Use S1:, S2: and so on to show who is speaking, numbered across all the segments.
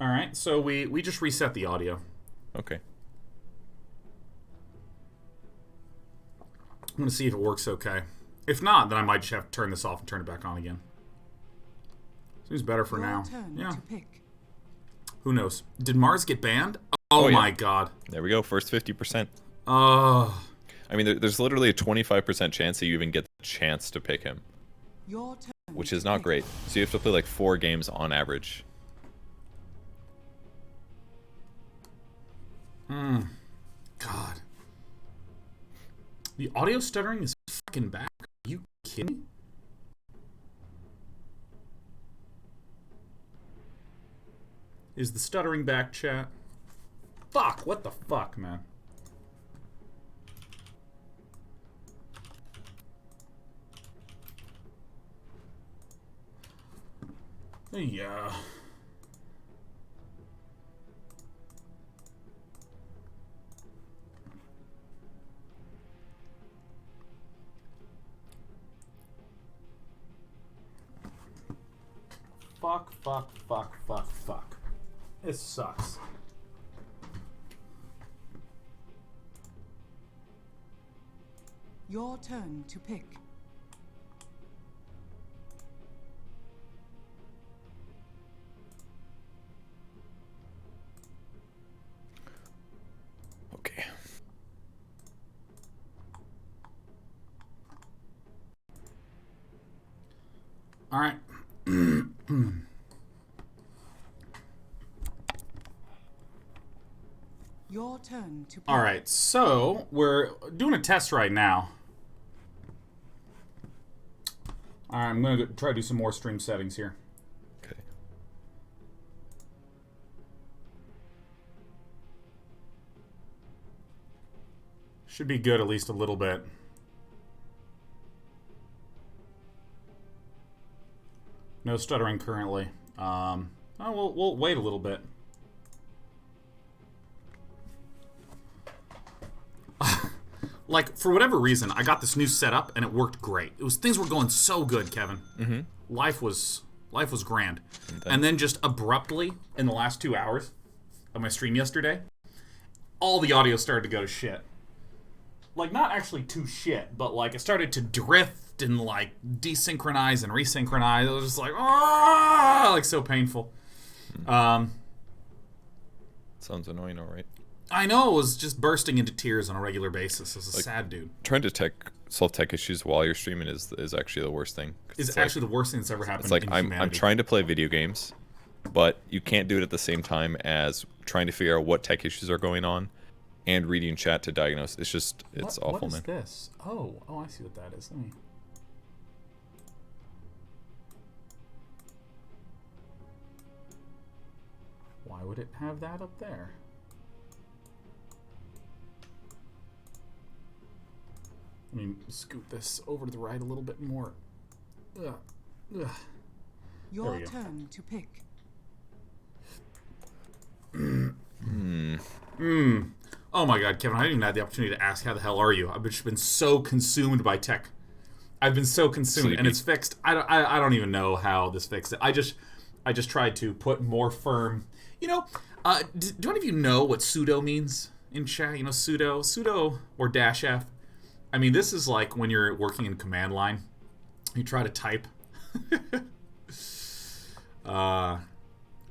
S1: Alright, so we just reset the audio.
S2: Okay.
S1: I'm gonna see if it works okay. If not, then I might just have to turn this off and turn it back on again. Seems better for now. Yeah. Who knows? Did Mars get banned? Oh, my god.
S2: There we go. First 50%.
S1: I
S2: mean, there's literally a 25% chance that you even get the chance to pick him. Which is not great. So you have to play like 4 games on average.
S1: God. The audio stuttering is fucking back. Are you kidding me? Is the stuttering back, chat? Fuck, what the fuck, man? Yeah. Fuck. This sucks.
S3: Your turn to pick.
S2: Okay.
S1: All right.
S3: Your turn to pick.
S1: All right, so we're doing a test right now. All right, I'm gonna try to do some more stream settings here.
S2: Okay.
S1: Should be good at least a little bit. No stuttering currently. We'll wait a little bit. Like, for whatever reason, I got this new setup and it worked great. Things were going so good, Kevin.
S2: Mm-hmm.
S1: Life was grand. And then just abruptly, in the last 2 hours of my stream yesterday, all the audio started to go to shit. Like, not actually to shit, but like it started to drift and like desynchronize and resynchronize. It was just like, ah, like so painful.
S2: Sounds annoying, all right.
S1: I know, it was just bursting into tears on a regular basis. It was a sad dude.
S2: Trying to solve tech issues while you're streaming is actually the worst thing.
S1: It's actually the worst thing that's ever happened.
S2: It's like
S1: in
S2: I'm
S1: humanity.
S2: trying to play video games, but you can't do it at the same time as trying to figure out what tech issues are going on and reading chat to diagnose. It's just awful, man.
S1: What is this? Oh, I see what that is. Let me. Why would it have that up there? Let me scoot this over to the right a little bit more. Ugh.
S3: Your turn to pick.
S1: Oh my god, Kevin, I didn't even have the opportunity to ask how the hell are you. I've just been so consumed by tech. I've been so consumed, and it's fixed. I don't even know how this fixed it. I just tried to put more firm. You know, do any of you know what sudo means in chat? You know, sudo or -f. I mean, this is like when you're working in command line. You try to type.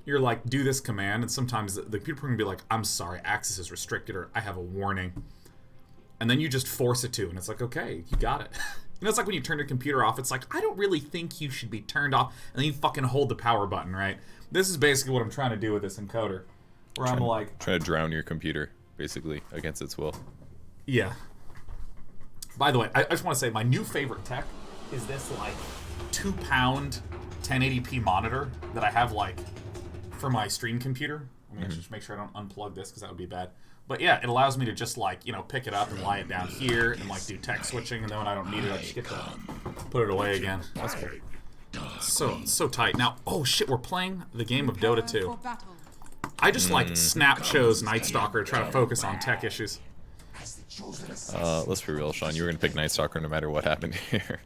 S1: You're like, do this command, and sometimes the computer program can be like, I'm sorry, access is restricted, or I have a warning. And then you just force it to, and it's like, okay, you got it. You know, it's like when you turn your computer off, it's like, I don't really think you should be turned off, and then you fucking hold the power button, right? This is basically what I'm trying to do with this encoder. Where I'm like...
S2: Trying to drown your computer, basically, against its will.
S1: Yeah. By the way, I just want to say, my new favorite tech is this, like, 2-pound 1080p monitor that I have, like, for my stream computer. I'm going to just make sure I don't unplug this, because that would be bad. But yeah, it allows me to just, like, you know, pick it up and lie it down here and, like, do text switching, and then when I don't need it, I just get to put it away again. That's cool. So tight. Now, oh shit, we're playing the game of Dota 2. I just, like, snap chose Nightstalker to try to focus on tech issues.
S2: Let's be real, Sean. You were going to pick Nightstalker no matter what happened here.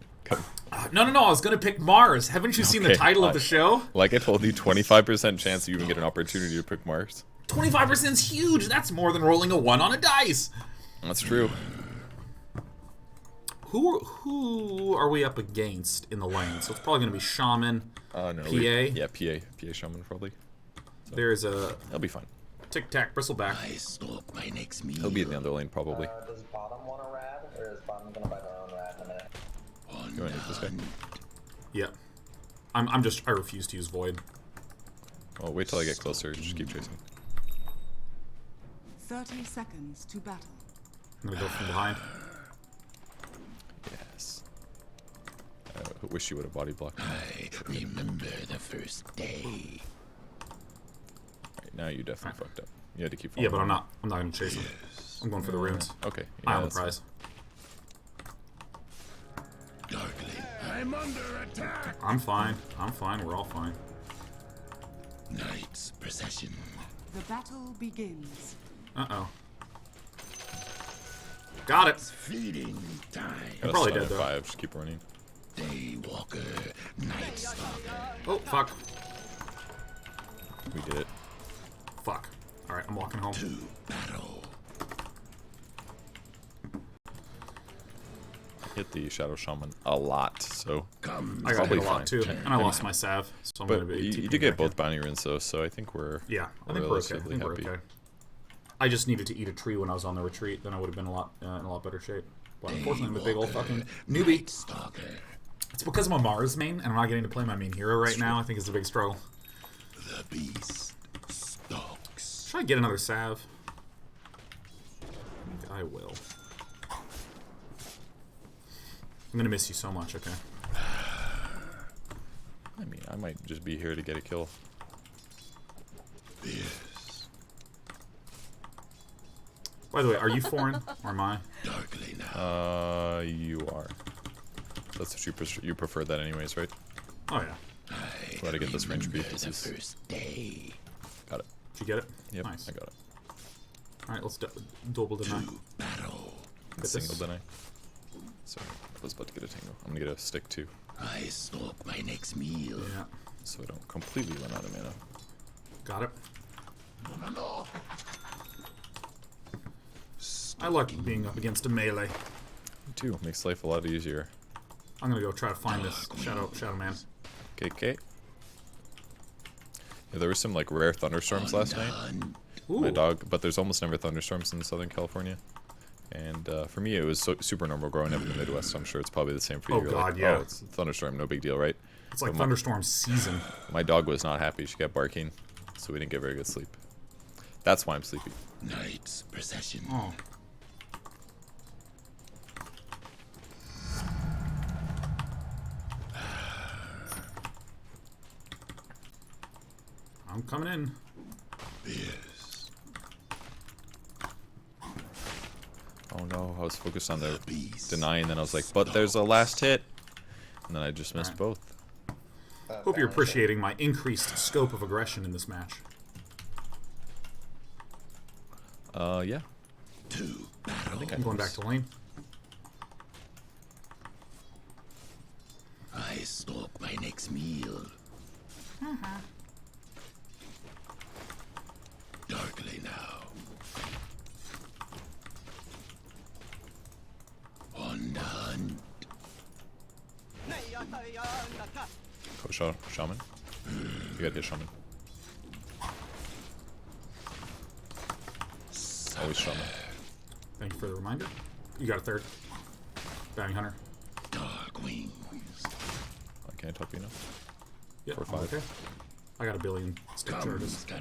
S1: No, I was gonna pick Mars. Haven't you seen the title of the show?
S2: Like I told you, 25% chance you even get an opportunity to pick Mars.
S1: 25% is huge. That's more than rolling a 1 on a dice.
S2: That's true.
S1: Who are we up against in the lane? So it's probably gonna be Shaman,
S2: No,
S1: PA.
S2: PA Shaman probably. So
S1: There's a
S2: he'll be fine.
S1: Tic Tac Bristleback.
S4: I stalk my next meal.
S2: He'll be in the other lane probably.
S5: Does bottom want a rad, or is bottom gonna buy their own rad in a minute?
S2: You want to hit this guy?
S1: Yeah. I refuse to use Void.
S2: Well, wait till I get closer. Just keep chasing.
S3: 30 seconds to battle.
S1: I'm gonna go from behind.
S2: Yes. I wish you would have body blocked.
S4: I remember the first day.
S2: Right, now you definitely fucked up. You had to keep following.
S1: Yeah, but I'm not gonna chase him. I'm going for the runes.
S2: Okay.
S1: Eye on the
S2: that's
S1: prize.
S4: Darkly. I'm under attack.
S1: I'm fine. We're all fine.
S4: Night's procession.
S3: The battle begins.
S1: Uh-oh. Got it.
S4: Feeding time.
S2: Got a
S1: probably
S2: stun
S1: dead,
S2: at
S1: though.
S2: 5. Just keep running.
S4: Daywalker. Nightstalker.
S1: Oh, fuck.
S2: We did it.
S1: Fuck. Alright, I'm walking home.
S4: To battle.
S2: Hit the Shadow Shaman a lot, so.
S4: Come.
S1: I got
S2: Probably
S1: hit a lot
S2: fine.
S1: too. And I lost my salve, so I'm
S2: But
S1: gonna be
S2: you
S1: TPing
S2: did get
S1: back
S2: both
S1: in.
S2: bounty runes though, so I think we're
S1: Yeah, I think we're okay.
S2: relatively happy.
S1: I just needed to eat a tree when I was on the retreat, then I would have been in a lot better shape. But unfortunately, I'm a big old fucking newbie.
S4: Nightstalker.
S1: It's because I'm a Mars main, and I'm not getting to play my main hero right now. I think it's a big struggle.
S4: The beast stalks.
S1: Should I get another salve? I think I will. I'm gonna miss you so much, okay?
S2: I mean, I might just be here to get a kill.
S4: Yes.
S1: By the way, are you foreign, or am I?
S4: Darkly now.
S2: You are. That's what you prefer that anyways, right?
S1: Oh yeah.
S4: I
S2: Gotta get this range creep.
S4: remember
S2: This
S4: the
S2: is
S4: first day.
S2: got it.
S1: Did you get it?
S2: Yep,
S1: Nice.
S2: I got it.
S1: Alright, let's double deny.
S4: To battle.
S1: Get this.
S2: Single deny. Sorry, I was about to get a tango. I'm gonna get a stick too,
S4: I stalk my next meal.
S1: Yeah.
S2: so I don't completely run out of mana.
S1: Got it. I like being up against a melee.
S2: Me too. Makes life a lot easier.
S1: I'm gonna go try to find this Shadow Man.
S2: KK. Yeah, there were some like rare thunderstorms last night.
S1: Ooh.
S2: My dog, but there's almost never thunderstorms in Southern California. And for me, it was super normal growing up in the Midwest. So I'm sure it's probably the same for you.
S1: Oh,
S2: You're
S1: God,
S2: like,
S1: yeah.
S2: Oh, it's a thunderstorm, no big deal, right?
S1: It's like
S2: But
S1: thunderstorm season.
S2: My dog was not happy. She kept barking, so we didn't get very good sleep. That's why I'm sleepy.
S4: Night's procession.
S1: Oh. I'm coming in.
S4: Yes.
S2: Oh no, I was focused on the
S4: Beast.
S2: deny, and then I was like, but there's a last hit. And then I just missed both.
S1: Hope you're appreciating my increased scope of aggression in this match.
S2: Yeah.
S4: To battle.
S1: I'm going back to lane.
S4: I stalk my next meal. Darkly now. On the hunt.
S2: Go Shaman. You gotta hit Shaman. Always Shaman.
S1: Thank you for the reminder. You got a third. Bounty Hunter.
S4: Dark wings.
S2: I can't help you now.
S1: Yep,
S2: 4
S1: I'm
S2: 5.
S1: okay. I got a billion stick charges.
S4: Comes the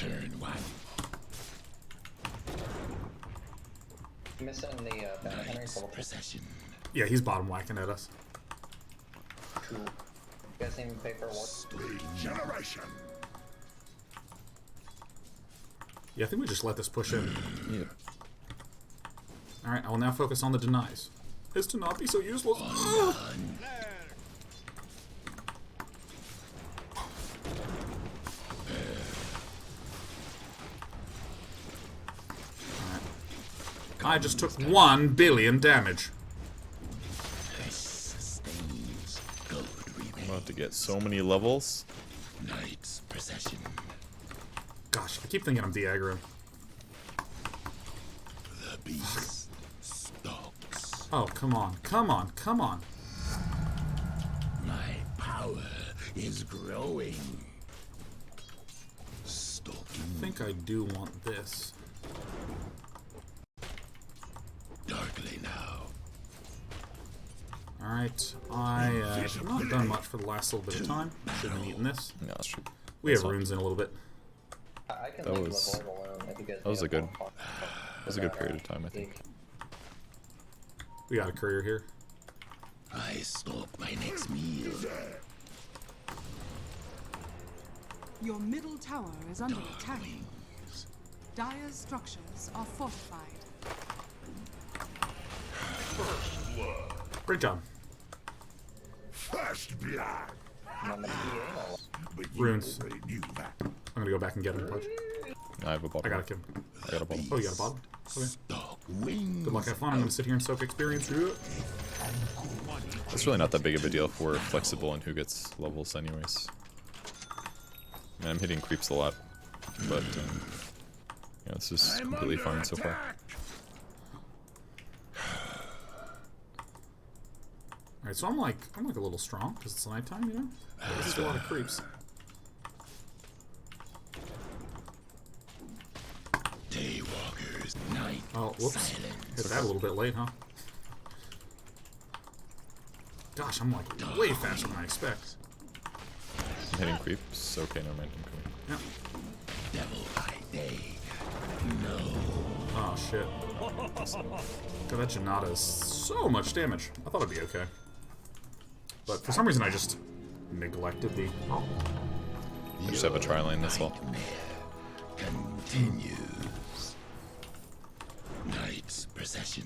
S4: nocturne one.
S5: Missing the bounty hunter.
S4: Night's
S5: Double
S4: procession.
S1: Yeah, he's bottom whacking at us.
S5: cool. You guys need me to pay for a war?
S4: Generation.
S1: Yeah, I think we just let this push in.
S2: Yeah.
S1: Alright, I will now focus on the denies. Is to not be so useless. Ugh. I just took 1 billion damage.
S4: Sustain.
S2: get so many levels.
S4: Knight's procession.
S1: Gosh, I keep thinking I'm de-aggroing.
S4: The beast stalks.
S1: Oh, come on, come on, come on.
S4: My power is growing. Stalking.
S1: I think I do want this.
S4: Darkly now.
S1: Alright, I've not done much for the last little bit of time. Should have been eating this.
S2: No, that's true.
S1: We have
S2: That's fine.
S1: runes in a little bit.
S5: I can
S2: That
S5: leave
S2: was-
S5: the board alone if you guys
S2: that was
S5: need
S2: a good-
S5: more.
S2: That was a good period of time, I think.
S1: We got a courier here.
S4: I stalk my next meal.
S3: Your middle tower is under attack.
S4: Wings.
S3: Dire's structures are fortified.
S1: Great job.
S4: First blood.
S5: I'm gonna PA.
S4: But you
S1: Runes.
S4: already knew that.
S1: I'm gonna go back and get him, Pudge.
S2: I have a bottle.
S1: I got a kill.
S2: I got a bottle.
S1: Oh, you got a bottle? Okay.
S4: Stalk wings.
S1: Good luck, have fun. I'm gonna sit here and soak experience through it.
S2: It's really not that big of a deal if we're flexible in who gets levels anyways. I mean, I'm hitting creeps a lot, but yeah, this is
S4: I'm
S2: completely
S4: under
S2: fine so far.
S4: attack.
S1: Alright, so I'm like a little strong because it's nighttime, you know? There's a lot of creeps.
S4: Daywalkers. Night.
S1: Oh, whoops.
S4: Silence.
S1: Hit that a little bit late, huh? Gosh, I'm like way faster than I expect.
S2: I'm hitting creeps. Okay, never mind. I'm coming.
S1: Yeah.
S4: Devil by day.
S1: Oh, shit. God, that Janata is so much damage. I thought it'd be okay. But for some reason, I just neglected the...
S2: I just have a tri-lane, that's all.
S4: Continues. Night's procession.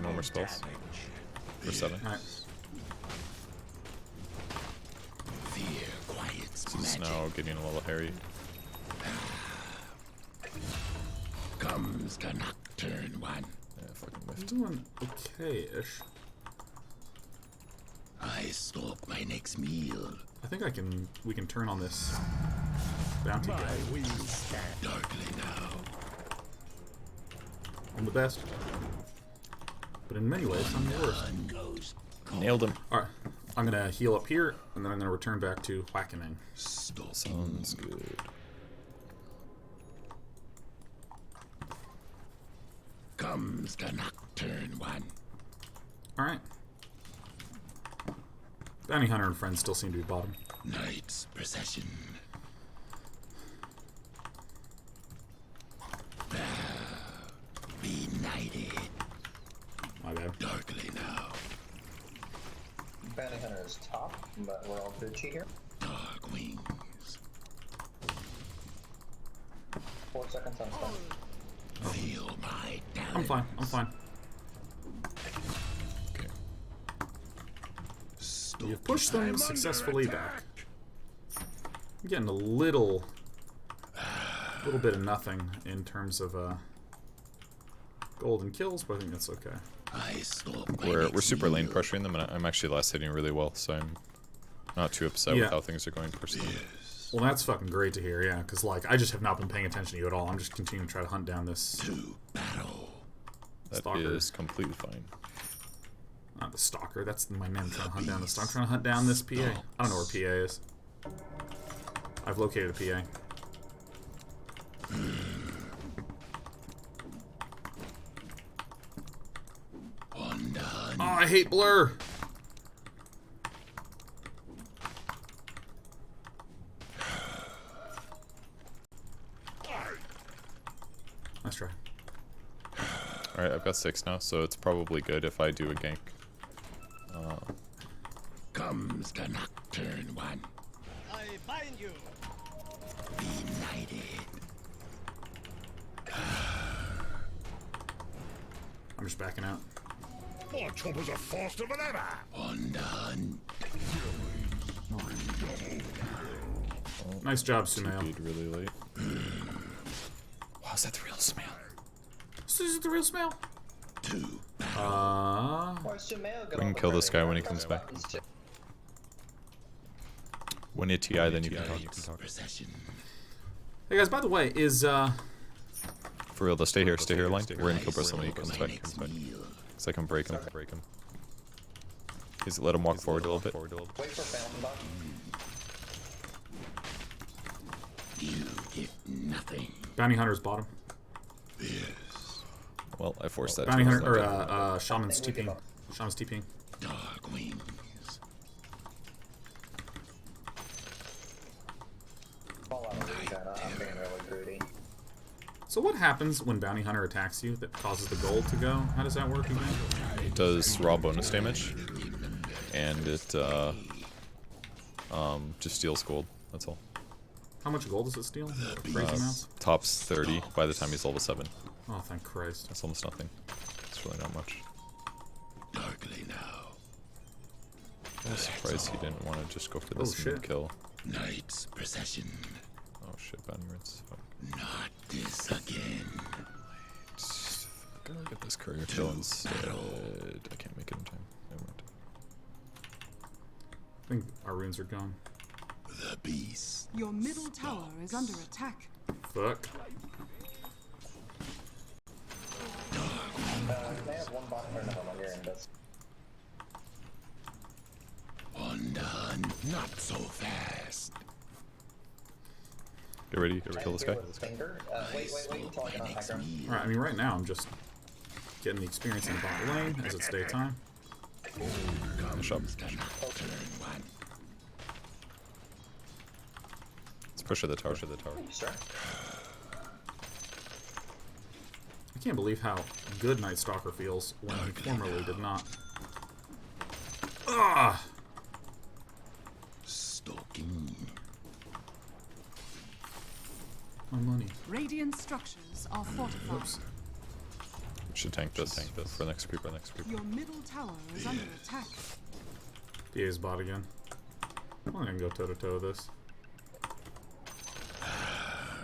S2: No more spells. For 7.
S1: Alright.
S4: Fear quiets
S2: This is
S4: magic.
S2: now getting a little hairy.
S4: Comes the nocturne one.
S2: Yeah, fucking
S1: I'm
S2: whiffed.
S1: doing okay-ish.
S4: I stalk my next meal.
S1: I think we can turn on this bounty guy.
S4: Darkly now.
S1: I'm the best. But in many ways, I'm the worst.
S4: Sun goes
S2: Nailed him.
S1: Alright, I'm gonna heal up here, and then I'm gonna return back to Whackening.
S4: stalking.
S2: Sounds good.
S4: Comes the nocturne one.
S1: Alright. Bounty Hunter and friends still seem to be bottom.
S4: Night's procession. Benighted.
S1: My bad.
S4: Darkly now.
S5: Bounty Hunter is top, but we're all Gucci here.
S4: Dark wings.
S5: 4 seconds on stun.
S4: Feel my talent.
S1: I'm fine, I'm fine.
S2: Okay.
S1: You've pushed them successfully back. I'm getting a little bit of nothing in terms of golden kills, but I think that's okay.
S4: I stalk my
S2: We're
S4: next
S2: super lane
S4: meal.
S2: pressuring them, and I'm actually last hitting really well, so I'm not too upset
S1: Yeah.
S2: with how things are going personally.
S1: Well, that's fucking great to hear, yeah, because, like, I just have not been paying attention to you at all. I'm just continuing to try to hunt down this
S4: To battle.
S2: That
S1: Stalker.
S2: is completely fine.
S1: Not the stalker, that's my name. I'm trying to hunt down this. I'm trying to hunt down this PA. I don't know where PA is. I've located a PA.
S4: Undone.
S1: Oh, I hate blur! Nice try.
S2: Alright, I've got 6 now, so it's probably good if I do a gank.
S4: Comes the nocturne one.
S6: I bind you.
S4: Benighted.
S1: I'm just backing out.
S4: More choppers are faster than ever. Undone.
S1: Nice job, Sumail.
S2: TP'd really late. Wow, is that the real smell?
S1: Is it the real smell?
S4: To
S1: Oh,
S2: We can kill this guy when he comes back. When you TI, then you can talk.
S1: Hey guys, by the way, is
S2: For real, though, stay here, line. We're gonna kill Bristleback when he comes back. So I can break him. Just let him walk forward a little bit.
S5: Wait for Fountain Buck.
S4: You get nothing.
S1: Bounty Hunter's bottom?
S2: Well, I forced that.
S1: Bounty Hunter or Shaman's TPing. Shaman's TPing.
S4: Dark wings.
S5: Fall out of the weekend. I'm being really greedy.
S1: So what happens when Bounty Hunter attacks you that causes the gold to go? How does that work again?
S2: It does raw bonus damage, and it just steals gold. That's all.
S1: How much gold does it steal? Crazy amounts?
S2: Tops 30 by the time he's level 7.
S1: Oh, thank Christ.
S2: That's almost nothing. It's really not much.
S4: Darkly now.
S2: I'm surprised he didn't want to just go for this
S1: shit.
S2: kill.
S4: Night's procession.
S2: Oh shit, bounty rinse. Fuck.
S4: Not this again.
S2: Gotta get this courier kill instead. I can't make it in time. Never mind.
S1: I think our runes are gone.
S4: The beast.
S3: Your middle tower is under attack.
S1: Fuck.
S5: They have one bot or no, you're in this.
S4: Undone. Not so fast.
S2: Get ready to kill this guy.
S5: Finger. Wait until I get on high ground.
S1: Alright, I mean, right now I'm just getting the experience in the bot lane as it's daytime.
S2: Finish up. Let's push at the tower.
S5: Sure.
S1: I can't believe how good Nightstalker feels when he formerly did not. Ugh!
S4: Stalking.
S1: My money.
S3: Radiant structures are fortified.
S1: Oops.
S2: We should tank this for the next creeper.
S3: Your middle tower is under attack.
S1: DA's bot again. I'm gonna go toe to toe with this.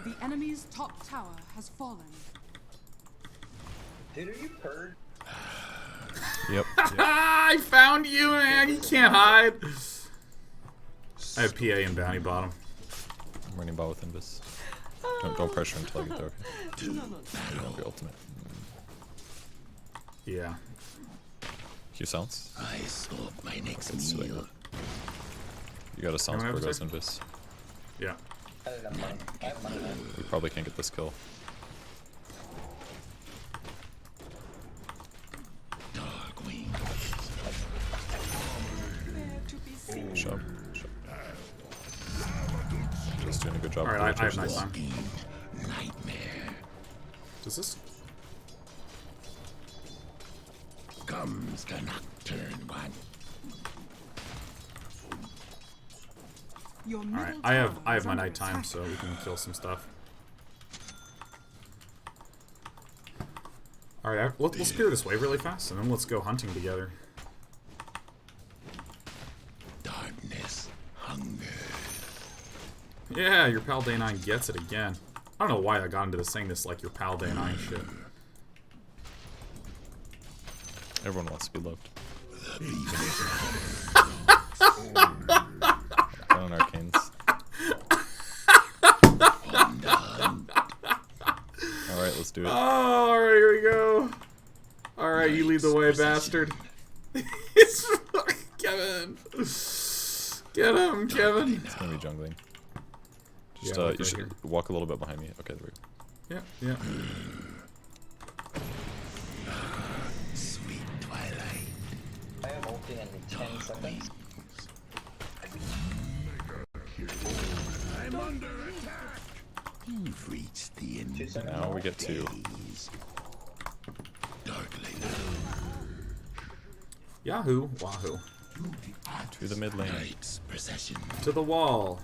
S3: The enemy's top tower has fallen.
S5: Dude, are you purred?
S2: Yep.
S1: I found you, man! You can't hide! I have PA and Bounty bottom.
S2: I'm running bot with Invis. Don't pressure until I get there, okay? Your ultimate.
S1: Yeah.
S2: Q silence.
S4: I scope my next
S2: It's too late.
S4: meal.
S2: You got a silence
S1: Can I
S2: before
S1: have
S2: it
S1: a
S2: goes
S1: second?
S2: Invis.
S1: Yeah.
S5: I didn't have money. I have money now.
S2: We probably can't get this kill.
S4: Dark wings.
S3: There to be seen.
S2: Shove. Just doing a good job.
S1: Alright, I have nice time.
S4: Nightmare.
S1: Does this...
S4: Comes the nocturne one.
S3: Your middle
S1: Alright,
S3: tower
S1: I have
S3: is
S1: my
S3: under
S1: nighttime,
S3: attack.
S1: so we can kill some stuff. Alright, let's clear this wave really fast, and then let's go hunting together.
S4: Darkness. Hunger.
S1: Yeah, your pal Day 9 gets it again. I don't know why I got into this saying this like your pal Day 9 shit.
S2: Everyone wants to be loved. On arcanes. Alright, let's do it.
S1: Oh, alright, here we go. Alright, you lead the way, bastard. It's fucking Kevin. Get him, Kevin.
S2: It's gonna be jungling. Just
S1: Yeah,
S2: you
S1: right
S2: should
S1: here.
S2: walk a little bit behind me. Okay, there we go.
S1: Yeah.
S4: Sweet twilight.
S5: I have ulti in 10 seconds.
S4: I'm under attack. You've reached the end.
S5: 2 seconds.
S2: Now we get to
S4: Days. Darkly now.
S1: Yahoo, wahoo.
S2: the mid lane.
S4: Night's procession.
S1: To the wall.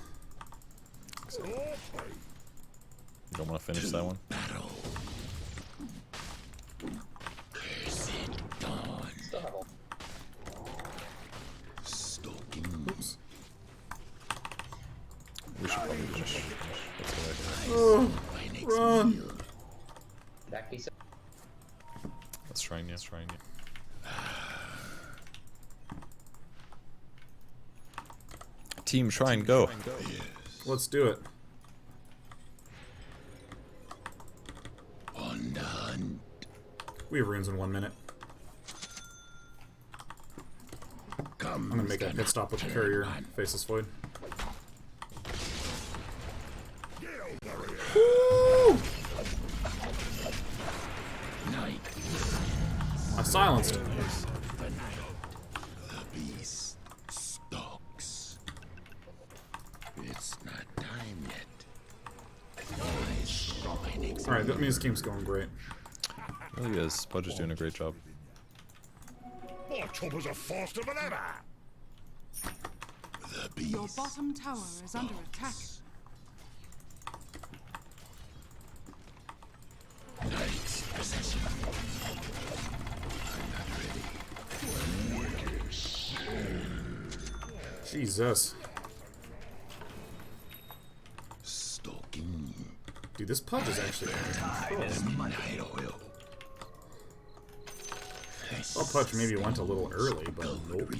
S2: You don't want to finish that one?
S4: Battle. Cursed dawn.
S5: Still have ult.
S4: Stalking.
S1: Oops.
S2: We should probably finish. That's what
S1: Oh,
S4: My next
S1: run.
S4: meal.
S5: Back piece.
S2: Let's try and Team Shrine, go.
S1: Let's do it. We have runes in 1 minute. I'm gonna make a pit stop with the courier. Face this void. Woo! I silenced. Alright, that means this game's going great.
S2: Really is. Pudge is doing a great job.
S4: My choppers are faster than ever.
S3: Your bottom tower is under attack.
S1: Jesus. Dude, this Pudge is actually well, Pudge maybe went a little early, but nope.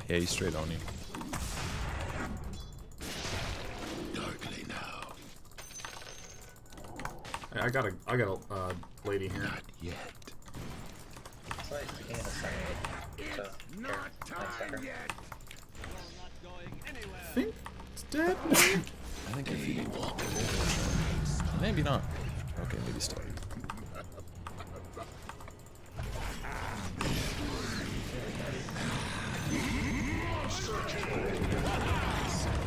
S2: Yeah, he's straight on you.
S1: Hey, I got a lady here.
S5: That's why it's taking a second. So, here, Nightstalker.
S1: I think it's dead.
S2: I think if he maybe not. Okay, maybe still.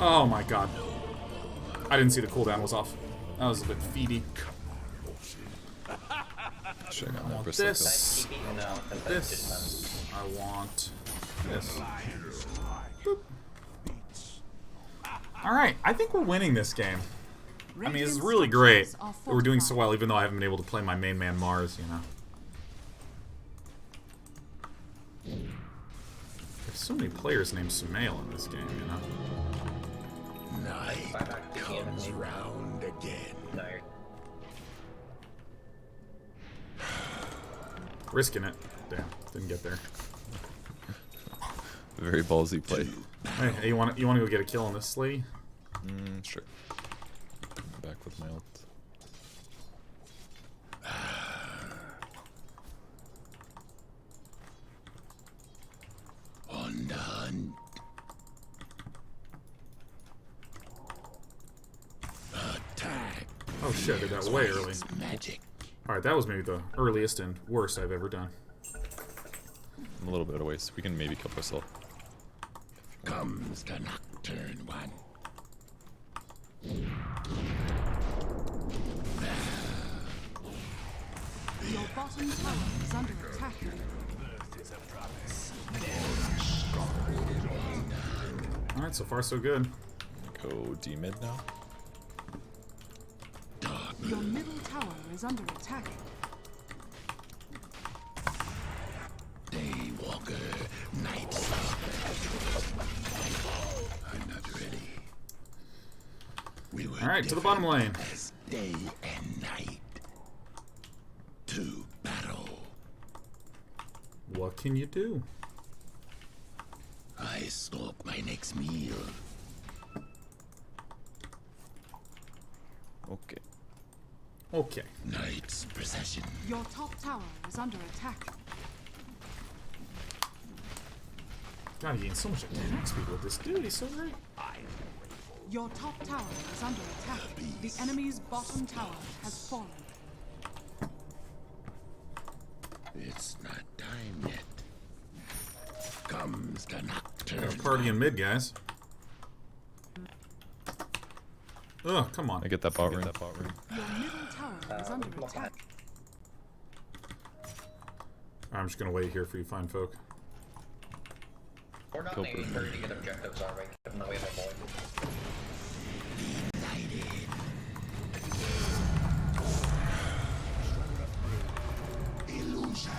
S1: Oh my god. I didn't see the cooldown was off. That was a bit feedy.
S2: Check out
S1: I
S2: that
S1: want
S2: Bristleback.
S1: this.
S5: No,
S1: This. I want this. Boop. Alright, I think we're winning this game. I mean, it's really great that we're doing so well, even though I haven't been able to play my main man Mars, you know. There's so many players named Sumail in this game, you know.
S4: Night comes round again.
S5: No,
S1: Risking it. Damn, didn't get there.
S2: Very ballsy play.
S1: Hey, you want to go get a kill on this lady?
S2: Sure. I'm back with my ult.
S4: On the hunt. Attack.
S1: Oh shit, I did that way early.
S4: Magic.
S1: Alright, that was maybe the earliest and worst I've ever done.
S2: I'm a little bit away, so we can maybe kill ourselves.
S4: Comes the nocturne one.
S3: Your bottom tower is under attack.
S1: Alright, so far so good.
S2: Go D mid now.
S3: Your middle tower is under attack.
S4: Daywalker, Nightstalker. I'm not ready. We were
S1: Alright, to the bottom lane.
S4: as day and night. To battle.
S1: What can you do?
S4: I stalk my next meal.
S2: Okay.
S1: Okay.
S4: Night's procession.
S3: Your top tower is under attack.
S1: God, he gained so much attack speed with this dude. He's so great.
S3: Your top tower is under attack. The enemy's bottom tower has fallen.
S4: It's not time yet. Comes the nocturne.
S1: Got a party in mid, guys. Ugh, come on.
S2: I get that bot ring.
S3: Your middle tower is under attack.
S1: I'm just gonna wait here for you fine folk.
S5: we're not in a hurry to get objectives, are we? Even though we have a void.
S4: Illusion.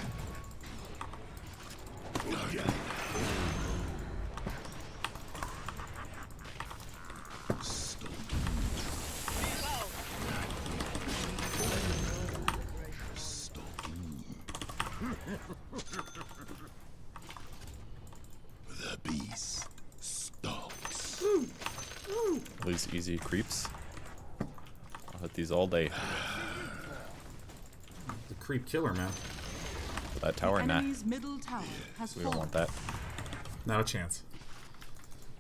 S2: All these easy creeps. I'll hit these all day.
S1: The creep killer, man.
S2: That tower, nah.
S3: Enemy's middle tower has
S2: We don't
S3: fallen.
S2: want that.
S1: Not a chance.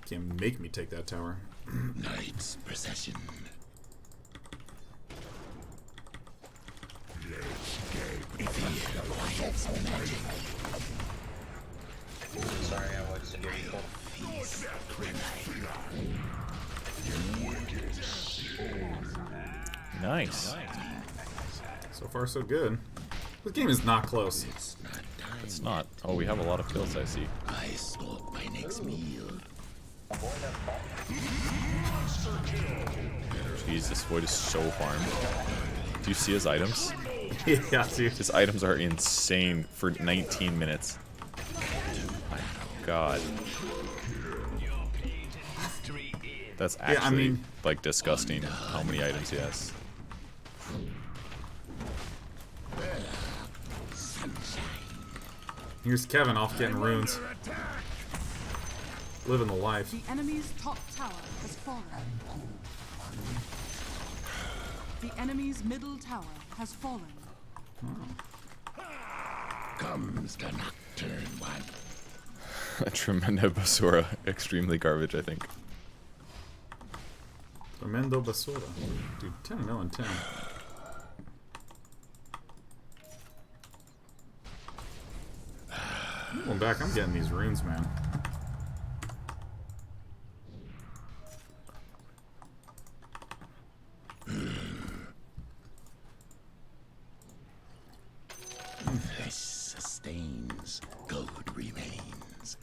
S1: Can't make me take that tower.
S4: Night's procession.
S5: Sorry, I watched the vehicle.
S2: Nice.
S1: So far, so good. This game is not close.
S2: It's not. Oh, we have a lot of kills, I see.
S4: I smoke my next meal.
S2: Jeez, this Void is so farmed. Do you see his items?
S1: Yeah, dude.
S2: His items are insane for 19 minutes. God. That's actually,
S1: I mean-
S2: like, disgusting how many items he has.
S1: Here's Kevin off getting runes. Living the life.
S3: The enemy's top tower has fallen. The enemy's middle tower has fallen.
S4: Comes the nocturne one.
S2: Tremendo Basura. Extremely garbage, I think.
S1: Tremendo basura. Dude, 10 mil and 10. I'm going back, I'm getting these runes, man.
S4: Flesh sustains, gold remains.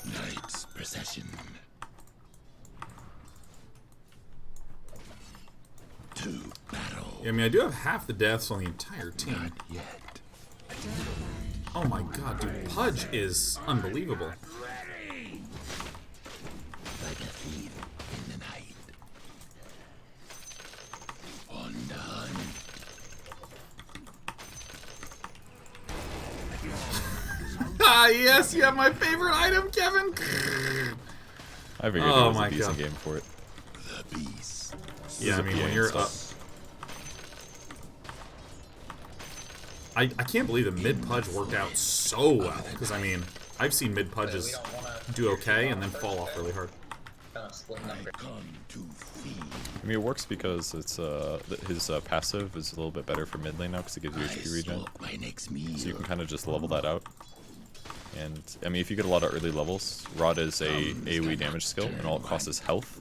S4: Night's procession. To battle.
S1: Yeah, I mean, I do have half the deaths on the entire team.
S4: Not yet.
S1: Oh my god, dude, Pudge is unbelievable.
S4: Like a thief in the night. On the hunt.
S1: Ah, yes, you have my favorite item, Kevin!
S2: I figured
S1: Oh
S2: it was
S1: my
S2: a decent
S1: God.
S2: game for it.
S4: The beast.
S1: Yeah, I mean, when you're up... I can't believe that mid-Pudge worked out so well, because, I mean, I've seen mid-Pudges do okay and then fall off really hard.
S5: Kind of split number.
S4: Come to feed.
S2: I mean, it works because it's his passive is a little bit better for mid lane now because it gives you
S4: I
S2: HP regen.
S4: smoke my next meal.
S2: So you can kind of just level that out. And, I mean, if you get a lot of early levels, Rod is a AoE damage skill, and all it costs is health,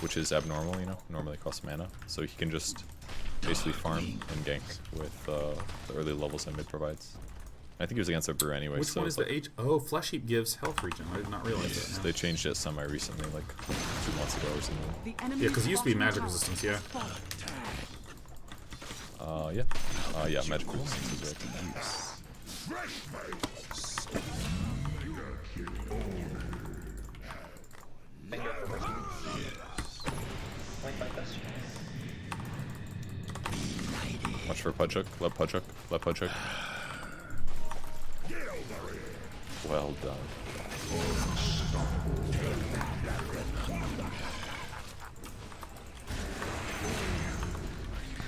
S2: which is abnormal, you know? Normally it costs mana. So he can just basically farm and gank with the early levels that mid provides. I think he was against a brew anyway.
S1: Which
S2: so
S1: one
S2: it's
S1: is the
S2: like,
S1: H? Oh, Flesh Heap gives health regen. I did not realize that.
S2: They changed it semi-recently, like 2 months ago or something.
S3: The enemy's
S1: Yeah, 'cause it used to be
S3: bottom
S1: magic
S3: tower
S1: resistance,
S3: has
S1: yeah.
S3: fallen.
S2: Yeah, magic resistance is right.
S5: Bingo for first. Wait, like this.
S2: Watch for Pudge Hook, let Pudge Hook, let Pudge Hook. Well done.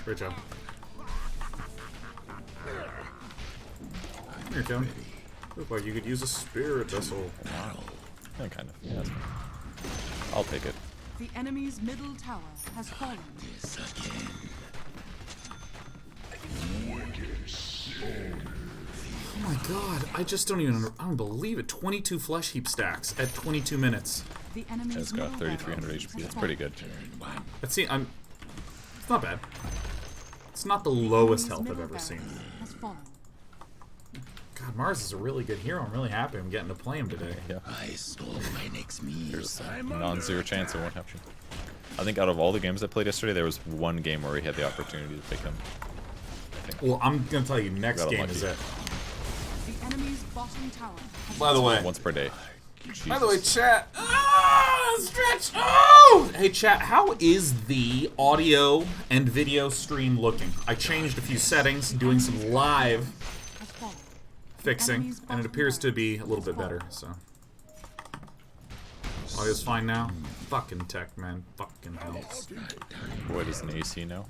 S1: Great job. Here, Kevin. Look like you could use a spirit vessel.
S2: Yeah, kind of. Yeah, that's fine. I'll take it.
S3: The enemy's middle tower has fallen.
S4: This again.
S1: Oh my god, I just don't even, I don't believe it. 22 Flesh Heap stacks at 22 minutes.
S3: The enemy's
S2: It's got
S3: middle
S2: 3,300
S3: barracks
S2: HP.
S3: has
S2: That's pretty
S3: fallen.
S2: good.
S1: Let's see, it's not bad. It's not the lowest
S3: Enemy's
S1: health I've
S3: middle
S1: ever seen.
S3: barracks has fallen.
S1: God, Mars is a really good hero. I'm really happy I'm getting to play him today.
S2: Yeah.
S4: I smoke my next meal.
S2: There's a non-zero chance it won't happen. I think out of all the games I played yesterday, there was one game where we had the opportunity to pick him.
S1: Well, I'm gonna tell you, next
S2: Got
S1: game
S2: unlucky.
S1: is it.
S3: The enemy's bottom tower has
S1: By the way,
S2: Once per day.
S1: By the way, chat. Stretch. Oh! Hey, chat. How is the audio and video stream looking? I changed a few settings, doing some live
S3: has fallen.
S1: fixing, and it appears to be a little bit better. So, Audio's fine now. Fucking tech, man. Fucking hell.
S2: What is an AC now?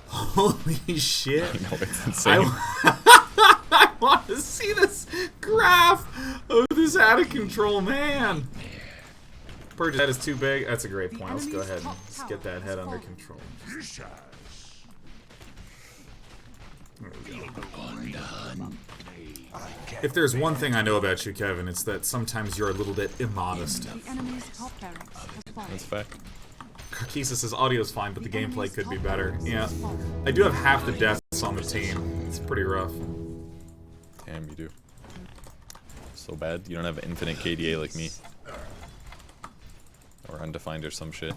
S1: Holy shit.
S2: I know, it's insane.
S1: I want to see this graph of this out of control man. Purge's head is too big. That's a great point. Let's go ahead and let's get that head under control. There we go. If there's one thing I know about you, Kevin, it's that sometimes you're a little bit immodest.
S3: The enemy's top barracks has fallen.
S2: That's a fact.
S1: Karkisa says audio's fine, but the gameplay could be better. Yeah. I do have half the deaths on the team. It's pretty rough.
S2: Damn, you do. So bad. You don't have infinite KDA like me. Or undefined or some shit.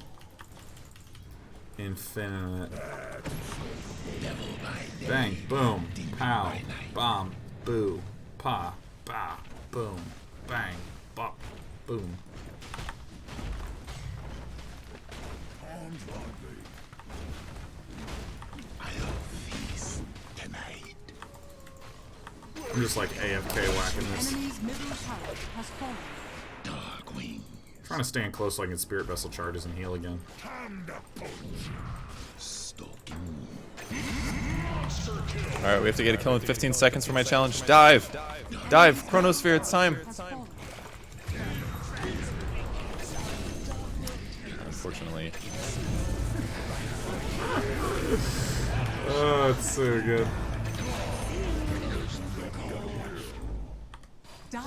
S1: Infinite. Bang, boom, pow, bomb, boo, pa, ba, boom, bang, bop, boom. I'm just like AFK whacking this.
S3: Enemy's middle tower has fallen.
S1: Trying to stay in close so I can Spirit Vessel charges and heal again.
S2: Alright, we have to get a kill in 15 seconds for my challenge. Dive! Dive! Chronosphere, it's time!
S3: Has fallen.
S2: Unfortunately.
S1: Oh, it's so good.
S3: Dire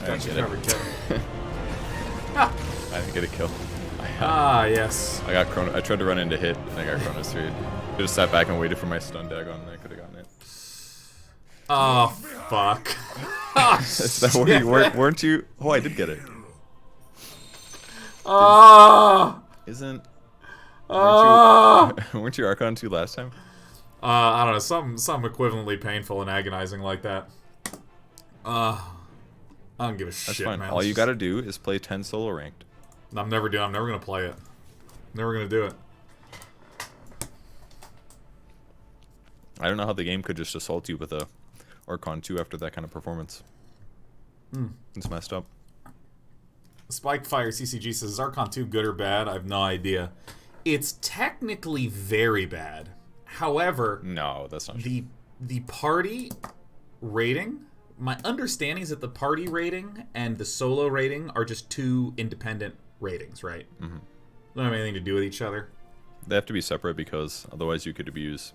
S2: I didn't get it.
S1: Covered, Kevin.
S2: I didn't get a kill.
S1: Ah, yes.
S2: I got chrono. I tried to run into hit, and I got chronosphere. I just sat back and waited for my stun dagon, and I could have gotten it.
S1: Oh, fuck. Oh,
S2: Is that where you weren't you? Oh, I did get it.
S1: Oh,
S2: Isn't
S1: oh.
S2: weren't you Archon 2 last time?
S1: I don't know, something equivalently painful and agonizing like that. I don't give a
S2: That's
S1: shit,
S2: fine.
S1: man.
S2: All you gotta do is play 10 solo ranked.
S1: I'm never gonna play it. Never gonna do it.
S2: I don't know how the game could just assault you with a Archon 2 after that kind of performance. It's messed up.
S1: Spikefire CCG says, is Archon 2 good or bad? I have no idea. It's technically very bad. However,
S2: No, that's not true.
S1: the party rating, my understanding is that the party rating and the solo rating are just two independent ratings, right? Mm-hmm. Don't have anything to do with each other.
S2: They have to be separate because otherwise you could abuse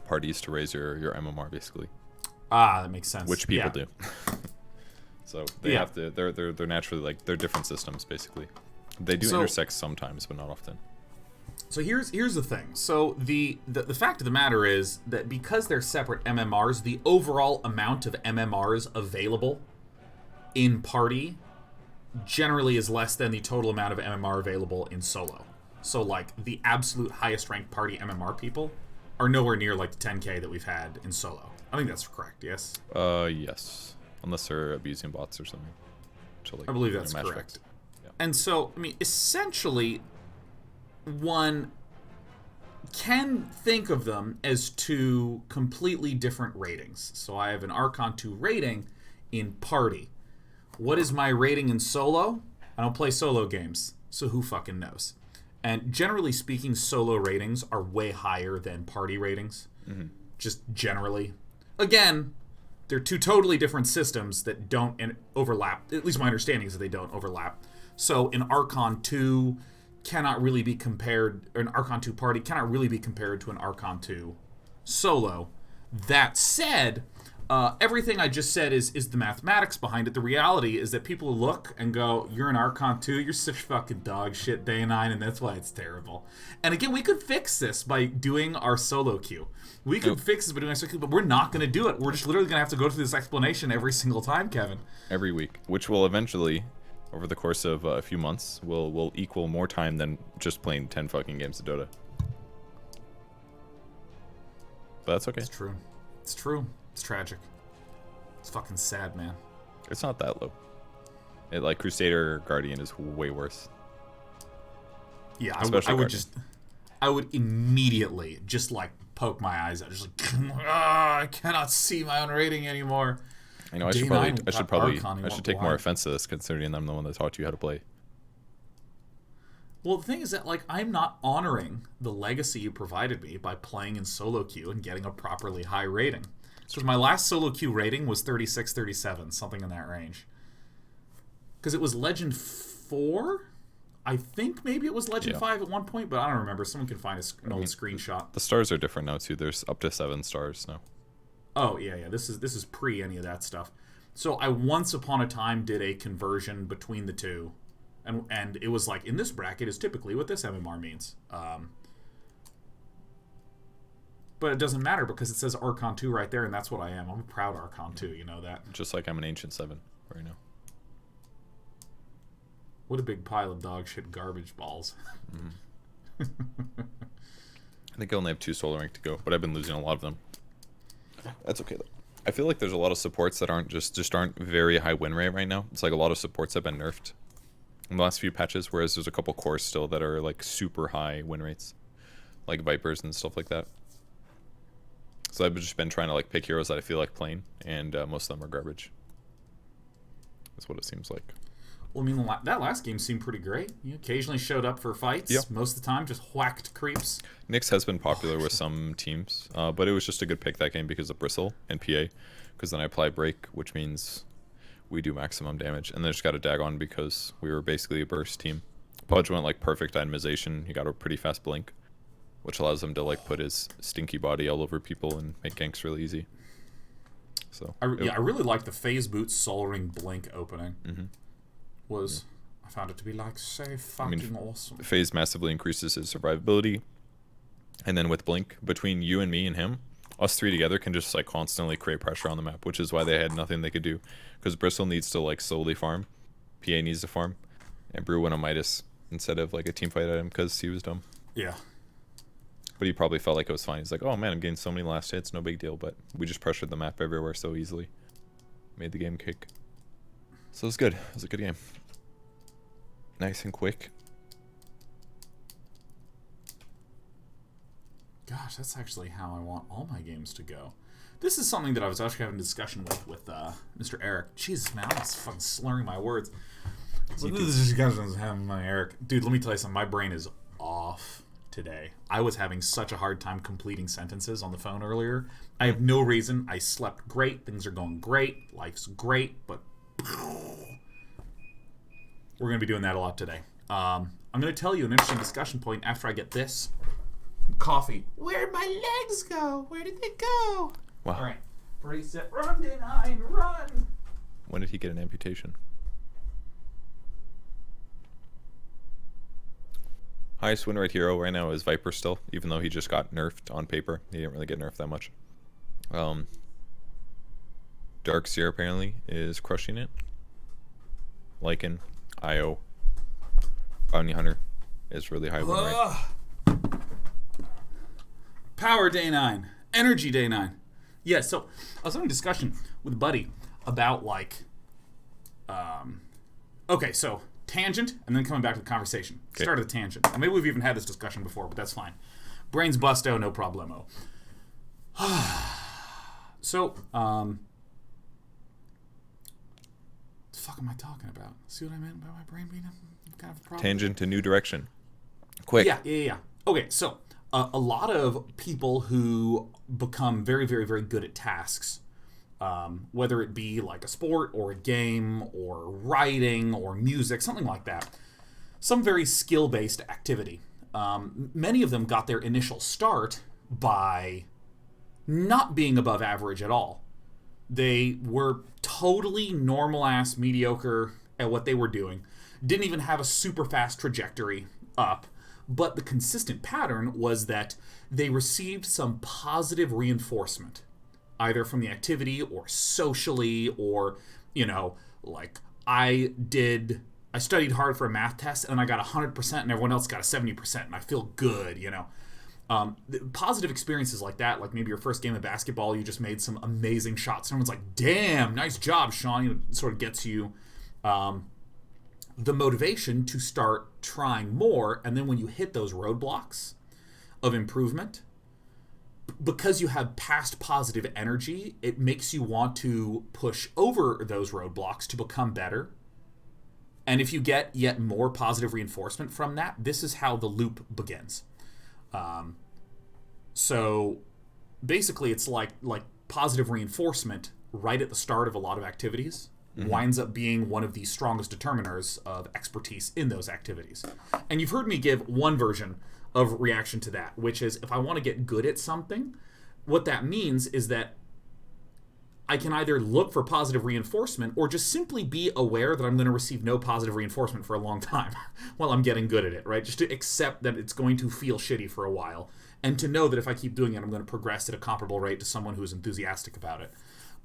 S2: parties to raise your MMR basically,
S1: Ah, that makes sense.
S2: which people
S1: Yeah.
S2: do. So they
S1: Yeah.
S2: have to. They're naturally like they're different systems basically. They do intersect sometimes, but not often.
S1: So here's the thing. So the fact of the matter is that because they're separate MMRs, the overall amount of MMRs available in party generally is less than the total amount of MMR available in solo. So like the absolute highest ranked party MMR people are nowhere near like the 10k that we've had in solo. I think that's correct, yes?
S2: Yes. Unless they're abusing bots or something. So, like,
S1: I believe
S2: you know,
S1: that's
S2: match
S1: correct.
S2: fixed. Yeah.
S1: And so, I mean, essentially, one can think of them as two completely different ratings. So I have an Archon 2 rating in party. What is my rating in solo? I don't play solo games, so who fucking knows? And generally speaking, solo ratings are way higher than party ratings. Just generally. Again, they're two totally different systems that don't overlap. At least my understanding is that they don't overlap. So an Archon 2 cannot really be compared, or an Archon 2 party cannot really be compared to an Archon 2 solo. That said, everything I just said is the mathematics behind it. The reality is that people look and go, you're an Archon 2, you're such fucking dog shit day 9, and that's why it's terrible. And again, we could fix this by doing our solo queue. We could fix this by doing our solo queue, but we're not going to do it. We're just literally going to have to go through this explanation every single time, Kevin.
S2: Every week, which will eventually, over the course of a few months, will equal more time than just playing 10 fucking games of Dota. But that's okay.
S1: It's true. It's true. It's tragic. It's fucking sad, man.
S2: It's not that low. It, like, Crusader Guardian is way worse.
S1: Yeah,
S2: Especially
S1: I would immediately just like poke my eyes out, just like I cannot see my own rating anymore.
S2: You know, I should take more offense to this, considering I'm the one that taught you how to play.
S1: Well, the thing is that, like, I'm not honoring the legacy you provided me by playing in solo queue and getting a properly high rating. So my last solo queue rating was 36, 37, something in that range. Because it was Legend 4? I think maybe it was Legend 5 at one point, but I don't remember. Someone can find an old screenshot.
S2: The stars are different now, too. There's up to 7 stars now.
S1: Oh, yeah. This is pre any of that stuff. So I once upon a time did a conversion between the two. And it was like, in this bracket is typically what this MMR means. But it doesn't matter because it says Archon 2 right there, and that's what I am. I'm a proud Archon 2, you know that.
S2: Just like I'm an Ancient 7 right now.
S1: What a big pile of dog shit garbage balls.
S2: I think I only have 2 Solar Ink to go, but I've been losing a lot of them. That's okay, though. I feel like there's a lot of supports that aren't just aren't very high win rate right now. It's like a lot of supports have been nerfed in the last few patches, whereas there's a couple cores still that are like super high win rates, like Vipers and stuff like that. So I've just been trying to like pick heroes that I feel like playing, and most of them are garbage. That's what it seems like.
S1: Well, I mean, that last game seemed pretty great. You occasionally showed up for fights.
S2: Yeah.
S1: Most of the time, just whacked creeps.
S2: Nyx has been popular with some teams, but it was just a good pick that game because of Bristle and PA, because then I apply Break, which means we do maximum damage, and then just got a Dagon because we were basically a burst team. Pudge went like perfect itemization. He got a pretty fast blink, which allows him to like put his stinky body all over people and make ganks really easy. So
S1: I really like the Phase Boots Soul Ring Blink opening. I found it to be like so fucking awesome.
S2: Phase massively increases his survivability, and then with Blink, between you and me and him, us 3 together can just like constantly create pressure on the map, which is why they had nothing they could do, because Bristle needs to like slowly farm, PA needs to farm, and Brew went on Midas instead of like a team fight item because he was dumb.
S1: Yeah.
S2: But he probably felt like it was fine. He's like, oh man, I'm getting so many last hits, no big deal. But we just pressured the map everywhere so easily. Made the game kick. So it was good. It was a good game. Nice and quick.
S1: Gosh, that's actually how I want all my games to go. This is something that I was actually having a discussion with Mr. Eric. Jesus, man, I'm just fucking slurring my words. So this is discussions having my Eric. Dude, let me tell you something. My brain is off today. I was having such a hard time completing sentences on the phone earlier. I have no reason. I slept great. Things are going great. Life's great. But we're going to be doing that a lot today. I'm going to tell you an interesting discussion point after I get this coffee. Where'd my legs go? Where did they go?
S2: Wow.
S1: All right. Ready, set, run, D9, run.
S2: When did he get an amputation? Highest win rate hero right now is Viper still, even though he just got nerfed on paper. He didn't really get nerfed that much. Darkseer apparently is crushing it. Lycan, IO, Bounty Hunter is really high win rate.
S1: Power Day 9. Energy Day 9. Yeah, so I was having a discussion with a buddy about like okay, so tangent and then coming back to the conversation.
S2: Okay.
S1: Start of the tangent. And maybe we've even had this discussion before, but that's fine. Brains busto, no problemo. So, the fuck am I talking about? See what I meant by my brain being kind of a problem?
S2: Tangent to new direction. Quick.
S1: Yeah. Okay, so a lot of people who become very, very, very good at tasks, whether it be like a sport or a game or writing or music, something like that, some very skill-based activity. Many of them got their initial start by not being above average at all. They were totally normal-ass mediocre at what they were doing, didn't even have a super fast trajectory up, but the consistent pattern was that they received some positive reinforcement, either from the activity or socially, or, you know, like I studied hard for a math test and I got 100% and everyone else got a 70% and I feel good, you know. Positive experiences like that, like maybe your first game of basketball, you just made some amazing shots. Someone's like, damn, nice job, Sean. You know, it sort of gets you the motivation to start trying more. And then when you hit those roadblocks of improvement, because you have past positive energy, it makes you want to push over those roadblocks to become better. And if you get yet more positive reinforcement from that, this is how the loop begins. So basically, it's like positive reinforcement right at the start of a lot of activities winds up being one of the strongest determiners of expertise in those activities. And you've heard me give one version of reaction to that, which is if I want to get good at something, what that means is that I can either look for positive reinforcement or just simply be aware that I'm going to receive no positive reinforcement for a long time while I'm getting good at it, right? Just to accept that it's going to feel shitty for a while and to know that if I keep doing it, I'm going to progress at a comparable rate to someone who's enthusiastic about it.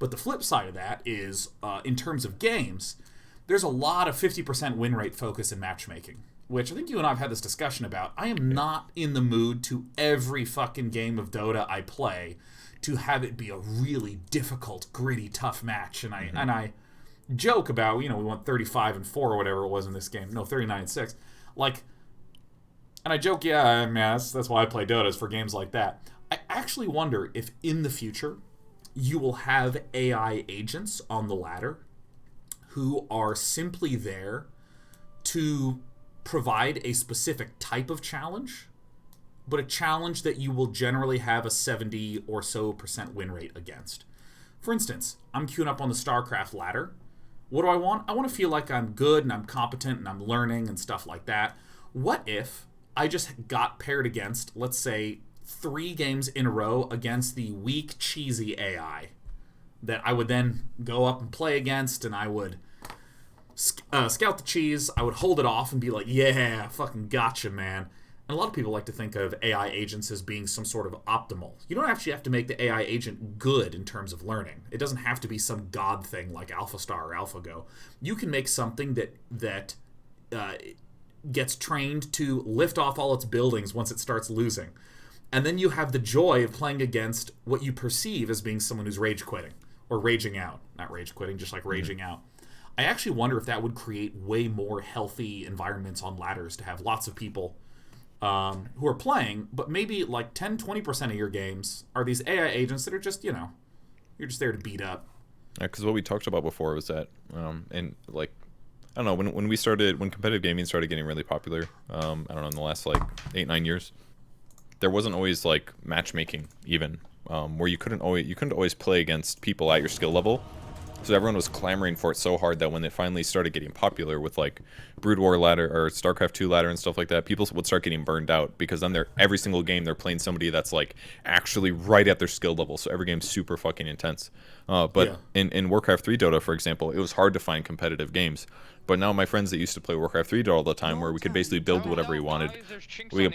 S1: But the flip side of that is, in terms of games, there's a lot of 50% win rate focus in matchmaking, which I think you and I have had this discussion about. I am not in the mood to every fucking game of Dota I play to have it be a really difficult, gritty, tough match. And I joke about, we went 35-4 or whatever it was in this game. No, 39-6. And I joke, yeah, man, that's why I play Dota, is for games like that. I actually wonder if in the future you will have AI agents on the ladder who are simply there to provide a specific type of challenge, but a challenge that you will generally have a 70% or so win rate against. For instance, I'm queuing up on the StarCraft ladder. What do I want? I want to feel like I'm good and I'm competent and I'm learning and stuff like that. What if I just got paired against, let's say, 3 games in a row against the weak, cheesy AI that I would then go up and play against, and I would scout the cheese, I would hold it off and be like, yeah, fucking gotcha, man. And a lot of people like to think of AI agents as being some sort of optimal. You don't actually have to make the AI agent good in terms of learning. It doesn't have to be some god thing like AlphaStar or AlphaGo. You can make something that gets trained to lift off all its buildings once it starts losing. And then you have the joy of playing against what you perceive as being someone who's rage quitting or raging out. Not rage quitting, just like raging out. I actually wonder if that would create way more healthy environments on ladders to have lots of people who are playing, but maybe like 10-20% of your games are these AI agents that are just, you're just there to beat up.
S2: Yeah, because what we talked about before was that, and like, I don't know, when competitive gaming started getting really popular, I don't know, in the last like 8-9 years, there wasn't always like matchmaking even, where you couldn't always play against people at your skill level. So everyone was clamoring for it so hard that when it finally started getting popular with like Brood War ladder or StarCraft 2 ladder and stuff like that, people would start getting burned out because then every single game they're playing somebody that's like actually right at their skill level. So every game's super fucking intense. But in Warcraft 3 Dota, for example, it was hard to find competitive games. But now my friends that used to play Warcraft 3 Dota all the time, where we could basically build whatever we wanted. We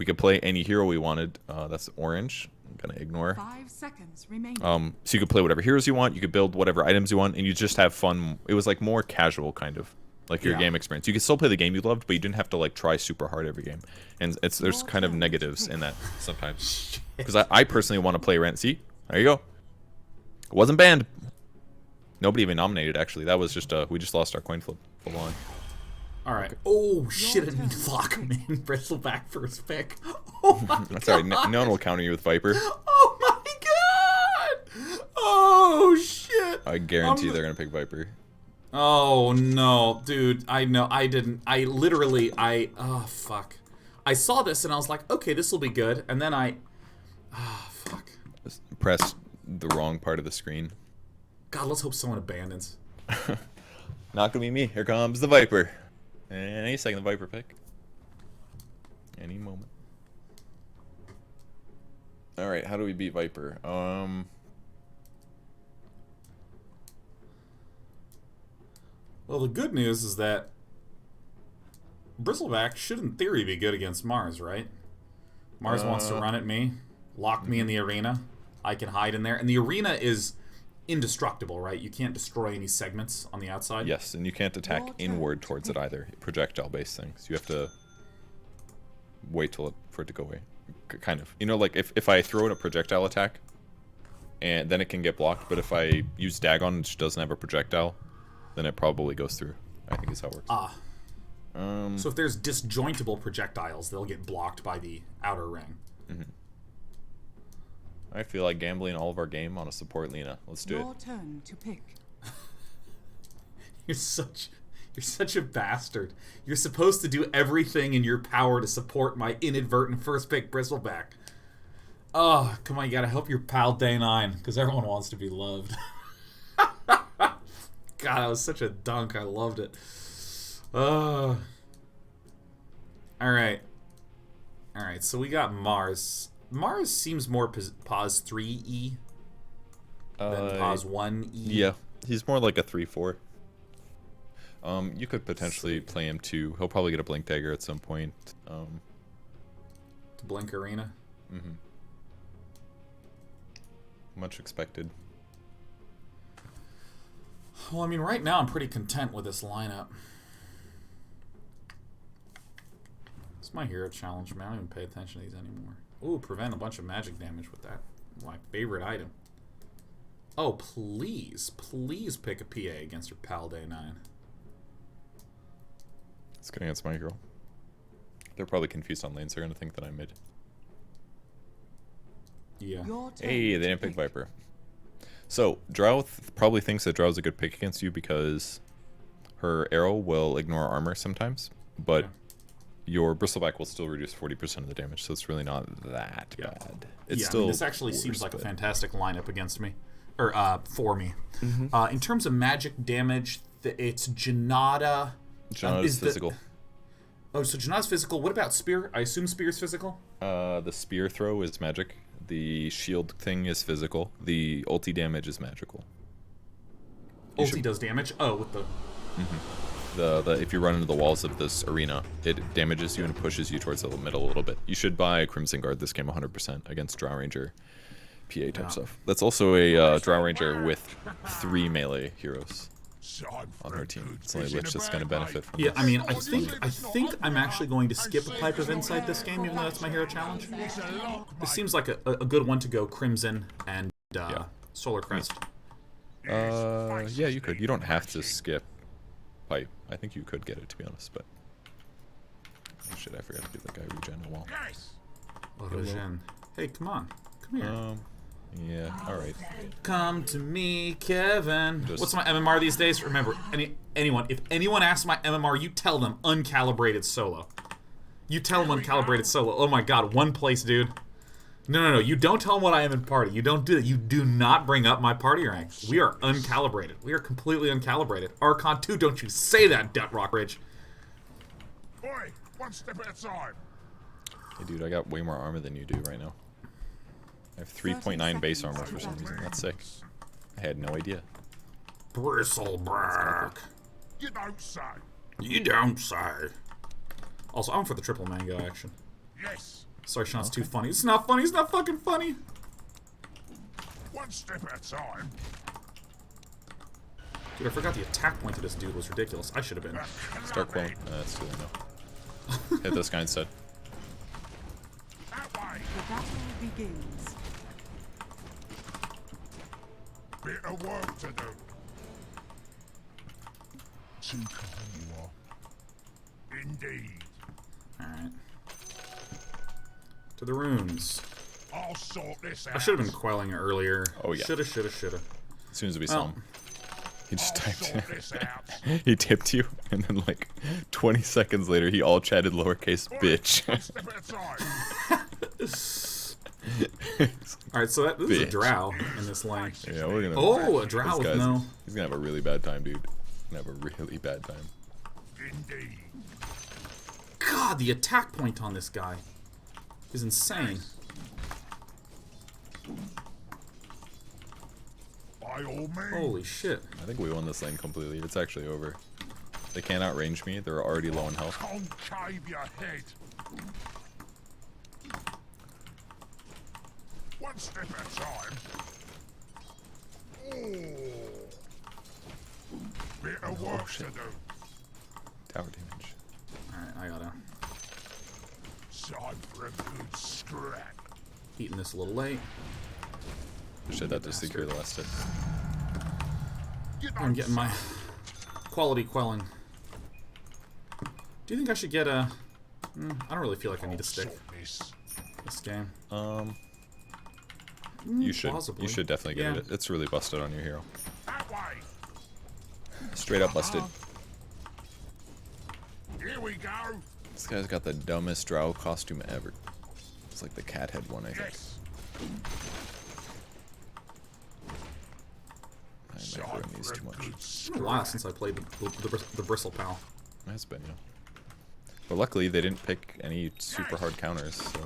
S2: could play any hero we wanted. That's orange. I'm gonna ignore.
S3: 5 seconds remaining.
S2: So you could play whatever heroes you want. You could build whatever items you want, and you just have fun. It was like more casual, kind of like your game experience. You could still play the game you loved, but you didn't have to like try super hard every game. And there's kind of negatives in that sometimes. Because I personally want to play Rent. See, there you go. It wasn't banned. Nobody even nominated, actually. That was just we just lost our coin flip full on.
S1: All right. Okay. Oh shit! I didn't mean to lock him in. Bristleback first pick. Oh my god.
S2: That's alright. No one will counter you with Viper.
S1: Oh my god. Oh shit.
S2: I guarantee they're gonna pick Viper.
S1: Oh no, dude. I know. I didn't. I literally. Oh fuck. I saw this and I was like, okay, this will be good. And then fuck.
S2: Just press the wrong part of the screen.
S1: God, let's hope someone abandons.
S2: Not gonna be me. Here comes the Viper. Any second, the Viper pick. Any moment. Alright, how do we beat Viper?
S1: Well, the good news is that Bristleback should, in theory, be good against Mars, right? Mars wants to run at me, lock me in the arena. I can hide in there. And the arena is indestructible, right? You can't destroy any segments on the outside.
S2: Yes, and you can't attack inward towards it either. Projectile-based things. You have to wait for it to go away. Kind of. Like if I throw in a projectile attack, and then it can get blocked, but if I use Dagon, which doesn't have a projectile, then it probably goes through. I think is how it works.
S1: So if there's disjointable projectiles, they'll get blocked by the outer ring.
S2: I feel like gambling all of our game on a support Lina. Let's do
S3: Your
S2: it.
S3: turn to pick.
S1: You're such a bastard. You're supposed to do everything in your power to support my inadvertent first pick Bristleback. Oh, come on, you gotta help your pal Day 9, because everyone wants to be loved. God, that was such a dunk. I loved it. Alright. Alright, so we got Mars. Mars seems more pause 3E than pause 1E.
S2: Yeah, he's more like a 3-4. You could potentially play him too. He'll probably get a Blink Dagger at some point.
S1: To Blink Arena.
S2: Mm-hmm. Much expected.
S1: Well, I mean, right now I'm pretty content with this lineup. It's my hero challenge, man. I don't even pay attention to these anymore. Ooh, prevent a bunch of magic damage with that. My favorite item. Oh, please pick a PA against your pal Day 9.
S2: It's good against my hero. They're probably confused on lanes. They're gonna think that I'm mid.
S1: Yeah.
S2: Hey, they didn't pick Viper. So, Drow probably thinks that Drow's a good pick against you because her arrow will ignore armor sometimes, but your Bristleback will still reduce 40% of the damage, so it's really not that bad. It's still
S1: I mean, this actually seems like a fantastic lineup against me. Or, for me.
S2: Mm-hmm.
S1: In terms of magic damage, it's Janata.
S2: Janata's physical.
S1: Oh, so Janata's physical. What about Spear? I assume Spear's physical?
S2: The spear throw is magic. The shield thing is physical. The ulti damage is magical.
S1: Ulti does damage? Oh, with the...
S2: If you run into the walls of this arena, it damages you and pushes you towards the middle a little bit. You should buy Crimson Guard this game 100% against Drow Ranger PA type stuff. That's also a Drow Ranger with 3 melee heroes on her team. It's only Lich that's going to benefit from
S1: Yeah,
S2: this.
S1: I mean, I think I'm actually going to skip a Pipe of Insight this game, even though that's my hero challenge. This seems like a good one to go Crimson and Solar Crest.
S2: Yeah, you could. You don't have to skip Pipe. I think you could get it, to be honest, but... Oh shit, I forgot to give that guy regen a wall.
S1: Regen. Hey, come on. Come here.
S2: Yeah, alright.
S1: Come to me, Kevin. What's my MMR these days? Remember, if anyone asks my MMR, you tell them uncalibrated solo. You tell them uncalibrated solo. Oh my god, 1 place, dude. No. You don't tell them what I am in party. You don't do that. You do not bring up my party rank. We are uncalibrated. We are completely uncalibrated. Archon 2, don't you say that, Dut Rockridge.
S4: Boy, 1 step at a time.
S2: Hey dude, I got way more armor than you do right now. I have 3.9 base armor for some reason. That's sick. I had no idea.
S1: Bristleback.
S4: You don't say.
S1: You don't say. Also, I'm for the triple mango action.
S4: Yes.
S1: Sorry, Sean's too funny. It's not funny. It's not fucking funny.
S4: 1 step at a time.
S1: Dude, I forgot the attack point to this dude was ridiculous. I should have been.
S2: Start quelling. That's too low. Hit this guy instead.
S4: That way.
S3: The battle begins.
S4: Bit of work to do. Too kind you are. Indeed.
S1: Alright. To the runes.
S4: I'll sort this out.
S1: I should have been quelling earlier.
S2: Oh, yeah.
S1: Shoulda.
S2: As soon as we saw him. He just
S4: I'll
S2: typed
S4: sort this out.
S2: He tipped you, and then like 20 seconds later, he all chatted lowercase bitch.
S4: 1 step at a time.
S1: Alright, so this is a
S2: Bitch.
S1: drow in this lane.
S2: Yeah, we're gonna.
S1: Oh, a drow with no...
S2: He's gonna have a really bad time, dude. He's gonna have a really bad time.
S4: Indeed.
S1: God, the attack point on this guy is insane.
S4: By all means.
S1: Holy shit.
S2: I think we won this lane completely. It's actually over. They can't outrange me. They're already low in health.
S4: Concave your head. 1 step at a time. Oh. Bit of work to
S2: shit.
S4: do.
S2: Tower damage.
S1: Alright, I gotta...
S4: Time for a good scrap.
S1: Eating this a little late.
S2: Should that to secure the last hit.
S4: You
S1: I'm getting my quality quelling. Do you think I should get a... I don't really feel like I need a stick
S4: Sort this.
S1: this game.
S2: You should.
S1: Plausibly.
S2: You should definitely get
S1: Yeah.
S2: it. It's really busted on your hero.
S4: That way.
S2: Straight up busted.
S4: Here we go.
S2: This guy's got the dumbest drow costume ever. It's like the cat head one, I think.
S4: Yes.
S2: I'm macroing these too much.
S1: It's been a while since I played the Bristle Pal.
S2: It has been, yeah. But luckily, they didn't pick any super hard counters, so...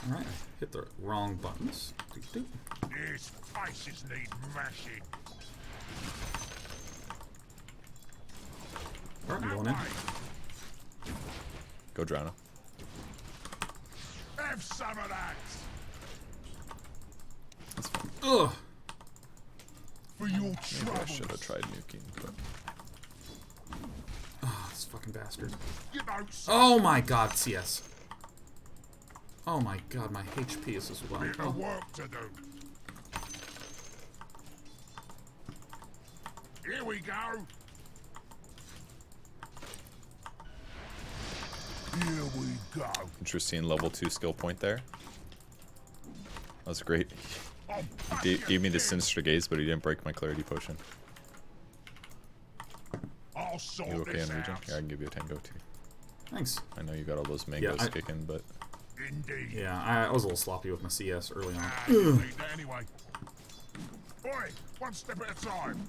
S1: Alright, hit the wrong buttons. Doop, doop.
S4: These faces need mashing.
S1: Alright, I'm going in.
S2: Go Drowna.
S4: Have some of that.
S2: That's fine.
S1: Ugh!
S4: For your
S2: Maybe I
S4: troubles.
S2: should have tried nuking, but...
S1: Oh, this fucking bastard.
S4: You know,
S1: Oh my god, CS. Oh my god, my HP is as well.
S4: bit
S1: Oh.
S4: of work to do. Here we go. Here we go.
S2: Interesting level 2 skill point there. That was great. He gave me the Sinister Gaze, but he didn't break my Clarity Potion.
S4: I'll sort
S2: You okay
S4: this
S2: on Regen?
S4: out.
S2: Yeah, I can give you a Tango too.
S1: Thanks.
S2: I know you got all those mangoes
S1: I-
S2: kicking, but...
S4: Indeed.
S1: Yeah, I was a little sloppy with my CS early on.
S4: You need that anyway. Boy, one step at a time.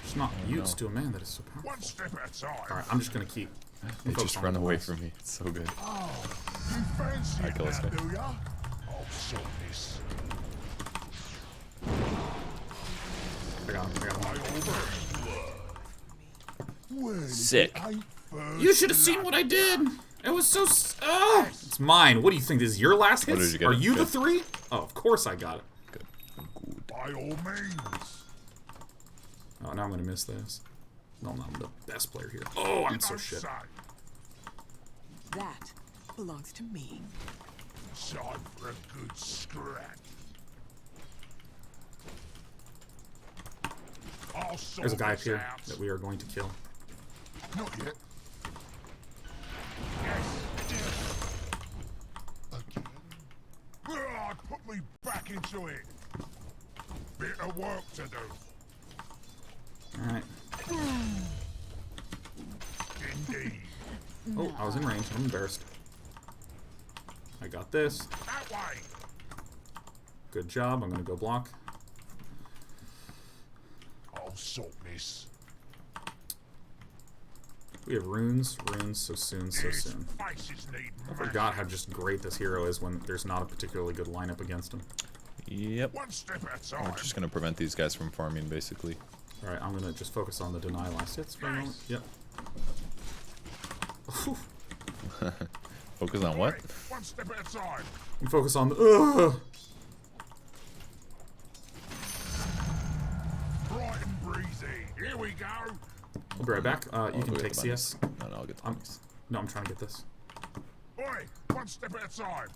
S1: Just not used to a man that is so powerful.
S4: One step at a time.
S1: Alright, I'm just gonna keep...
S2: They
S1: focus
S2: just
S1: on
S2: run
S1: the
S2: away
S1: boss.
S2: from me. It's so good.
S4: You fancy
S2: I
S4: it
S2: kill this
S4: now,
S2: guy.
S4: do ya? I'll sort this.
S1: I got him, I got him.
S4: Well,
S2: Sick.
S4: it ain't first
S1: You should have seen what I did! It was so oh! It's mine. What do you think? This is your last hit?
S2: did you get?
S1: Are you the
S2: Good.
S1: 3? Oh, of course I got it.
S2: Good.
S4: by all means.
S1: Oh, now I'm gonna miss this. No, I'm the best player here. Oh, I'm
S4: You
S1: so
S4: don't
S1: shit.
S4: say.
S3: That belongs to me.
S4: Time for a good scrap. I'll sort
S1: There's a guy up
S4: this
S1: here
S4: out.
S1: that we are going to kill.
S4: Not yet. Yes. Again. Ah, put me back into it. Bit of work to do.
S1: Alright.
S4: Indeed.
S1: Oh, I was in range. I'm embarrassed. I got this.
S4: That way.
S1: Good job. I'm gonna go block.
S4: I'll sort this.
S1: We have runes, so soon, so
S4: These
S1: soon.
S4: faces need
S1: I forgot how just great this hero is when there's not a particularly good lineup against him.
S2: Yep.
S4: one step at a
S2: We're
S4: time.
S2: just gonna prevent these guys from farming, basically.
S1: Alright, I'm gonna just focus on the deny last hits for a moment. Yep. Whew.
S2: Focus on what?
S4: One step at a time.
S1: And focus on the. Ugh!
S4: Bright and breezy. Here we go.
S1: I'll be right back. You
S2: I'll
S1: can
S2: go get
S1: take
S2: the bunnies.
S1: CS.
S2: No, no, I'll get the
S1: I'm,
S2: bunnies.
S1: no, I'm trying to get this.
S4: Boy, one step at a time.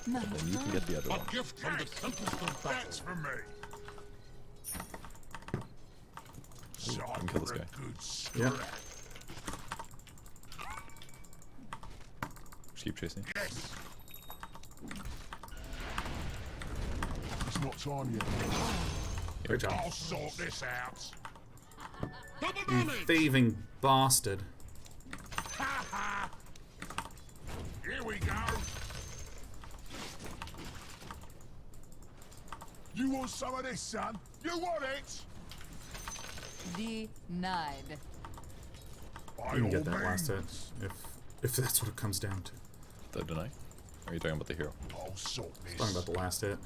S2: Then you can get the other one.
S4: Gift from the tempest of That's for me.
S2: I can kill this
S4: Time for a
S2: guy.
S4: good
S1: Yeah.
S4: scrap.
S2: Just keep chasing.
S4: Yes. It's not time yet.
S1: Great job.
S4: I'll sort this out.
S1: You thieving bastard.
S4: Ha ha. Here we go. You want some of this, son? You want it?
S3: Denied.
S4: By
S1: You can
S4: all
S1: get that last hit
S4: means.
S1: if that's what it comes down to.
S2: The deny? Or are you talking about the hero?
S4: I'll sort this.
S1: Talking about the last hit.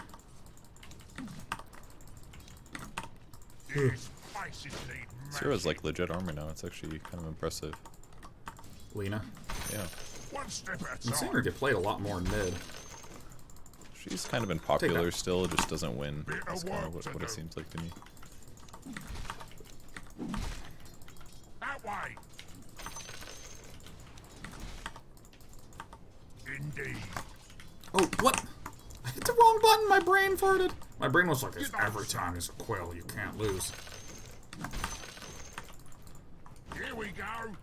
S4: These faces need
S2: This hero's like legit armor now. It's actually kind of impressive.
S1: Lena.
S2: Yeah.
S4: one step at a
S1: I'm seeing her
S4: time.
S1: get played a lot more in mid.
S2: She's kind of been popular
S1: that.
S2: still, just doesn't win.
S4: Bit of
S2: That's kind of
S4: work to
S2: what it
S4: do.
S2: seems like to me.
S4: That way. Indeed.
S1: Oh, what? I hit the wrong button. My brain farted. My brain was like, "This every time is a quill. You can't lose."
S4: Here we go.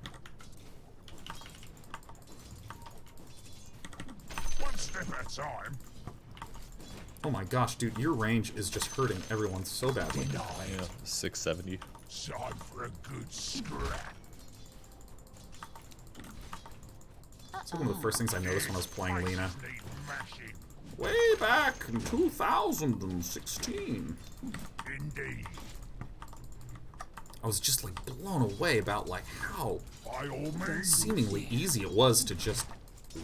S4: step at a time.
S1: Oh my gosh, dude, your range is just hurting everyone so badly.
S2: Yeah, 670.
S4: Time for a good scrap.
S1: It's like one of the first things I noticed when I was playing Lena.
S4: Faces need mashing.
S1: Way back in 2016.
S4: Indeed.
S1: I was just like blown away about like how
S4: By all means.
S1: seemingly easy it was to just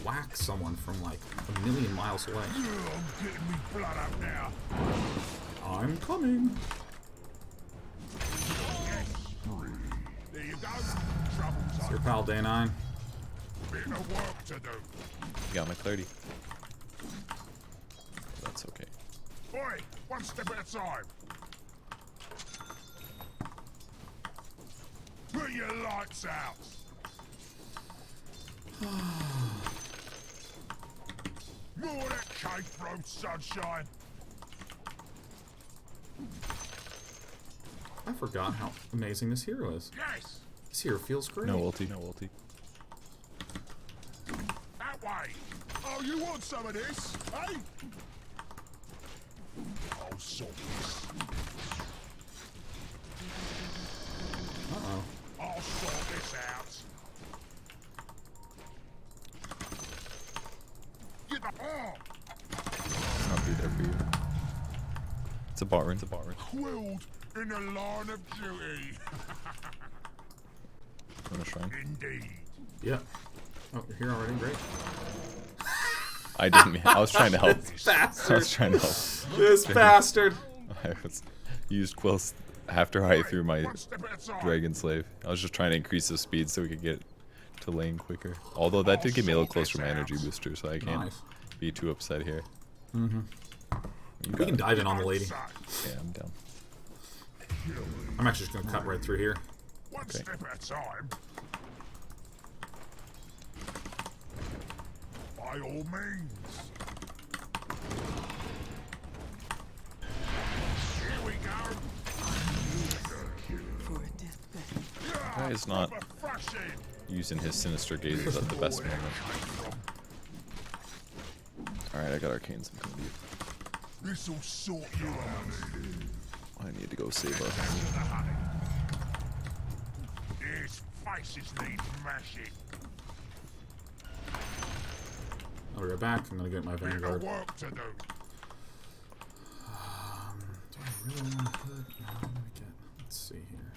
S1: whack someone from like a million miles away.
S4: I'm getting me blood up now.
S1: I'm coming.
S4: There you go. Trouble's
S1: It's your
S4: over.
S1: pal Day 9.
S4: Bit of work to do.
S2: You got my clarity. That's okay.
S4: Oi, one step at a time. Put your lights out. More of that cake throat, sunshine.
S1: I forgot how amazing this hero is.
S4: Yes,
S1: This hero feels great.
S2: No ulti, no ulti.
S4: that way. Oh, you want some of this, eh? I'll sort this.
S1: Uh-oh.
S4: I'll sort this out. Get the
S2: I'll be there for you. It's a bot run, it's a bot run.
S4: quilled in the line of duty.
S2: Want a shrine?
S4: Indeed.
S1: Yeah. Oh, you're here already? Great.
S2: I didn't mean, I was trying to help.
S1: This
S2: I
S1: bastard.
S2: was trying to help.
S1: This bastard.
S2: I was used quills after I threw my
S4: One step at a time.
S2: dragon slave. I was just trying to increase the speed so we could get to lane quicker. Although that did give me a little closer to my energy booster, so I can't
S1: Nice.
S2: be too upset here.
S1: We
S2: got
S1: can
S2: it.
S1: dive in on the lady.
S2: Yeah, I'm down.
S1: I'm actually just gonna cut right through here.
S4: One
S2: Okay.
S4: step at a time. By all means. Here we go.
S3: For a deathbed.
S2: Guy is not
S4: Refreshing.
S2: using his sinister gazes at the best moment. Alright, I got arcanes. I'm coming to you.
S4: This'll sort you out.
S2: I need to go save
S4: The
S2: us.
S4: honey. These faces need mashing.
S1: I'll be right back. I'm gonna get my
S4: Bit of
S1: Vanguard.
S4: work to do.
S1: Do I really want to put? No, let me get. Let's see here.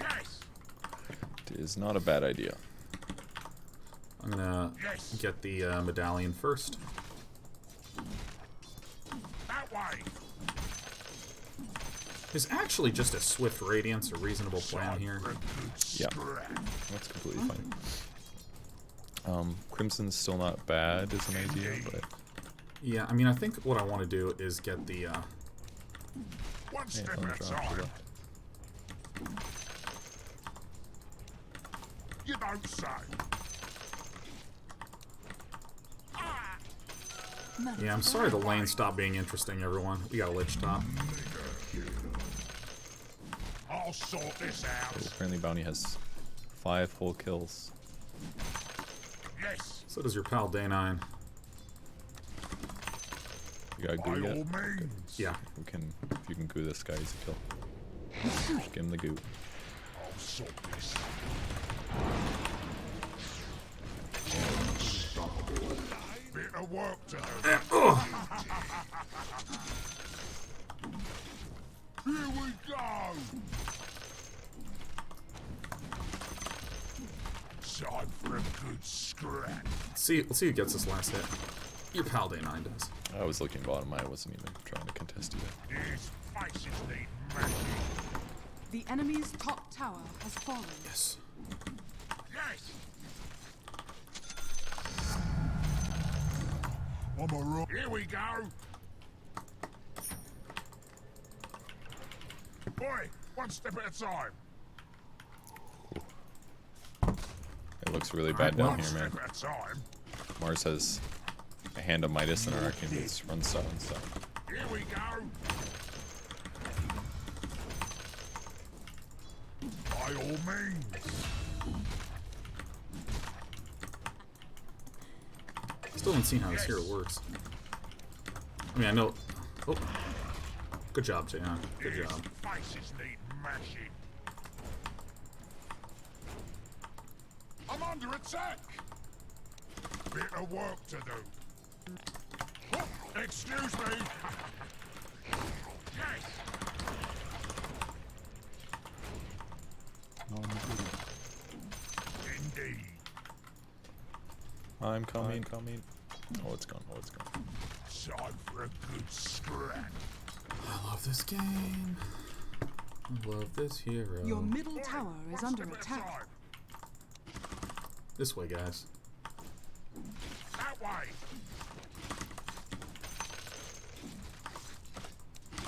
S4: Yes.
S2: It is not a bad idea.
S1: I'm gonna
S4: Yes.
S1: get the medallion first.
S4: That way.
S1: Is actually just a swift radiance a reasonable plan here?
S4: For a good
S2: Yeah.
S4: scrap.
S2: That's completely fine. Crimson's still not bad as an idea, but
S1: Yeah, I mean, I think what I want to do is get the.
S4: One
S2: yeah,
S4: step
S2: don't
S4: at a
S2: drop to
S4: time.
S2: that.
S4: You don't say.
S1: Yeah, I'm sorry the lane stopped being interesting, everyone. We got a lich top.
S4: I'll sort this out.
S2: Apparently Bounty has 5 whole kills.
S4: Yes.
S1: So does your pal Day 9.
S2: You got
S4: By
S2: goo yet?
S4: all means.
S1: Yeah.
S2: We can, if you can goo this guy, he's a kill. Just give him the goo.
S4: I'll sort this. Bit of work to do. Here we go. Time for a good scrap.
S1: Let's see who gets this last hit. Your pal Day 9 does.
S2: I was looking bottom. I wasn't even trying to contest you.
S4: These faces need mashing.
S3: The enemy's top tower has fallen.
S1: Yes.
S4: Yes. I'm a rock. Here we go. Boy, one step at a time.
S2: It looks really bad down
S4: One
S2: here, man.
S4: step at a time.
S2: Mars has a hand of Midas and our arcane boots run style and stuff.
S4: Here we go. By all means.
S1: Still haven't seen how this hero works. I mean, I know. Oh, good job, Jayon. Good job.
S4: Faces need mashing. I'm under attack. Bit of work to do. Excuse me. Yes. Indeed.
S2: I'm coming. Oh, it's gone.
S4: Time for a good scrap.
S1: I love this game. I love this hero.
S3: Your middle tower is under
S4: Step
S3: attack.
S4: aside.
S1: This way, guys.
S4: That way.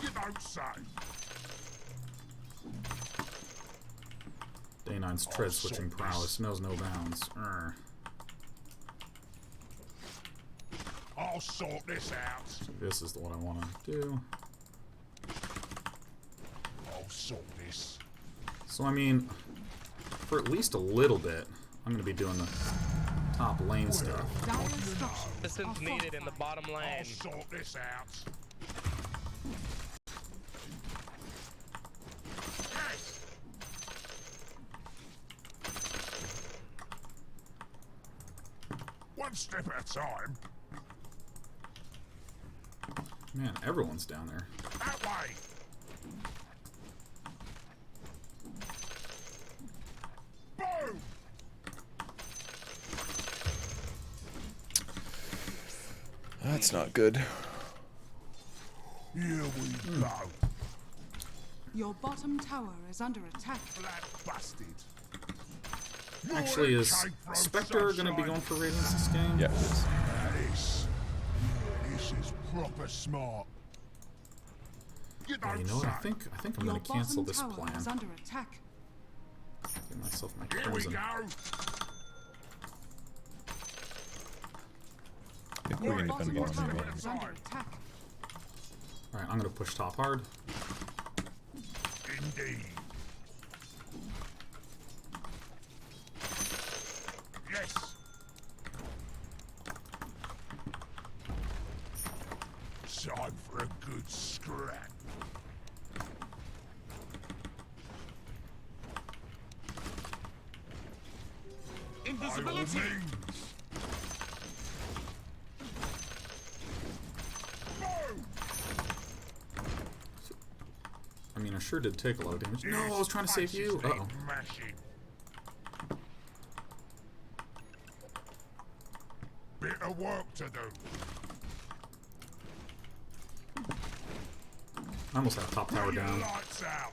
S4: You don't say.
S1: Day 9's tread switching prowess knows no bounds.
S4: I'll sort this out.
S1: This is the one I want to do.
S4: I'll sort this.
S1: So, I mean, for at least a little bit, I'm going to be doing the top lane stuff.
S3: Dire structures are
S7: Assistance needed in the
S3: fortified.
S7: bottom
S4: I'll
S7: lane.
S4: sort this out. Yes. One step at a time.
S1: Man, everyone's down there.
S4: That way. Boom.
S2: That's not good.
S4: Here we go.
S3: Your bottom tower is under attack.
S4: Flat busted.
S1: Actually, is Spectre going to be going for Radiance this game?
S2: Yeah, it is.
S4: This is proper smart. You
S1: Yeah,
S4: don't
S1: you know what?
S4: say.
S1: I think I'm
S3: Your
S1: going to cancel
S3: bottom
S1: this
S3: tower
S1: plan.
S3: is under attack.
S1: Give myself my
S4: Here we
S1: crimson.
S4: go.
S2: I think
S3: Your
S2: we can
S3: bottom
S2: defend bottom
S3: tower
S2: lane.
S3: is under attack.
S1: Alright, I'm going to push top hard.
S4: Indeed. Yes. Time for a good scrap. Invisibility.
S1: I mean, I sure did take a lot of damage. No, I was trying to save you. Uh-oh.
S4: Mashing. Bit of work to do.
S1: I almost have top tower
S4: Put your
S1: down.
S4: lights out.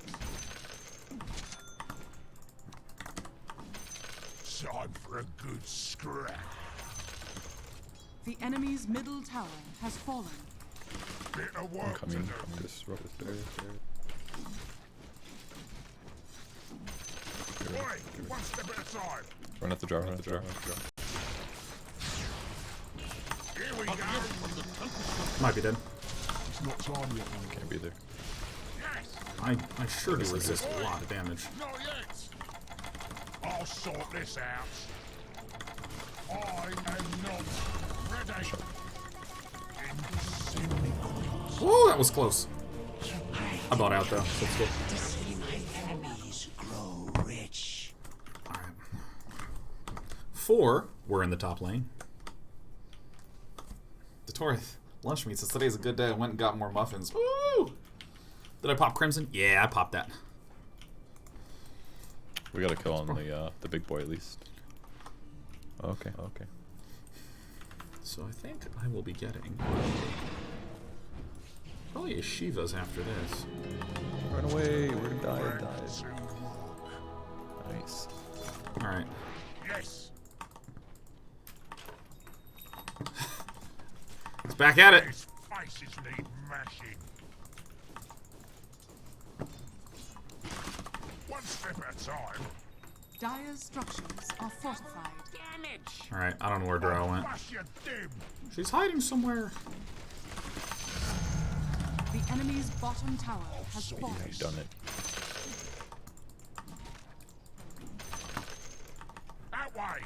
S4: Time for a good scrap.
S3: The enemy's middle tower has fallen.
S4: Bit of
S2: I'm
S4: work to
S2: coming.
S4: do.
S2: Disrupt there.
S4: Oi, one step at a time.
S2: Run at the jar.
S4: Here we go.
S1: Might be dead.
S4: It's not time yet.
S2: Can't be there.
S4: Yes.
S1: I sure do resist a lot of damage.
S4: Not yet. I'll sort this out. I am not ready.
S1: Whoa, that was close. I bought out though, so it's good. Alright. 4, we're in the top lane. Datorith, lunch meat, since today's a good day, I went and got more muffins. Woo! Did I pop Crimson? Yeah, I popped that.
S2: We got a kill on the big boy at least. Okay.
S1: So I think I will be getting probably a Shiva's after this.
S2: Run away. We're gonna die. Nice.
S1: Alright.
S4: Yes.
S1: It's back at it.
S4: These faces need mashing. One step at a time.
S3: Dire's structures are fortified.
S1: Alright, I don't know where Drow went.
S4: Flash you dim.
S1: She's hiding somewhere.
S3: The enemy's bottom tower has fallen.
S2: I've done it.
S4: That way.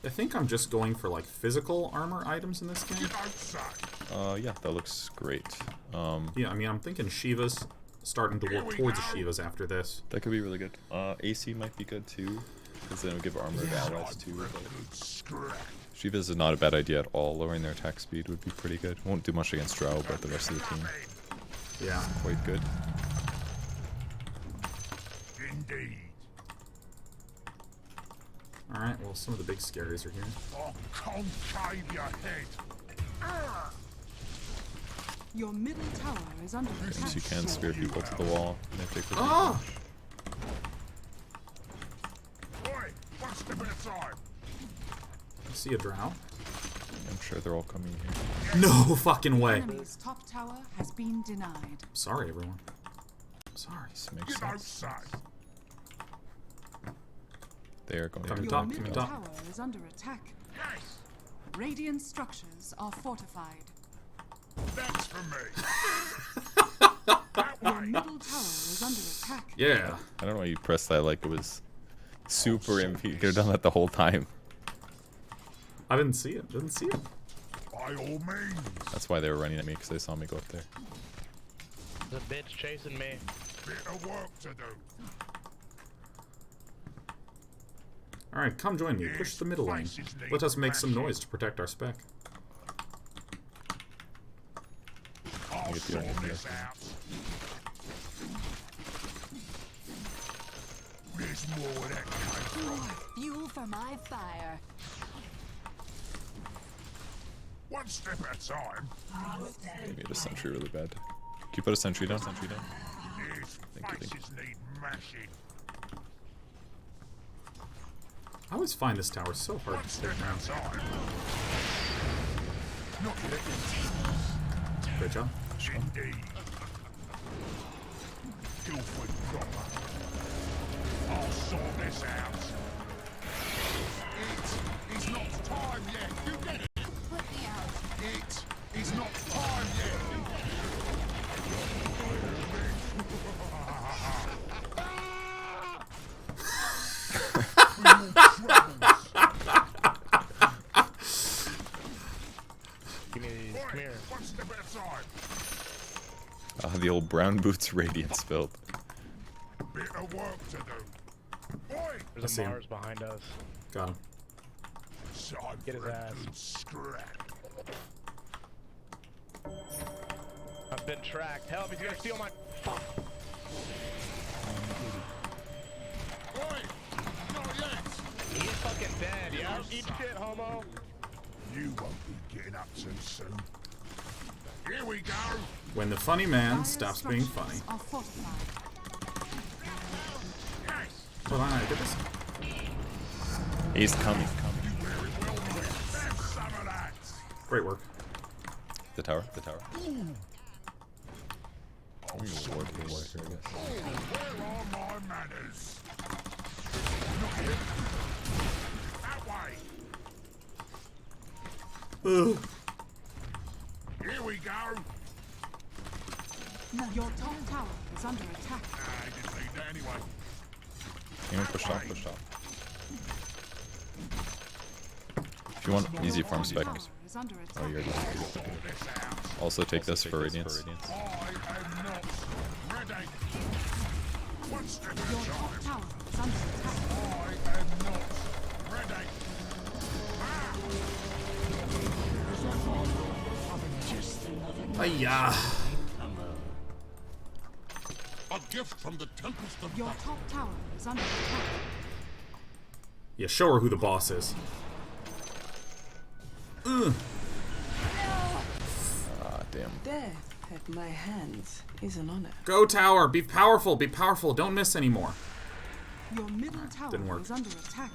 S1: I think I'm just going for like physical armor items in this game.
S4: You don't say.
S2: Yeah, that looks great.
S1: Yeah, I mean, I'm thinking Shiva's starting to work towards a Shiva's after this.
S2: That could be really good. AC might be good too, because then it'll give armor to allies too. But Shiva's is not a bad idea at all. Lowering their attack speed would be pretty good. Won't do much against Drow, but the rest of the team,
S1: Yeah.
S2: quite good.
S4: Indeed.
S1: Alright, well, some of the big scaries are here.
S4: I'll concave your head.
S3: Your middle tower is under attack.
S2: So you can spear people to the wall and they take the
S1: Oh!
S4: Oi, one step at a time.
S1: I see a drow.
S2: I'm sure they're all coming here.
S1: No fucking way.
S3: Enemy's top tower has been denied.
S1: Sorry, everyone. Sorry.
S2: This makes
S4: You don't
S2: sense.
S4: say.
S2: They are going
S1: Coming
S2: to
S1: top,
S3: Your
S1: coming
S3: middle
S1: top.
S3: tower is under attack.
S4: Yes,
S3: Radiant structures are fortified.
S4: that's for me. That
S3: Your
S4: way.
S3: middle tower is under attack.
S1: Yeah.
S2: I don't know why you pressed that like it was super MP. You could have done that the whole time.
S1: I didn't see it. Didn't see it.
S4: By all means.
S2: That's why they were running at me, because they saw me go up there.
S6: The bitch chasing me.
S4: Bit of work to do.
S1: Alright, come join me. Push the middle lane. Let us make some noise to protect our spec.
S4: I'll
S2: get the
S4: sort
S2: other
S4: this out. There's more where that came from.
S7: Fuel for my fire.
S4: One step at a time.
S2: They made a sentry really bad. Can you put a sentry down? Sentry down.
S4: These
S2: Thank you.
S4: faces need mashing.
S1: I always find this tower so hard
S4: One
S1: to
S4: step
S1: stick
S4: at a
S1: around.
S4: time. Not yet.
S1: Great job.
S4: Indeed. Guildford proper. I'll sort this out. It is not time yet. You get it?
S7: Put me out.
S4: It is not time yet.
S6: Give me these. Come here.
S4: One step at a time.
S2: The old brown boots radiance build.
S4: Bit of work to do. Oi!
S6: There's
S1: I see
S6: a
S1: him.
S6: Mars behind us.
S1: Got him.
S4: Time
S6: Get his
S4: for a
S6: ass.
S4: good scrap.
S6: I've been tracked. Help, he's gonna steal my. Fuck.
S4: Oi! Not yet!
S6: He's fucking dead, yeah? Eat shit, homo.
S4: You won't be getting up too soon. Here we go!
S1: When the funny man
S3: Dire
S1: stops being funny.
S3: structures are fortified.
S4: Yes!
S1: Hold on, I did this.
S2: He's coming.
S4: You very well know it. Have some of that!
S1: Great work.
S2: The tower. The tower.
S4: I'll
S2: Ward
S4: sort
S2: here,
S4: this.
S2: I guess.
S4: Where are my manners? Not yet. That way!
S1: Ugh.
S4: Here we go!
S3: Your top tower is under attack.
S4: I didn't need that anyway.
S2: You know, push off. Push off. If you want easy farm spec,
S3: Tower is under
S2: oh,
S3: attack.
S2: you already did.
S4: Sort this out.
S2: Also take this for radiance.
S4: I am not ready. One step at
S3: Your
S4: a
S3: top
S4: time.
S3: tower is under attack.
S4: I am not ready.
S1: Hiya.
S4: A gift from the tempest of
S3: Your top tower is under attack.
S1: Yeah, show her who the boss is. Ugh.
S2: Ah, damn.
S8: Death at my hands is an honor.
S1: Go tower. Be powerful. Be powerful. Don't miss anymore.
S3: Your middle tower
S1: didn't work.
S3: is under attack.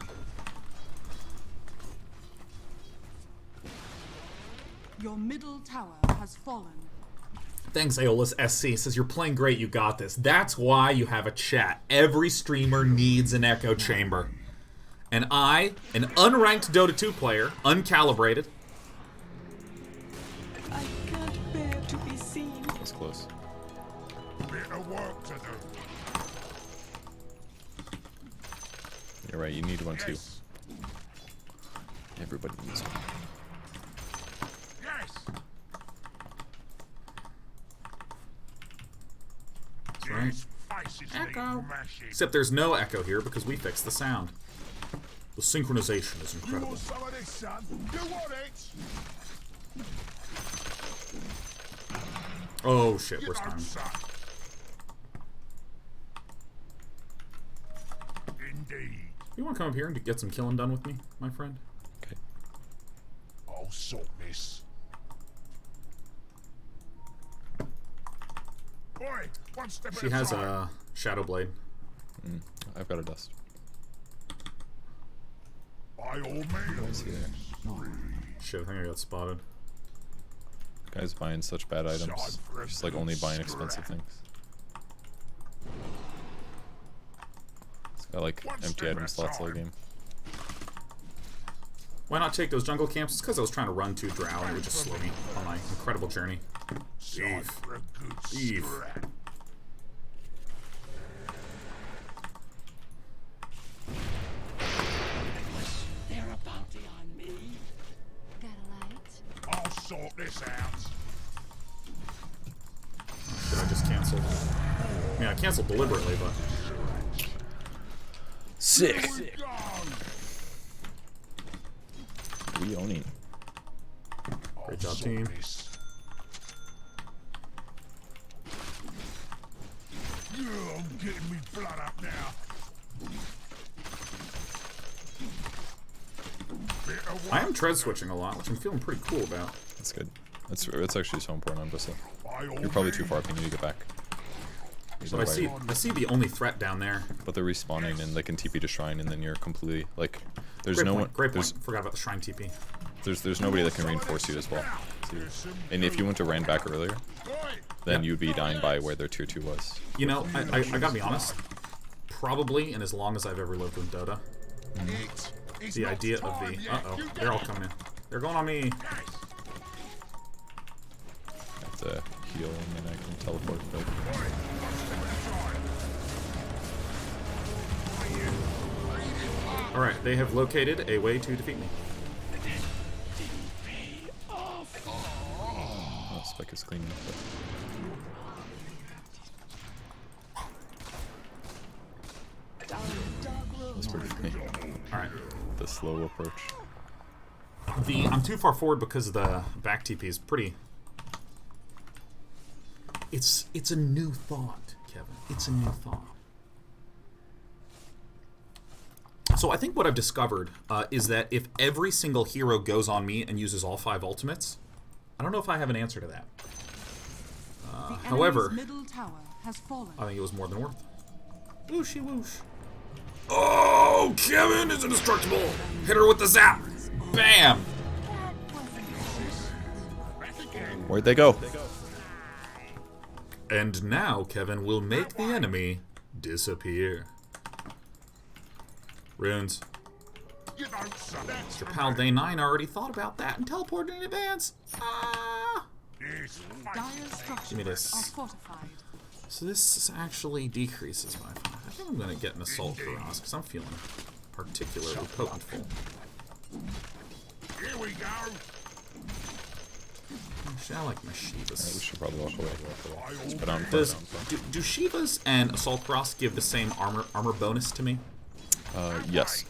S3: Your middle tower has fallen.
S1: Thanks, Aeolus SC. Says you're playing great. You got this. That's why you have a chat. Every streamer needs an echo chamber. And I, an unranked Dota 2 player, uncalibrated,
S8: I can't bear to be seen.
S2: That's close.
S4: bit of work to do.
S2: You're right. You need one too.
S4: Yes.
S2: Everybody needs one.
S4: Yes.
S1: That's right.
S4: These faces need mashing.
S1: Except there's no echo here because we fixed the sound. The synchronization is
S4: You
S1: incredible.
S4: want some of this, son? You want it?
S1: Oh shit,
S4: You
S1: worst
S4: don't,
S1: time.
S4: son. Indeed.
S1: You want to come up here and get some killing done with me, my friend?
S2: Okay.
S4: I'll sort this. Boy, one step
S1: She
S4: at a
S1: has
S4: time.
S1: a shadow blade.
S2: I've got a dust.
S4: By all means.
S2: See there.
S1: Shit, I think I got spotted.
S2: Guys buying such bad items. Just like only buying expensive things. It's got like empty item slots all game.
S1: Why not take those jungle camps? It's because I was trying to run to Drow and it would just slow me on my incredible journey.
S4: Side for a good
S1: Eve.
S4: scrap.
S8: There a bounty on me?
S7: Got a light?
S4: I'll sort this out.
S1: Did I just cancel? I mean, I canceled deliberately, but...
S2: Sick!
S4: We go.
S2: We owning.
S1: Great job,
S4: I'll sort
S1: team.
S4: this. Yeah, I'm getting me blood up now. Bit of
S1: I am
S4: work
S1: tread
S4: to do.
S1: switching a lot, which I'm feeling pretty cool about.
S2: That's good. It's actually so important on Bristol.
S4: By all
S2: You're probably too
S4: means.
S2: far if you need to get back.
S1: But I see the only threat down there.
S2: But they're respawning and they can TP to shrine and then you're completely like there's
S1: Great
S2: no
S1: point,
S2: one
S1: great
S2: there's
S1: point. Forgot about the shrine TP.
S2: there's nobody that can reinforce you as well. See? And if you went to Rand back earlier, then you'd be dying by where their tier 2 was.
S1: You know, I gotta be honest. Probably, and as long as I've ever lived with Dota,
S4: It's
S1: the
S4: not
S1: idea of
S4: time
S1: the...
S4: yet.
S1: Uh-oh,
S4: You
S1: they're all
S4: get it.
S1: coming in. They're going on me.
S2: Have to heal and then I can teleport. But
S1: Alright, they have located a way to defeat me.
S2: oh, Spike is clean. But that's pretty funny.
S1: Alright.
S2: The slow approach.
S1: I'm too far forward because the back TP is pretty... It's a new thought, Kevin. It's a new thought. So I think what I've discovered is that if every single hero goes on me and uses all 5 ultimates, I don't know if I have an answer to that.
S3: The enemy's
S1: However,
S3: middle tower has fallen.
S1: I think it was more than worth. Whooshy whoosh. Oh, Kevin is indestructible. Hit her with the zap. Bam.
S2: Where'd they go?
S1: And now Kevin will make the enemy disappear. Runes.
S4: You don't, son. That's
S1: Your pal Day 9 already thought about that and teleported in advance. Ah.
S4: This
S3: Dire structures
S1: Give me this.
S3: are fortified.
S1: So this actually decreases my 5. I think I'm going to get an Assault Cuirass because I'm feeling particularly potentful.
S4: Here we go.
S1: Actually, I like my
S2: We
S1: Shivas.
S2: should probably walk away. Let's put on
S1: Do Shivas and Assault Cuirass give the same armor bonus to me?
S2: Yes,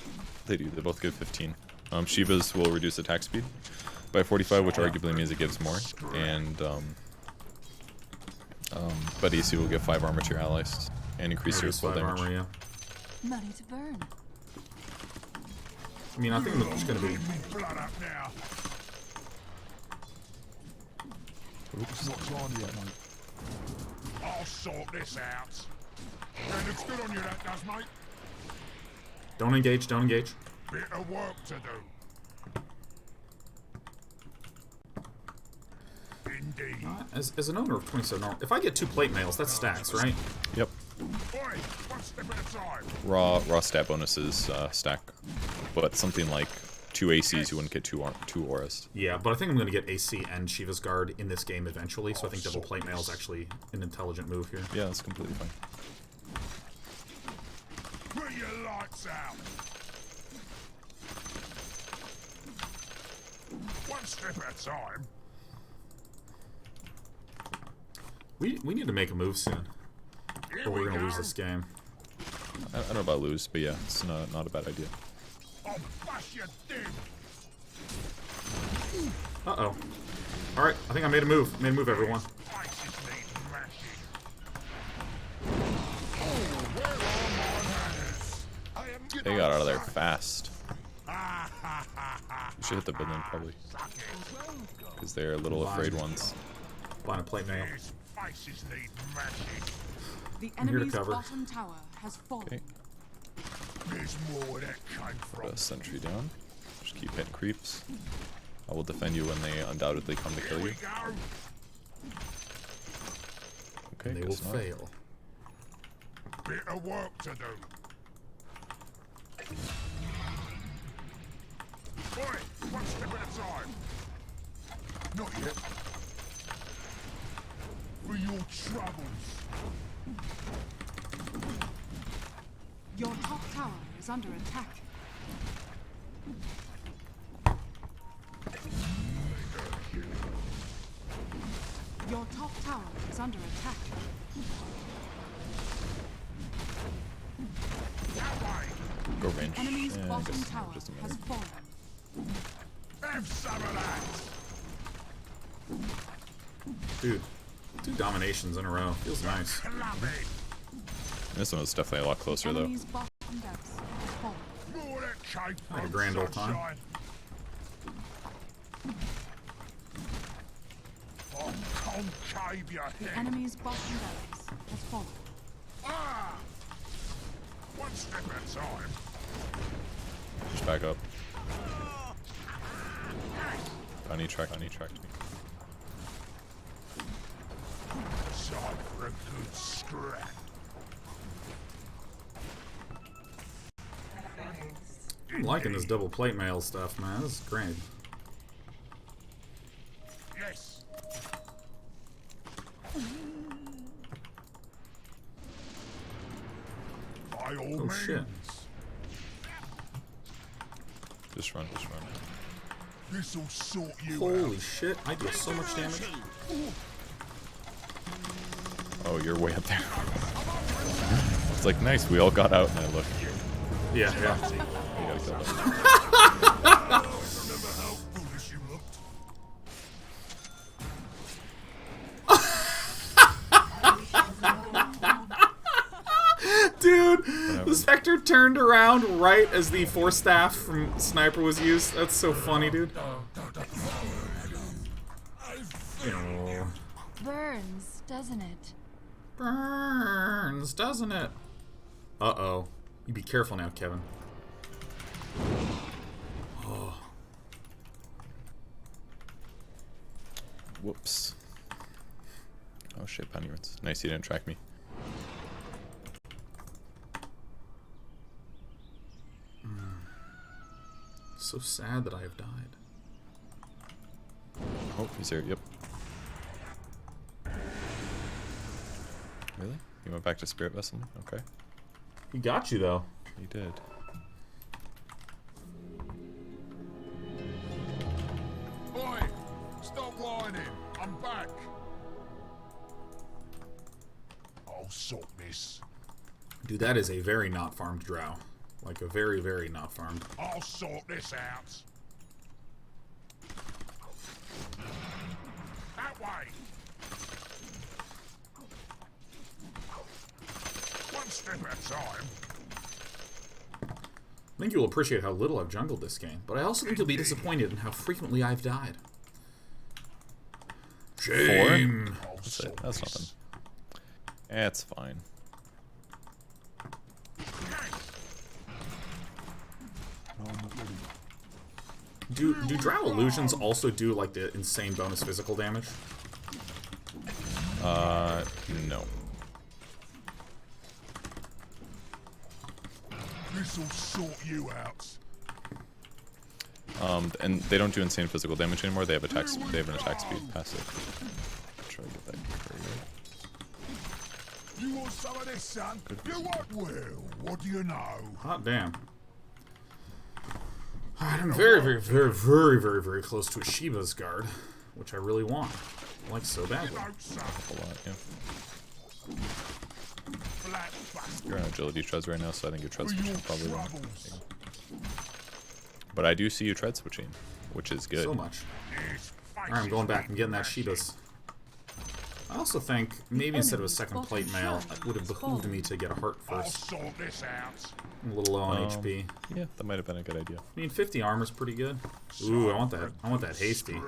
S2: they do. They both give 15. Shiva's will reduce attack speed by 45, which arguably means it gives more. And but AC will give 5 armor to your allies and increase your
S1: Reduce
S2: full
S1: 5
S2: damage.
S1: armor, yeah.
S7: Money to burn.
S1: I mean, I think it's going to be...
S4: Me blood up now. I'll sort this out. Yeah, looks good on you, that does, mate.
S1: Don't engage, don't engage.
S4: Bit of work to do. Indeed.
S1: As an owner of 27 armor, if I get 2 plate mails, that's stacks, right?
S2: Yep.
S4: Boy, one step at a time.
S2: Raw stat bonuses stack, but something like 2 ACs, you wouldn't get 2 auras.
S1: Yeah, but I think I'm going to get AC and Shiva's Guard in this game eventually, so I think double plate mail is actually an intelligent move here.
S2: Yeah, that's completely fine.
S4: Put your lights out. One step at a time.
S1: We need to make a move soon,
S4: Here
S1: or we're
S4: we
S1: gonna
S4: go.
S1: lose this game.
S2: I don't know about lose, but yeah, it's not a bad idea.
S4: I'll bash you dim.
S1: Uh-oh. Alright, I think I made a move. Made a move, everyone.
S4: Faces need mashing. Oh, where are my manners? I am
S2: They got out of there fast. You should hit the building probably, because they're little afraid ones.
S1: Line of plate mail.
S4: His faces need mashing.
S3: The
S1: here to
S3: enemy's
S1: cover.
S3: bottom tower has fallen.
S2: Okay,
S4: There's more where that came
S2: put
S4: from.
S2: a sentry down. Just keep hitting creeps. I will defend you when they undoubtedly come to
S4: Here
S2: kill
S4: we
S2: you.
S4: go.
S2: Okay,
S1: They will
S2: guess not.
S1: fail.
S4: Bit of work to do. Boy, one step at a time. Not yet. For your troubles.
S3: Your top tower is under attack. Your top tower is under attack.
S4: That way.
S2: Go range.
S3: Enemy's
S2: Yeah, I
S3: bottom
S2: guess
S3: tower
S2: just a
S3: has
S2: minute.
S3: fallen.
S4: Have some of that.
S1: Dude, 2 dominations in a row. Feels nice.
S4: Club it.
S2: This one was definitely a lot closer though.
S3: Enemy's bottom depths has fallen.
S4: More that cape
S1: Had a
S4: from
S1: grand old time.
S4: sunshine. I'll concave your
S3: The
S4: head.
S3: enemy's bottom depths has fallen.
S4: Ah! One step at a time.
S2: Just back up. Bunny tracked me.
S4: Time for a good scrap.
S1: I'm liking this double plate mail stuff, man. This is great.
S4: Yes. By all
S1: Oh,
S4: means.
S1: shit.
S2: Just run.
S4: This'll sort you
S1: Holy
S4: out.
S1: shit, I do so much damage.
S2: Oh, you're way up there. It's like, nice, we all got out, and I look.
S1: Yeah.
S2: You gotta kill them.
S4: Remember how foolish you looked?
S1: Dude, the Spectre turned around right as the Force Staff from Sniper was used. That's so funny, dude. Oh,
S7: Burns, doesn't it?
S1: burns, doesn't it? Uh-oh. You be careful now, Kevin. Oh.
S2: Whoops. Oh shit, Pennywords. Nice, you didn't track me.
S1: So sad that I have died.
S2: Oh, he's here, yep. Really? You went back to Spirit Vessel? Okay.
S1: He got you, though.
S2: He did.
S4: Oi! Stop whining. I'm back. I'll sort this.
S1: Dude, that is a very not farmed drow. Like a very, very not farmed.
S4: I'll sort this out. That way. One step at a time.
S1: I think you'll appreciate how little I've jungled this game, but I also think you'll be disappointed in how frequently I've died. Shame.
S4: I'll
S2: That's
S4: sort
S2: it. That's
S4: this.
S2: nothing. It's fine.
S1: Do drow illusions also do like the insane bonus physical damage?
S2: No.
S4: This'll sort you out.
S2: And they don't do insane physical damage anymore. They have attack. They have an attack speed passive. Try to get that for you.
S4: You want some of this, son? You want? Well, what do you know?
S1: Hot damn. Alright, I'm very, very, very, very, very, very close to a Shiba's guard, which I really want. Like, so badly.
S2: A lot, yeah. You're on agility treads right now, so I think your tread switching probably wrong. But I do see you tread switching, which is good.
S1: So much. Alright, I'm going back and getting that Shiba's. I also think maybe instead of a second plate mail, it would have behooved me to get a heart first. I'm a little low on HP.
S2: Yeah, that might have been a good idea.
S1: I mean, 50 armor's pretty good. Ooh, I want that. I want that hasty.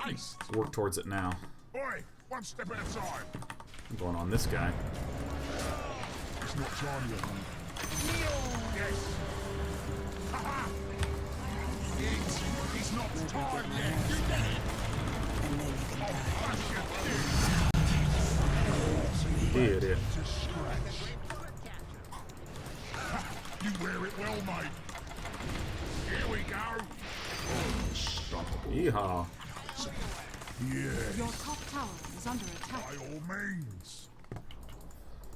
S1: Let's work towards it now.
S4: Oi, one step at a time.
S1: I'm going on this guy.
S4: It's not time yet. Yes. Ha-ha. It's not time yet.
S1: Idiot.
S4: You wear it well, mate. Here we go.
S1: Yeehaw.
S4: Yes,
S3: Your top tower is under attack.
S4: by all means.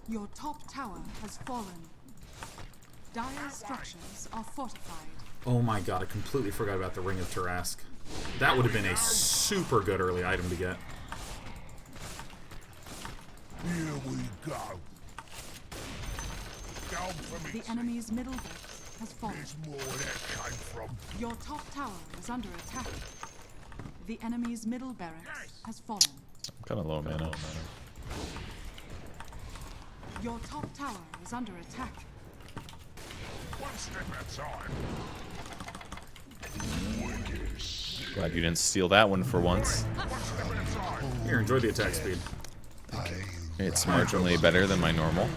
S3: Your top tower has fallen. Dire structures are fortified.
S1: Oh my god, I completely forgot about the Ring of Tarask. That would have been a super good early item to get.
S4: Here we go. Down for me.
S3: The enemy's middle deck has fallen.
S4: There's more where that came from.
S3: Your top tower is under attack. The enemy's middle barracks has fallen.
S2: I'm kind of low mana.
S3: Your top tower is under attack.
S4: One step at a time.
S2: Glad you didn't steal that one for once.
S4: One step at a time.
S1: Here, enjoy the attack speed.
S2: It's marginally better than my normal.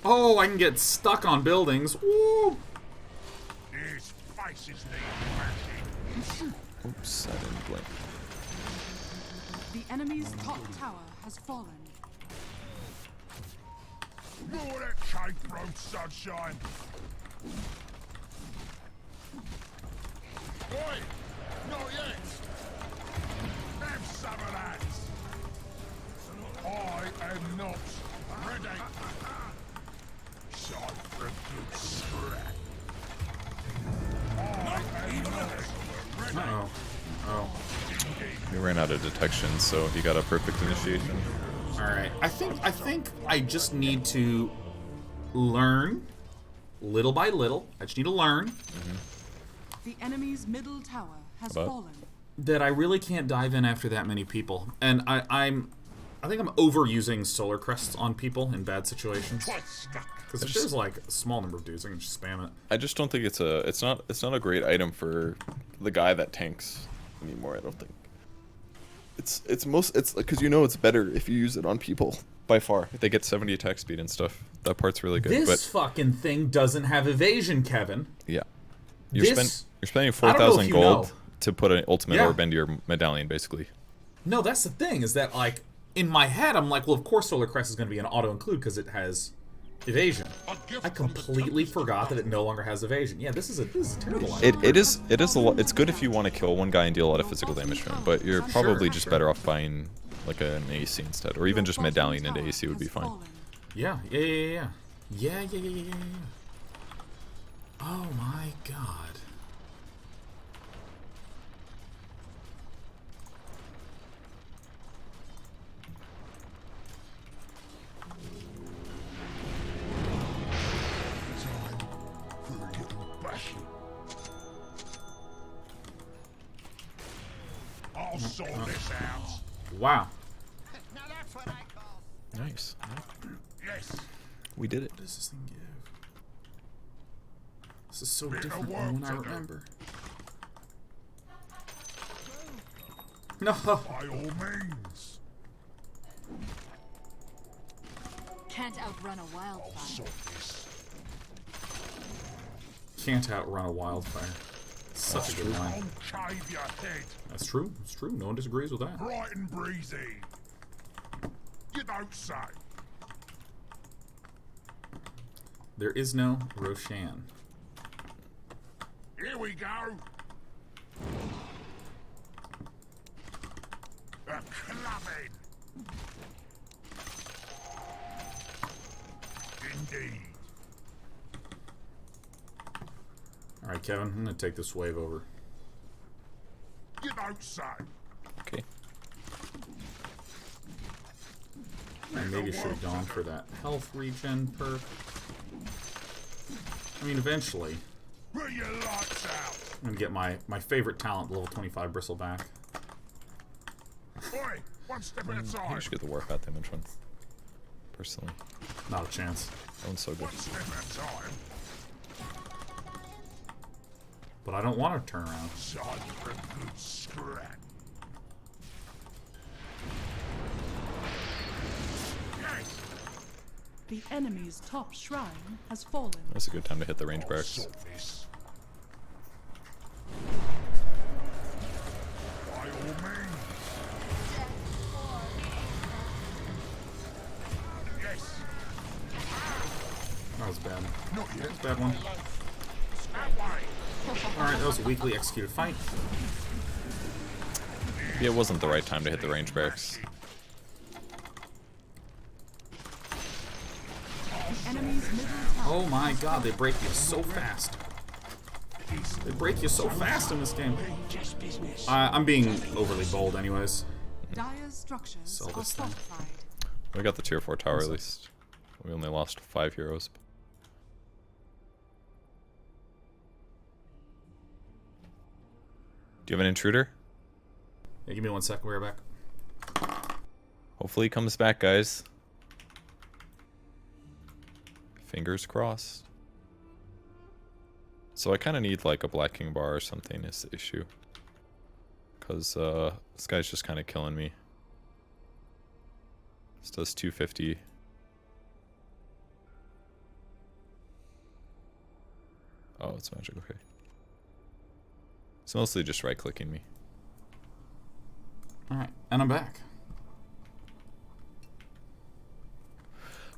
S1: Oh, I can get stuck on buildings. Woo!
S4: His faces need smashing.
S2: Oops, I didn't blink.
S3: The enemy's top tower has fallen.
S4: More that cake road, sunshine. Oi! Not yet! Have some of that! I am not ready. Time for a good scrap. I am not ready.
S1: Uh-oh. Oh.
S2: We ran out of detection, so he got a perfect initiation.
S1: Alright. I think I just need to learn little by little. I just need to learn
S3: The enemy's middle tower has
S2: About?
S3: fallen.
S1: that I really can't dive in after that many people. And I think I'm overusing solar crests on people in bad situations. Because if there's like a small number of dudes, I can just spam it.
S2: I just don't think it's not a great item for the guy that tanks anymore. I don't think. It's because you know it's better if you use it on people by far. They get 70 attack speed and stuff. That part's really good.
S1: This
S2: but
S1: fucking thing doesn't have evasion, Kevin.
S2: yeah, you're spending
S1: I don't know if
S2: 4,000
S1: you
S2: gold
S1: know.
S2: to put an ultimate
S1: Yeah.
S2: orb into your medallion, basically.
S1: No, that's the thing, is that, like, in my head, I'm like, well, of course Solar Crest is going to be an auto-include because it has evasion. I completely forgot that it no longer has evasion. Yeah, this is a terrible item.
S2: It is a lot. It's good if you want to kill one guy and deal a lot of physical damage to him, but you're probably just better off buying like an AC instead, or even just medallion into AC would be fine.
S1: Yeah. Yeah. Oh my god.
S4: Time for a little bashing. I'll sort this out.
S1: Wow.
S8: Now that's what I call.
S2: Nice.
S4: Yes.
S2: We did it.
S1: What does this thing give? This is so different than what I remember. No.
S4: By all means.
S7: Can't outrun a
S4: I'll
S7: wildfire.
S4: sort this.
S1: Can't outrun a wildfire. Such a good line.
S4: I'll cave your head.
S1: That's true. It's true. No one disagrees with that.
S4: Bright and breezy. You don't say.
S1: There is no Roshan.
S4: Here we go. A clubbing. Indeed.
S1: Alright, Kevin, I'm gonna take this wave over.
S4: You don't say.
S2: Okay.
S1: I maybe should have gone for that health regen perk. I mean, eventually,
S4: Put your lights out.
S1: I'm gonna get my favorite talent, level 25 Bristleback.
S4: Oi, one step at a
S2: I think
S4: time.
S2: you should get the warpath damage one. Personally.
S1: Not a chance.
S2: That one's so good.
S4: One step at a time.
S1: But I don't want to turn around.
S4: Time for a good scrap. Yes.
S3: The enemy's top shrine has fallen.
S2: That's a good time to hit the range
S4: I'll
S2: barracks.
S4: sort this. By all means. Yes.
S1: That was bad.
S4: Not yet.
S1: That's a bad one.
S4: That way.
S1: Alright, that was a weakly executed fight.
S2: Yeah, it wasn't the right time to hit the range barracks.
S3: The enemy's middle tower.
S1: Oh my god, they break you so fast. They break you so fast in this game. I'm being overly bold anyways.
S3: Dire's structures
S1: Sell
S3: are
S1: this thing.
S3: fortified.
S2: We got the tier 4 tower at least. We only lost 5 heroes. Do you have an intruder?
S1: Yeah, give me 1 second, we're back.
S2: Hopefully he comes back, guys. Fingers crossed. So I kind of need like a Black King bar or something is the issue. Because this guy's just kind of killing me. This does 250. Oh, it's magic, okay. It's mostly just right-clicking me.
S1: Alright, and I'm back.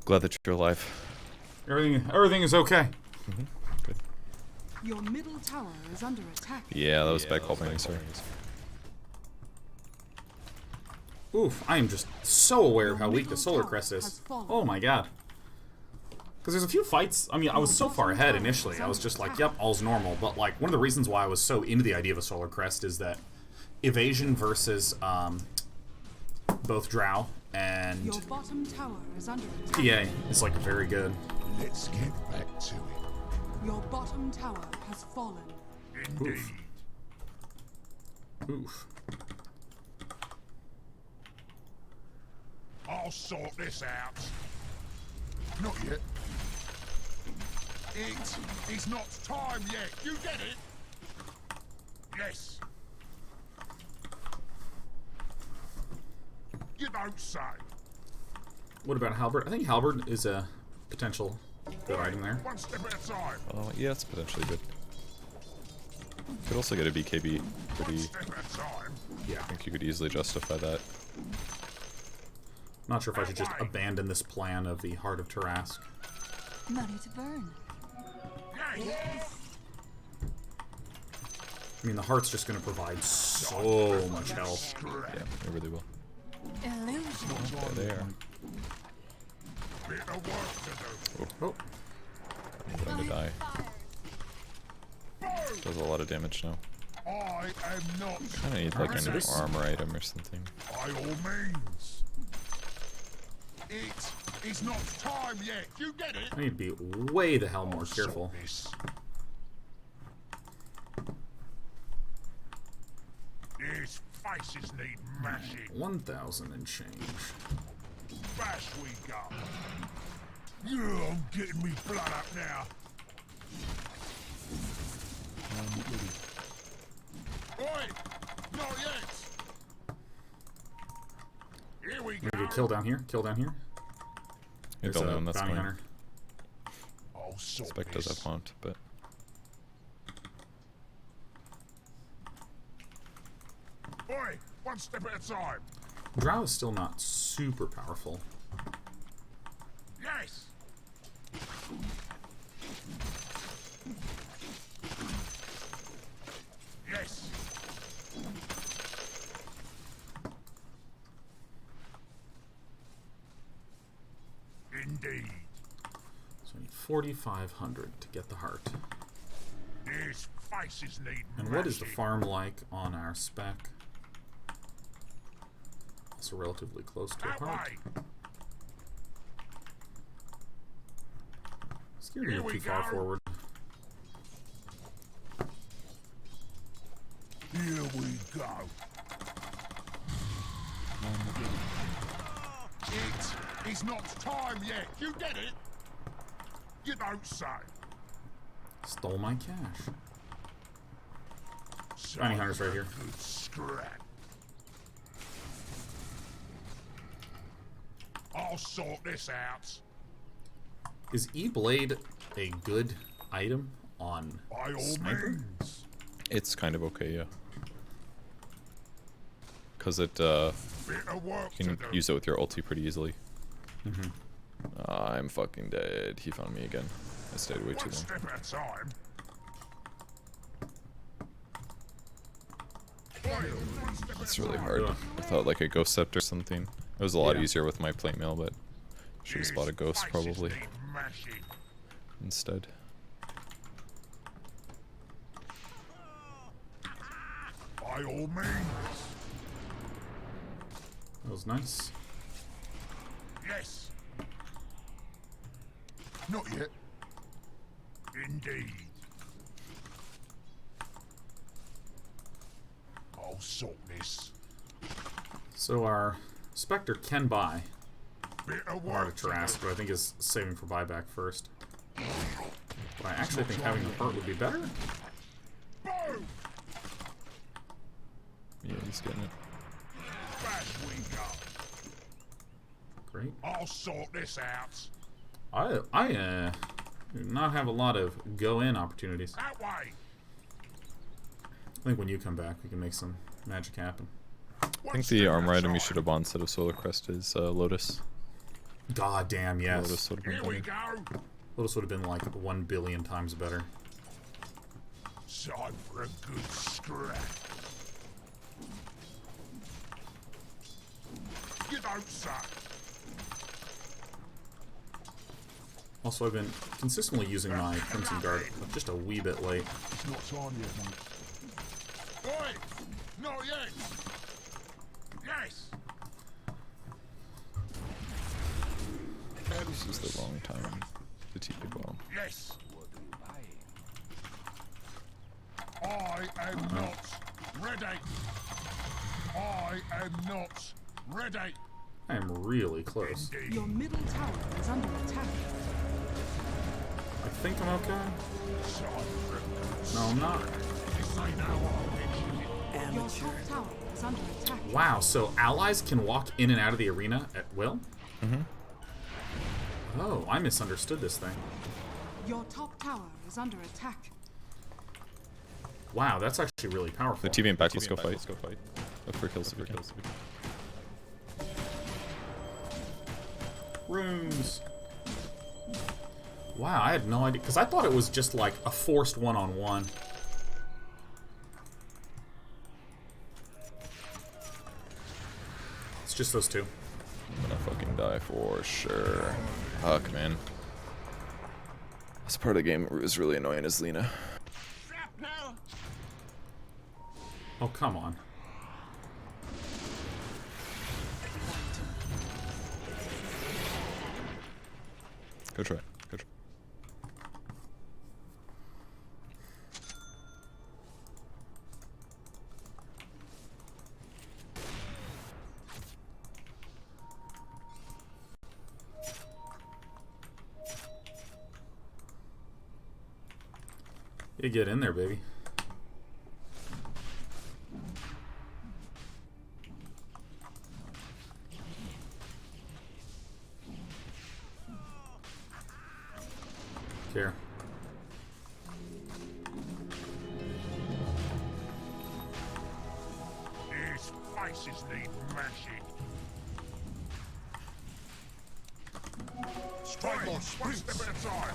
S2: Glad that you're alive.
S1: Everything is okay.
S2: Good.
S3: Your middle tower is under attack.
S2: Yeah, that was bad call by me, sorry.
S1: Oof, I am just so aware of how weak the Solar Crest is. Oh my god. Because there's a few fights, I mean, I was so far ahead initially, I was just like, yep, all's normal, but like, one of the reasons why I was so into the idea of a Solar Crest is that evasion versus both Drow and
S3: Your bottom tower is under attack.
S1: PA is like very good.
S4: Let's get back to it.
S3: Your bottom tower has fallen.
S4: Indeed.
S1: Oof.
S4: I'll sort this out. Not yet. It's not time yet. You get it? Yes. You don't say.
S1: What about Halberd? I think Halberd is a potential good item there.
S4: One step at a time.
S2: Oh, yeah, it's potentially good. Could also get a BKB pretty...
S4: Step at a time.
S1: Yeah.
S2: I think you could easily justify that.
S1: Not sure if I should just abandon this plan of the Heart of Tarask.
S7: Money to burn.
S4: Yes.
S1: I mean, the Heart's just going to provide so much health.
S2: Yeah, it really will.
S7: Illusion.
S2: There they are.
S4: Bit of work to do.
S1: Oh,
S2: I'm going to die. Does a lot of damage now.
S4: I am not.
S2: Kind of need like
S1: Alright, so
S2: an
S1: this-
S2: armor item or something.
S4: By all means. It's not time yet. You get it?
S1: I need to be way the hell more careful.
S4: This. These faces need mashing.
S1: 1,000 and change.
S4: Bash we go. Yeah, I'm getting me blood up now. Oi! Not yet. Here we go.
S1: Maybe a kill down here. Kill down here.
S2: You
S1: There's
S2: don't
S1: a
S2: know, that's
S1: bounty
S2: fine.
S1: hunter.
S4: I'll sort
S2: Spec does
S4: this.
S2: have haunt, but
S4: Oi! One step at a time.
S1: Drow is still not super powerful.
S4: Yes! Yes! Indeed.
S1: So I need 4,500 to get the heart.
S4: His faces need
S1: And what is the
S4: mashing.
S1: farm like on our spec? Also relatively close to a
S4: That
S1: park.
S4: way.
S1: Scared to
S4: Here
S1: get
S4: we
S1: too far
S4: go.
S1: forward.
S4: Here we go. It's not time yet. You get it? You don't say.
S1: Stole my cash.
S4: So
S1: Bounty hunter's right here.
S4: good scrap. I'll sort this out.
S1: Is E-Blade a good item on
S4: By all
S1: Sniper?
S4: means.
S2: It's kind of okay, yeah. Because it
S4: Bit of work
S2: you
S4: to
S2: can
S4: do.
S2: use it with your ulti pretty easily. I'm fucking dead. He found me again. I stayed way too
S4: One
S2: long.
S4: step at a time.
S2: It's really hard. I thought like a ghost scepter or something. It was a lot
S1: Yeah.
S2: easier with my plate mail, but should have spotted ghost
S4: Faces
S2: probably
S4: need mashing.
S2: instead.
S4: By all means.
S1: That was nice.
S4: Yes. Not yet. Indeed. I'll sort this.
S1: So our Spectre can buy
S4: Bit of
S1: Art
S4: work
S1: of
S4: to
S1: Trask,
S4: do.
S1: but I think is saving for buyback first. But I actually think having the part would be better.
S4: Boom!
S2: Yeah, he's getting it.
S4: Back we go.
S1: Great.
S4: I'll sort this out.
S1: I do not have a lot of go-in opportunities.
S4: That way.
S1: I think when you come back, we can make some magic happen.
S2: I think the armor item you should have bought instead of Solar Crest is Lotus.
S1: God damn, yes.
S2: Lotus would have been
S4: Here we
S2: better.
S4: go.
S1: Lotus would have been like 1 billion times better.
S4: Time for a good scrap. You don't say.
S1: Also, I've been consistently using my Crimson Guard just a wee bit late.
S4: It's not time yet, mate. Oi! Not yet! Yes!
S2: This is the wrong time to TP bomb.
S4: Yes! I am not ready! I am not ready!
S1: I am really close.
S4: Indeed.
S3: Your middle tower is under attack.
S1: I think I'm okay.
S4: Time for a good
S1: No, I'm not.
S4: This ain't how I mentioned it.
S3: Your top tower is under attack.
S1: Wow, so allies can walk in and out of the arena at will? Oh, I misunderstood this thing.
S3: Your top tower is under attack.
S1: Wow, that's actually really powerful.
S2: The TV and back, let's go fight. Look for kills.
S1: Runes. Wow, I had no idea. Because I thought it was just like a forced one-on-one. It's just those two.
S2: I'm gonna fucking die for sure. Fuck, man. This part of the game was really annoying as Lena.
S8: Shrapnel!
S1: Oh, come on.
S2: Go try. Go try.
S1: You get in there, baby. Here.
S4: These faces need mashing. Strike on one step at a time.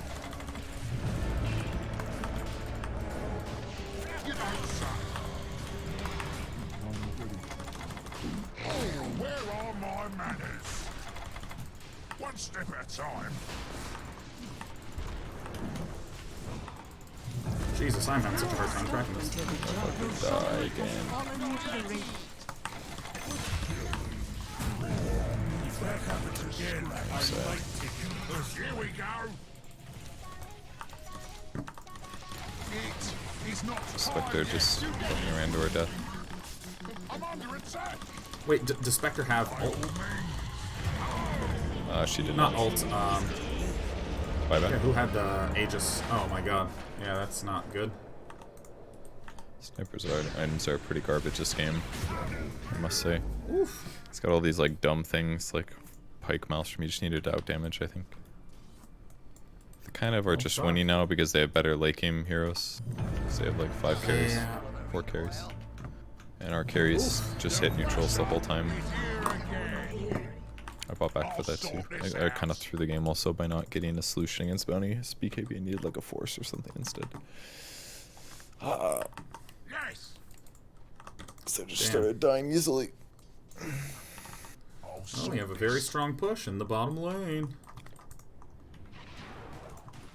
S4: You don't say. Oh, where are my manners? One step at a time.
S1: Jesus, I'm having such a hard time tracking this.
S2: Die again.
S3: Fallen into the radiant.
S4: Here we go. It is not
S2: Spectre just fucking ran to her death.
S4: I'm under attack.
S1: Wait, does Spectre have ult?
S2: She did
S1: Not
S2: not.
S1: ult,
S2: Buyback.
S1: yeah, who had the Aegis? Oh my god. Yeah, that's not good.
S2: Snipers items are pretty garbage this game, I must say.
S1: Oof.
S2: It's got all these like dumb things like Pike Maelstrom. You just need to out damage, I think. They kind of are just
S1: fuck.
S2: winning now because they have better late game heroes. So they have like 5 carries,
S1: Yeah.
S2: 4 carries. And our carries just hit neutrals the whole time. I bought back for that too. I kind of threw the game also by not getting a solution against Bounty. BKB needed like a force or something instead.
S4: Yes.
S2: So I just
S1: Damn.
S2: started dying easily.
S1: Oh, we have a very strong push in the bottom lane.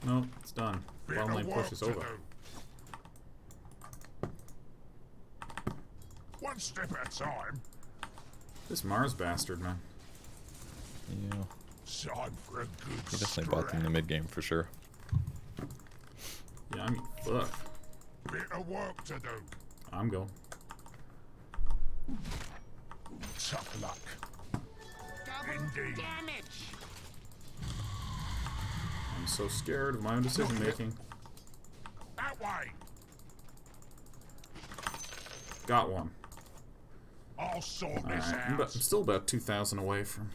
S1: Nope, it's done. Bottom lane push is over.
S4: One step at a time.
S1: This Mars bastard, man.
S2: Yeah,
S4: Time for a good
S2: he definitely bought them in the mid game for sure.
S1: Yeah, I mean, fuck.
S4: Bit of work to do.
S1: I'm going.
S4: Tough luck. Indeed.
S8: Damage.
S1: I'm so scared of my own decision making.
S4: That way.
S1: Got one.
S4: I'll sort
S1: Alright,
S4: this
S1: I'm
S4: out.
S1: still about 2,000 away from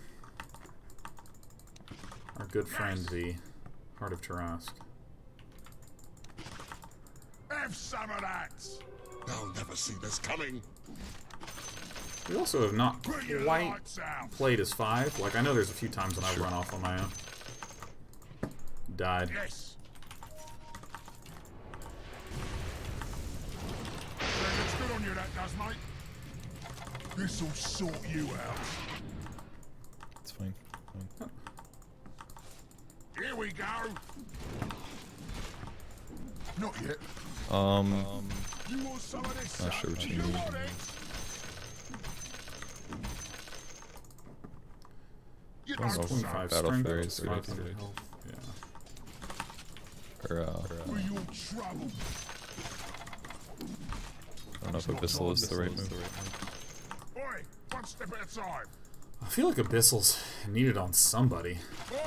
S1: our good friend, the Heart of Tarask.
S4: Have some of that.
S8: They'll never see this coming.
S1: We also have not
S4: Put your
S1: quite
S4: lights out.
S1: played as 5. Like, I know there's a few times when I've run off on my own. Died.
S4: Yes. Yeah, looks good on you, that does, mate. This'll sort you out.
S2: It's fine. Fine.
S4: Here we go. Not yet. You want some of this?
S2: Not
S4: son?
S2: sure what you
S4: You
S2: need.
S4: want it? You
S2: Well,
S4: know,
S2: well,
S4: son.
S1: 25
S2: Battle
S1: strength,
S2: Fairies are
S1: 500
S2: good.
S1: health. Yeah.
S2: Or,
S4: For your trouble.
S2: I don't know if Abyssal is the right move.
S4: Oi, one step at a time.
S1: I feel like Abyssal's needed on somebody.
S4: Oi,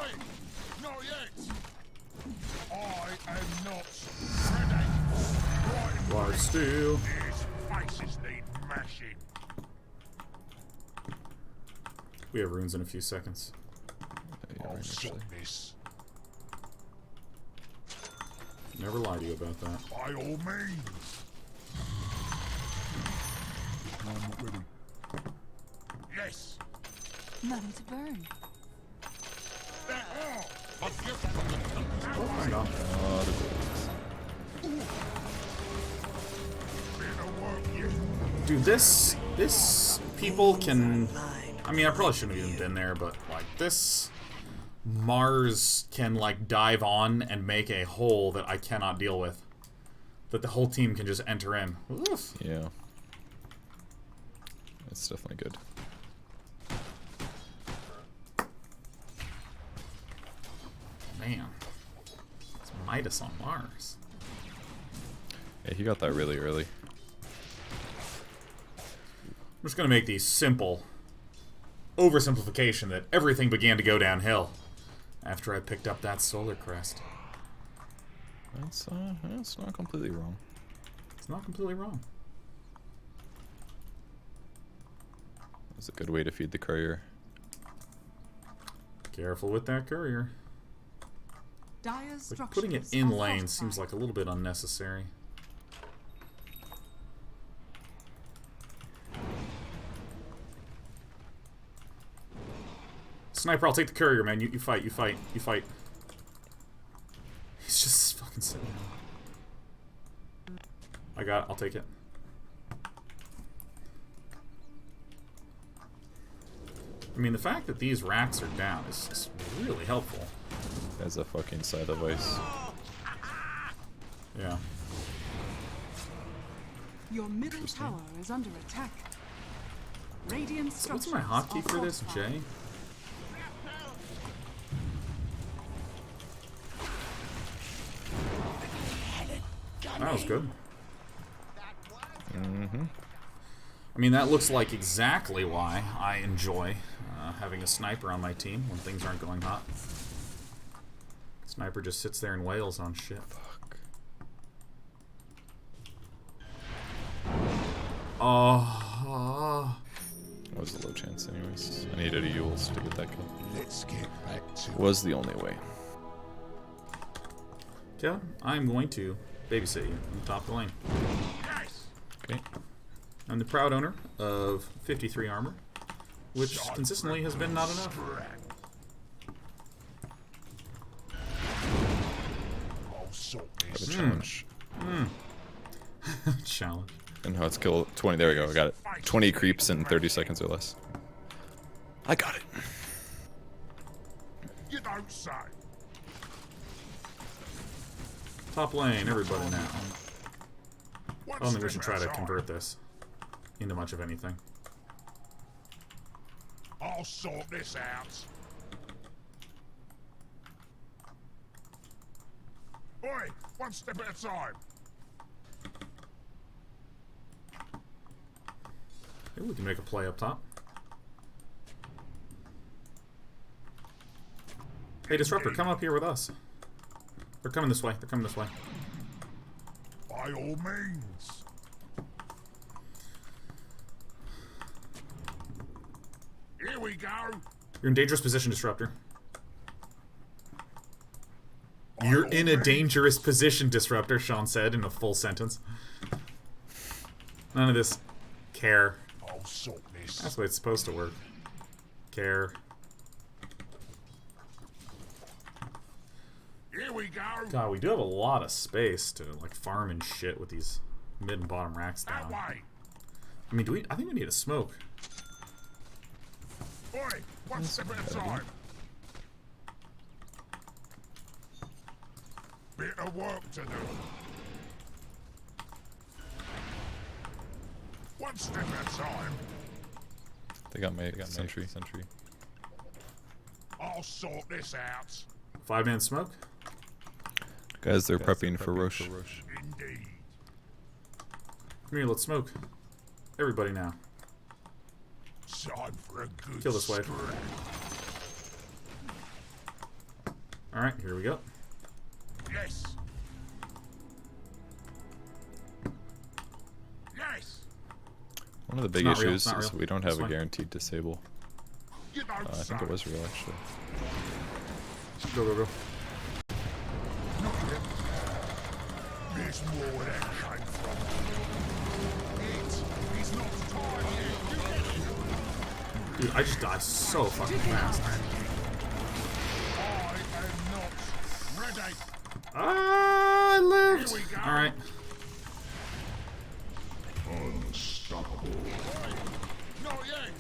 S4: not yet. I am not ready. Right,
S1: Large steel.
S4: these faces need mashing.
S1: We have runes in a few seconds.
S2: Yeah,
S4: I'll
S2: right,
S4: sort
S2: actually.
S4: this.
S1: Never lie to you about that.
S4: By all means. I'm not ready. Yes.
S7: Money to burn.
S1: Oh, hang on. Dude, this people can. I mean, I probably shouldn't have even been there, but like this Mars can like dive on and make a hole that I cannot deal with. That the whole team can just enter in. Oof.
S2: Yeah. It's definitely good.
S1: Man, it's Midas on Mars.
S2: Yeah, he got that really early.
S1: I'm just gonna make these simple oversimplification that everything began to go downhill after I picked up that solar crest.
S2: That's not completely wrong.
S1: It's not completely wrong.
S2: It's a good way to feed the courier.
S1: Careful with that courier.
S3: Dire's
S1: Like, putting it in
S3: structures are
S1: lane seems
S3: fortified.
S1: like a little bit unnecessary. Sniper, I'll take the courier, man. You fight, you fight, you fight. He's just fucking sitting there. I got it, I'll take it. I mean, the fact that these racks are down is really helpful.
S2: As a fucking side of ice.
S1: Yeah.
S3: Your middle tower is under attack. Radiant
S1: So what's
S3: structures
S1: my hotkey
S3: are
S1: for this,
S3: fortified.
S1: Jay? That was good.
S2: Mm-hmm.
S1: I mean, that looks like exactly why I enjoy having a sniper on my team when things aren't going hot. Sniper just sits there and wails on shit.
S2: Fuck.
S1: Oh.
S2: That was a low chance anyways. I needed a Yules to get that kill.
S8: Let's get back to
S2: Was the only way.
S1: Kevin, I'm going to babysit you on the top of the lane.
S2: Okay.
S1: I'm the proud owner of 53 armor, which consistently has been not enough.
S8: I'll sort
S2: I have
S8: this.
S2: a challenge.
S1: Challenge.
S2: And how it's kill 20. There we go. I got it. 20 creeps in 30 seconds or less. I got it.
S8: You don't say.
S1: Top lane, everybody now.
S8: One
S1: I don't think we
S8: step
S1: should try
S8: at a
S1: to
S8: time.
S1: convert this into much of anything.
S8: I'll sort this out. Oi, one step at a time.
S1: Maybe we can make a play up top. Hey, Disruptor, come up here with us. They're coming this way. They're coming this way.
S8: By all means. Here we go.
S1: You're in dangerous position, Disruptor. You're in a dangerous position, Disruptor, Sean said in a full sentence. None of this care.
S8: I'll sort this.
S1: That's the way it's supposed to work. Care.
S8: Here we go.
S1: God, we do have a lot of space to like farm and shit with these mid and bottom racks
S8: That
S1: down.
S8: way.
S1: I mean, do we? I think we need a smoke.
S8: Oi, one step at a time. Bit of work to do. One step at a time.
S2: They got my sentry.
S8: I'll sort this out.
S1: 5-man smoke.
S2: Guys, they're prepping for Roche.
S8: Indeed.
S1: Come here, let's smoke. Everybody now.
S8: Time for a good
S1: Kill this wave.
S8: scrap.
S1: Alright, here we go.
S8: Yes. Yes.
S2: One of the big
S1: not real,
S2: issues
S1: it's not
S2: is
S1: real.
S2: we don't
S1: It's
S2: have a
S1: fine.
S2: guaranteed disable.
S8: You don't
S2: I think it was real actually.
S1: Go, go, go.
S8: There's more where that came from. He's not tired yet.
S1: Dude, I just die so fucking fast.
S8: I am not ready.
S1: I lived!
S8: Here we go.
S1: Alright.
S8: Not yet.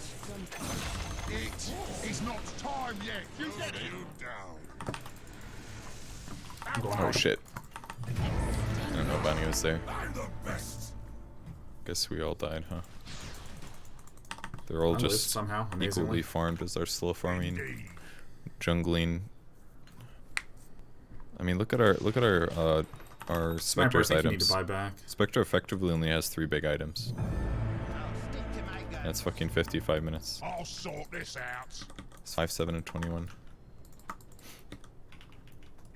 S8: It's not time yet. You get it. Down.
S2: Oh shit. I don't know if Bunny was there.
S8: I'm the best.
S2: Guess we all died, huh? They're all
S1: I lived
S2: just
S1: somehow,
S2: equally
S1: amazingly.
S2: farmed as our slow farming,
S8: Indeed.
S2: jungling. I mean, look at our
S1: Sniper, I
S2: Spectre's
S1: think you need
S2: items.
S1: to buy back.
S2: Spectre effectively only has 3 big items. That's fucking 55 minutes.
S8: I'll sort this out.
S2: It's 5, 7, and 21.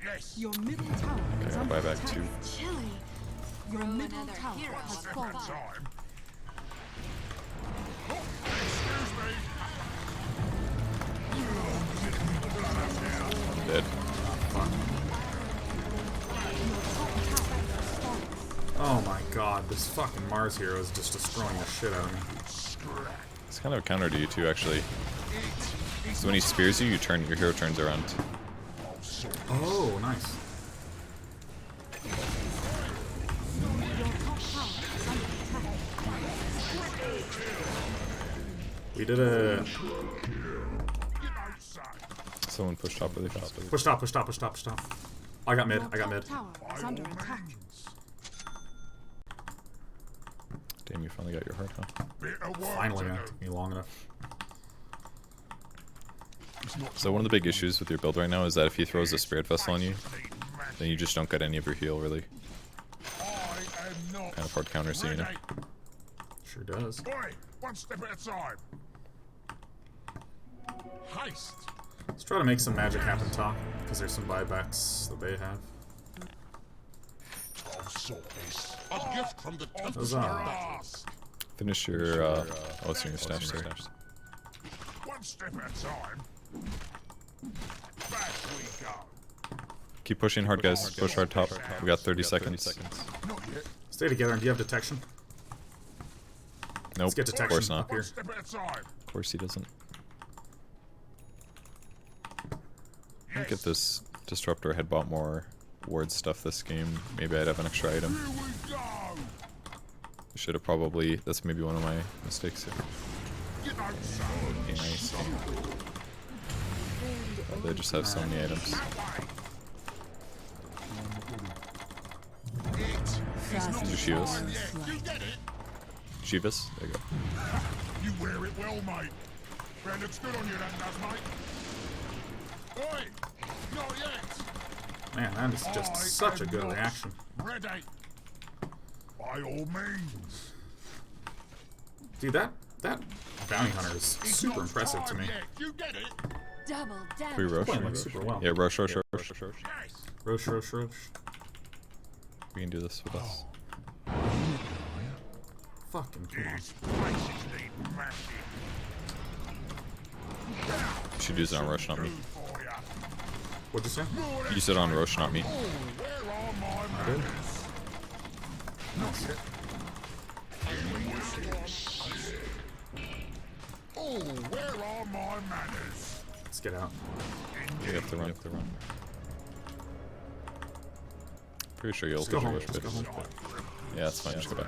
S8: Yes.
S3: Your middle tower is
S2: Okay, I'll
S3: under
S2: buy back
S3: attack.
S2: 2.
S7: Chilly.
S3: Your
S7: Throw
S3: middle
S7: another
S3: tower
S7: hero
S3: has
S7: for
S3: fallen.
S7: fun.
S8: Time. Oh, excuse me.
S2: Dead.
S1: Oh my god, this fucking Mars hero is just destroying the shit out of me.
S2: It's kind of a counter to you too, actually. So when he spears you, your hero turns around.
S1: Oh, nice. We did a
S2: Someone pushed top really fast.
S1: push top, push top, push top, push top. I got mid,
S3: Your
S1: I got
S3: top
S1: mid.
S3: tower is under attack.
S2: Damn, you finally got your heart, huh?
S8: Bit of work
S1: Finally,
S8: to
S1: man.
S8: do.
S1: Took me long enough.
S8: It's not
S2: So one of the big issues with your build right now is that if he throws a Spirit Vessel on you,
S8: need mashing.
S2: then you just don't get any of your heal, really.
S8: I am not
S2: Kind of hard counter, so you know.
S8: ready.
S1: Sure does.
S8: Oi, one step at a time. Haste.
S1: Let's try to make some magic happen top, because there's some buybacks that they have.
S8: I'll sort this. A gift from the
S1: Huzzah.
S8: ask.
S2: Finish your, oh, it's in your stash, sorry.
S8: One step at a time. Back we go.
S2: Keep pushing hard, guys. Push hard top. We got 30 seconds.
S8: Not yet.
S1: Stay together. And do you have detection?
S2: Nope,
S1: get
S2: of
S1: detection
S2: course not.
S1: up here.
S8: One step at a time.
S2: Of course he doesn't. I'll get this Disruptor had bought more ward stuff this game. Maybe I'd have an extra item.
S8: Here we go.
S2: Should have probably. That's maybe one of my mistakes here.
S8: You don't say.
S2: Okay, nice. They just have so many items.
S8: That way. It is not
S2: Shivas.
S8: time yet. You get it?
S2: Shivas? There you go.
S8: You wear it well, mate. That looks good on you, that does, mate. Oi! Not yet.
S1: Man, that is just
S8: I
S1: such a
S8: am
S1: good
S8: not
S1: reaction.
S8: Ready. By all means.
S1: Dude, that bounty hunter is
S8: It's
S1: super
S8: not
S1: impressive to
S8: time
S1: me.
S8: yet. You get it?
S7: Double
S2: Free
S7: damage.
S2: rush.
S1: Playing like super well.
S2: Yeah, rush.
S8: Yes.
S1: Rosh.
S2: We can do this with us.
S1: Fucking come on.
S8: These places need mashing.
S2: You should use it on rush, not me.
S8: Good for ya.
S1: What'd you say?
S2: Use it on rush, not me.
S8: Oh, where are my
S1: did.
S8: manners? Not yet. Oh, where are my manners?
S1: Let's get out.
S2: We have to run. Pretty sure you'll
S1: Just go
S2: get your
S1: home.
S2: rush
S1: Just go
S2: bit.
S1: home.
S2: Yeah, that's fine. Just go back.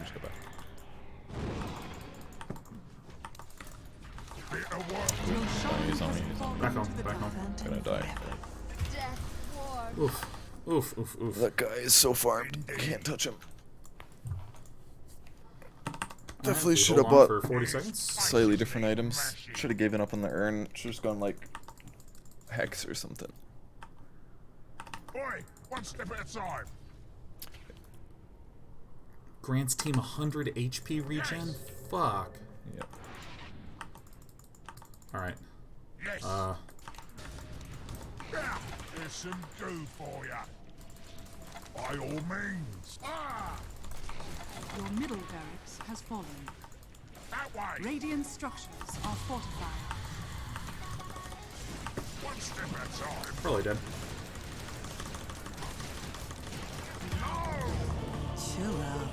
S8: Bit of work.
S2: Oh, he's on me.
S1: Back home. Back home.
S2: Gonna die.
S7: Death war.
S1: Oof. Oof. Oof. Oof.
S2: That guy is so farmed. Can't touch him. Definitely should have
S1: Hold on
S2: bought
S1: for 40 seconds.
S2: slightly different items. Should have given up on the urn. Should have just gone like hex or something.
S8: Oi, one step at a time.
S1: Grant's team 100 HP regen? Fuck.
S2: Yep.
S1: Alright.
S8: Yes.
S1: Uh,
S8: Now, here's some goo for ya. By all means. Ah,
S3: Your middle barracks has fallen.
S8: that way.
S3: Radiant structures are fortified.
S8: One step at a time.
S1: probably dead.
S3: Chill out.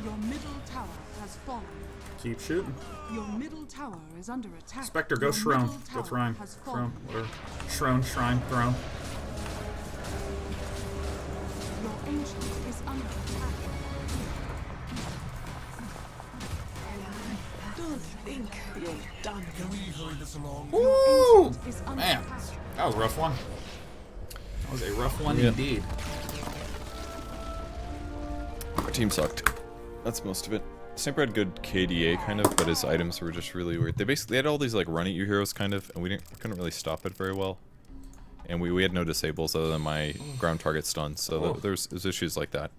S3: Your middle tower has fallen.
S1: Keep shooting.
S3: Your middle tower is under attack.
S1: Spectre, go
S3: Your
S1: Shrone.
S3: middle
S1: Go
S3: tower
S1: Throne.
S3: has
S1: Throne.
S3: fallen.
S1: Whatever. Shrone, Shrine, Throne.
S3: Your ancient is under attack.
S9: Don't think you're done. Can we hurry this along?
S1: Woo!
S3: Is under
S1: Man,
S3: attack.
S1: that was a rough one. That was a rough one
S2: Yeah.
S1: indeed.
S2: Our team sucked. That's most of it. Sniper had good KDA kind of, but his items were just really weird. They basically had all these like run at you heroes kind of, and we couldn't really stop it very well. And we had no disables other than my ground target stun, so there's issues like that.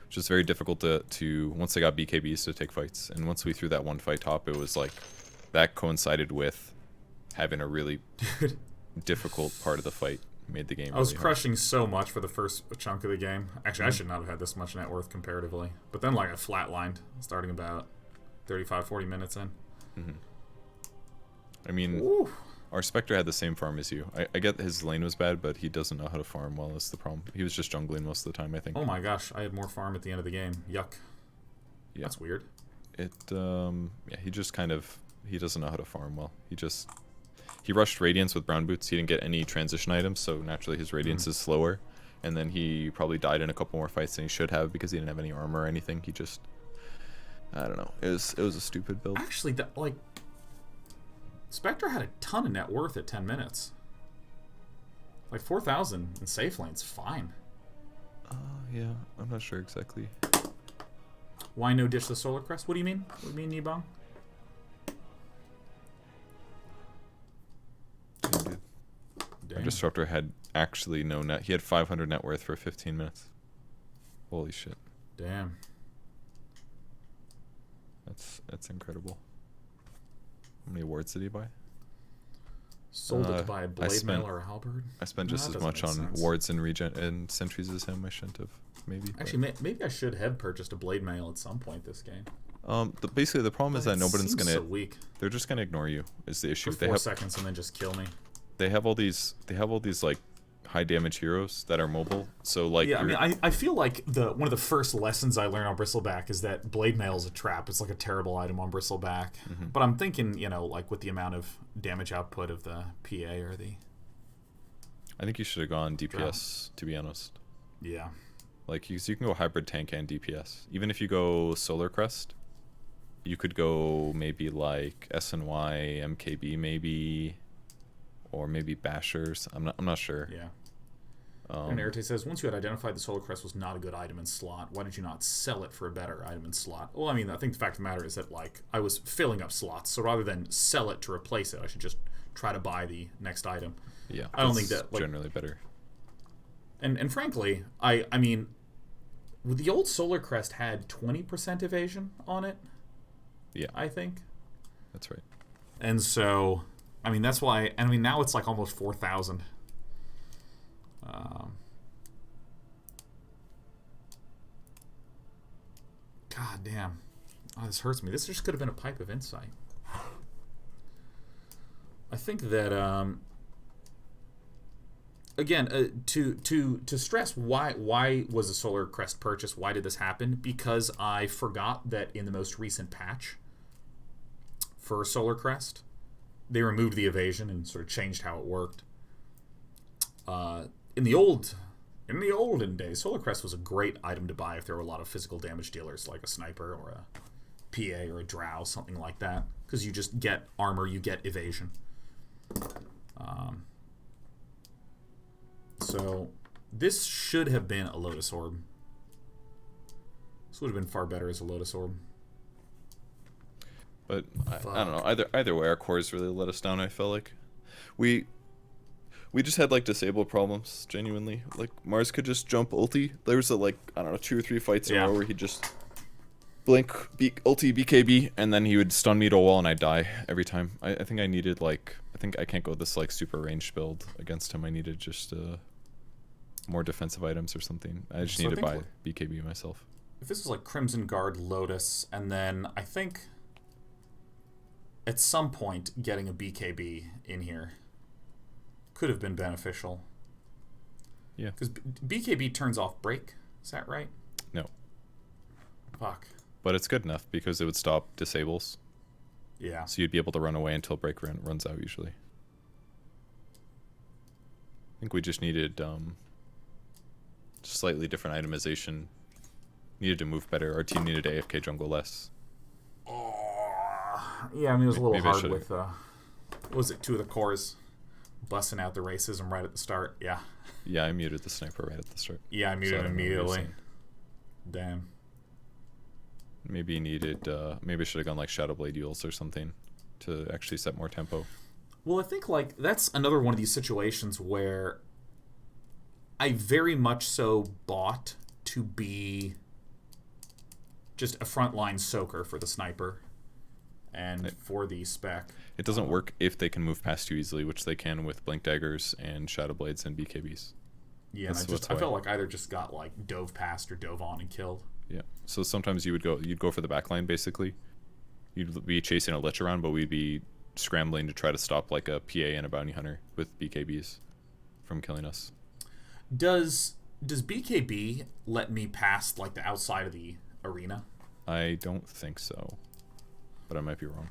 S2: Which is very difficult to once they got BKBs to take fights. And once we threw that one fight top, it was like that coincided with having a really difficult part of the fight. Made the game
S1: I was
S2: really hard.
S1: crushing so much for the first chunk of the game. Actually, I should not have had this much net worth comparatively. But then, like, I flatlined starting about 35, 40 minutes in.
S2: I mean,
S1: Woo.
S2: our Spectre had the same farm as you. I get his lane was bad, but he doesn't know how to farm well is the problem. He was just jungling most of the time, I think.
S1: Oh my gosh, I had more farm at the end of the game. Yuck.
S2: Yeah.
S1: That's weird.
S2: Yeah, he just kind of, he doesn't know how to farm well. He rushed Radiance with brown boots. He didn't get any transition items, so naturally his Radiance is slower. And then he probably died in a couple more fights than he should have because he didn't have any armor or anything. He just, I don't know. It was a stupid build.
S1: Actually, that, like, Spectre had a ton of net worth at 10 minutes. Like, 4,000 in safe lane's fine.
S2: Yeah, I'm not sure exactly.
S1: Why no ditch the Solar Crest? What do you mean? What do you mean, Nibong?
S2: Our disruptor had actually no net. He had 500 net worth for 15 minutes. Holy shit.
S1: Damn.
S2: That's incredible. How many awards did he buy?
S1: Sold it to buy a blade mail or a halberd.
S2: I spent just as much on wards and regen and sentries as him. I shouldn't have, maybe.
S1: Actually, maybe I should have purchased a blade mail at some point this game.
S2: Basically the problem is that nobody's gonna.
S1: So weak.
S2: They're just gonna ignore you. Is the issue?
S1: For 4 seconds and then just kill me.
S2: They have all these. They have all these like high damage heroes that are mobile. So like.
S1: Yeah, I mean, I feel like one of the first lessons I learned on Bristleback is that blade mail is a trap. It's like a terrible item on Bristleback. But I'm thinking, you know, like with the amount of damage output of the PA or the.
S2: I think you should have gone DPS, to be honest.
S1: Yeah.
S2: Like you can go hybrid tank and DPS. Even if you go Solar Crest, you could go maybe like SNY, MKB maybe, or maybe Bashers. I'm not sure.
S1: Yeah. And Arete says, once you had identified the Solar Crest was not a good item in slot, why did you not sell it for a better item in slot? Well, I mean, I think the fact of the matter is that, like, I was filling up slots, so rather than sell it to replace it, I should just try to buy the next item.
S2: Yeah,
S1: I don't think that, like,
S2: generally better.
S1: And frankly, I mean, the old Solar Crest had 20% evasion on it.
S2: Yeah.
S1: I think.
S2: That's right.
S1: And so, I mean, that's why, and I mean, now it's like almost 4,000. God damn. Oh, this hurts me. This just could have been a pipe of insight. I think that, again, to stress why was a Solar Crest purchased, why did this happen? Because I forgot that in the most recent patch for Solar Crest, they removed the evasion and sort of changed how it worked. In the olden days, Solar Crest was a great item to buy if there were a lot of physical damage dealers, like a sniper or a PA or a drow, something like that. Because you just get armor, you get evasion. So this should have been a Lotus Orb. This would have been far better as a Lotus Orb.
S2: But I don't know. Either way, our cores really let us down. I felt like we just had like disable problems. Genuinely, like Mars could just jump ulti. There was like I don't know 2 or 3 fights in a row where he just blink ulti BKB and then he would stun me to a wall and I'd die every time. I think I needed like I can't go this like super ranged build against him. I needed just more defensive items or something. I just need to buy BKB myself.
S1: If this was like Crimson Guard, Lotus, and then I think at some point getting a BKB in here could have been beneficial.
S2: Yeah.
S1: Because BKB turns off break. Is that right?
S2: No.
S1: Fuck.
S2: But it's good enough because it would stop disables.
S1: Yeah.
S2: So you'd be able to run away until break runs out usually. I think we just needed slightly different itemization. Needed to move better. Our team needed AFK jungle less.
S1: Yeah, I mean, it was a little
S2: Maybe
S1: hard with, what was it, 2 of the cores busting out the racism right at the start. Yeah.
S2: Yeah, I muted the sniper right at the start.
S1: Yeah, I muted him immediately. Damn.
S2: Maybe you needed, maybe I should have gone like Shadowblade Yules or something to actually set more tempo.
S1: Well, I think like that's another one of these situations where I very much so bought to be just a frontline soaker for the sniper and for the spec.
S2: It doesn't work if they can move past you easily, which they can with Blink Daggers and Shadowblades and BKBs.
S1: Yeah, and I felt like either just got like dove past or dove on and killed.
S2: Yeah, so sometimes you'd go for the backline basically. You'd be chasing a Lich around, but we'd be scrambling to try to stop like a PA and a Bounty Hunter with BKBs from killing us.
S1: Does BKB let me pass like the outside of the arena?
S2: I don't think so, but I might be wrong.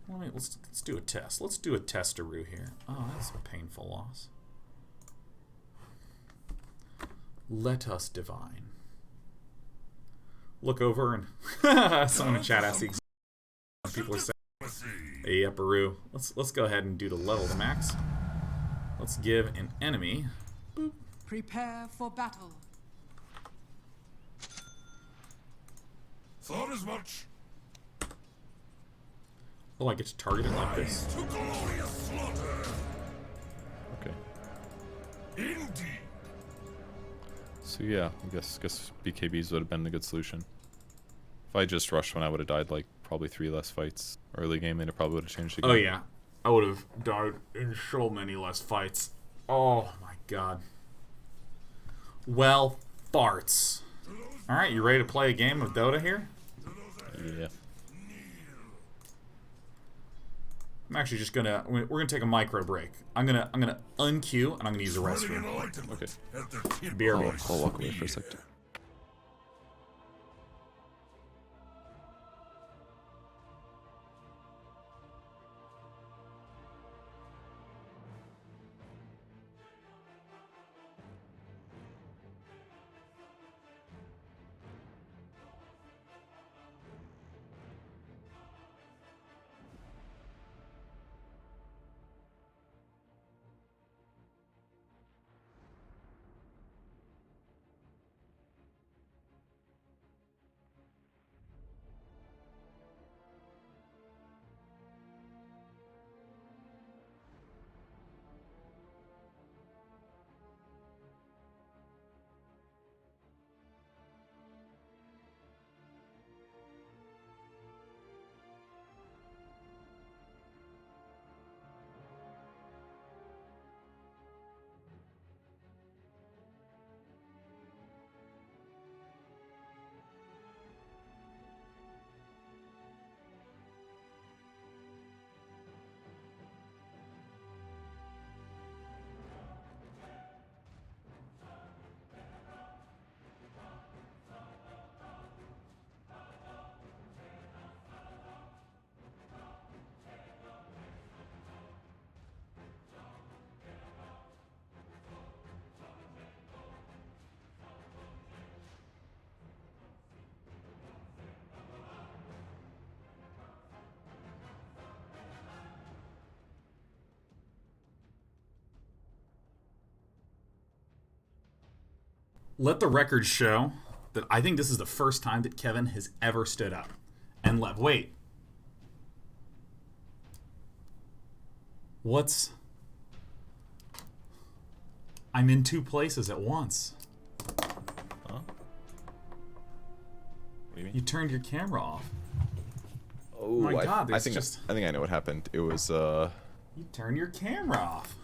S1: Well, let's do a test. Let's do a testaroo here. Oh, that's a painful loss. Let us divine. Look over and someone in chat asked the exact people are saying, "Hey, Epperoo, let's go ahead and do the level to max. Let's give an enemy. Boop.
S3: Prepare for battle.
S8: Thought as much.
S1: Oh, I get to target it like this.
S8: To glorious slaughter.
S2: Okay.
S8: Indeed.
S2: So yeah, I guess BKBs would have been a good solution. If I just rushed when I would have died like probably 3 less fights early game, then it probably would have changed the game.
S1: Oh yeah, I would have died in so many less fights. Oh my god. Well, farts. Alright, you ready to play a game of Dota here?
S2: Yeah.
S1: I'm actually just gonna, we're gonna take a micro break. I'm gonna unqueue and I'm gonna use the restroom.
S2: Okay.
S1: BRB.
S2: I'll walk away for a second.
S1: Let the record show that I think this is the first time that Kevin has ever stood up and left. Wait. What's... I'm in 2 places at once.
S2: Huh? What do you mean?
S1: You turned your camera off.
S2: Oh
S1: my God,
S2: I
S1: it's
S2: think
S1: just...
S2: I think I know what happened. It was
S1: You turned your camera off.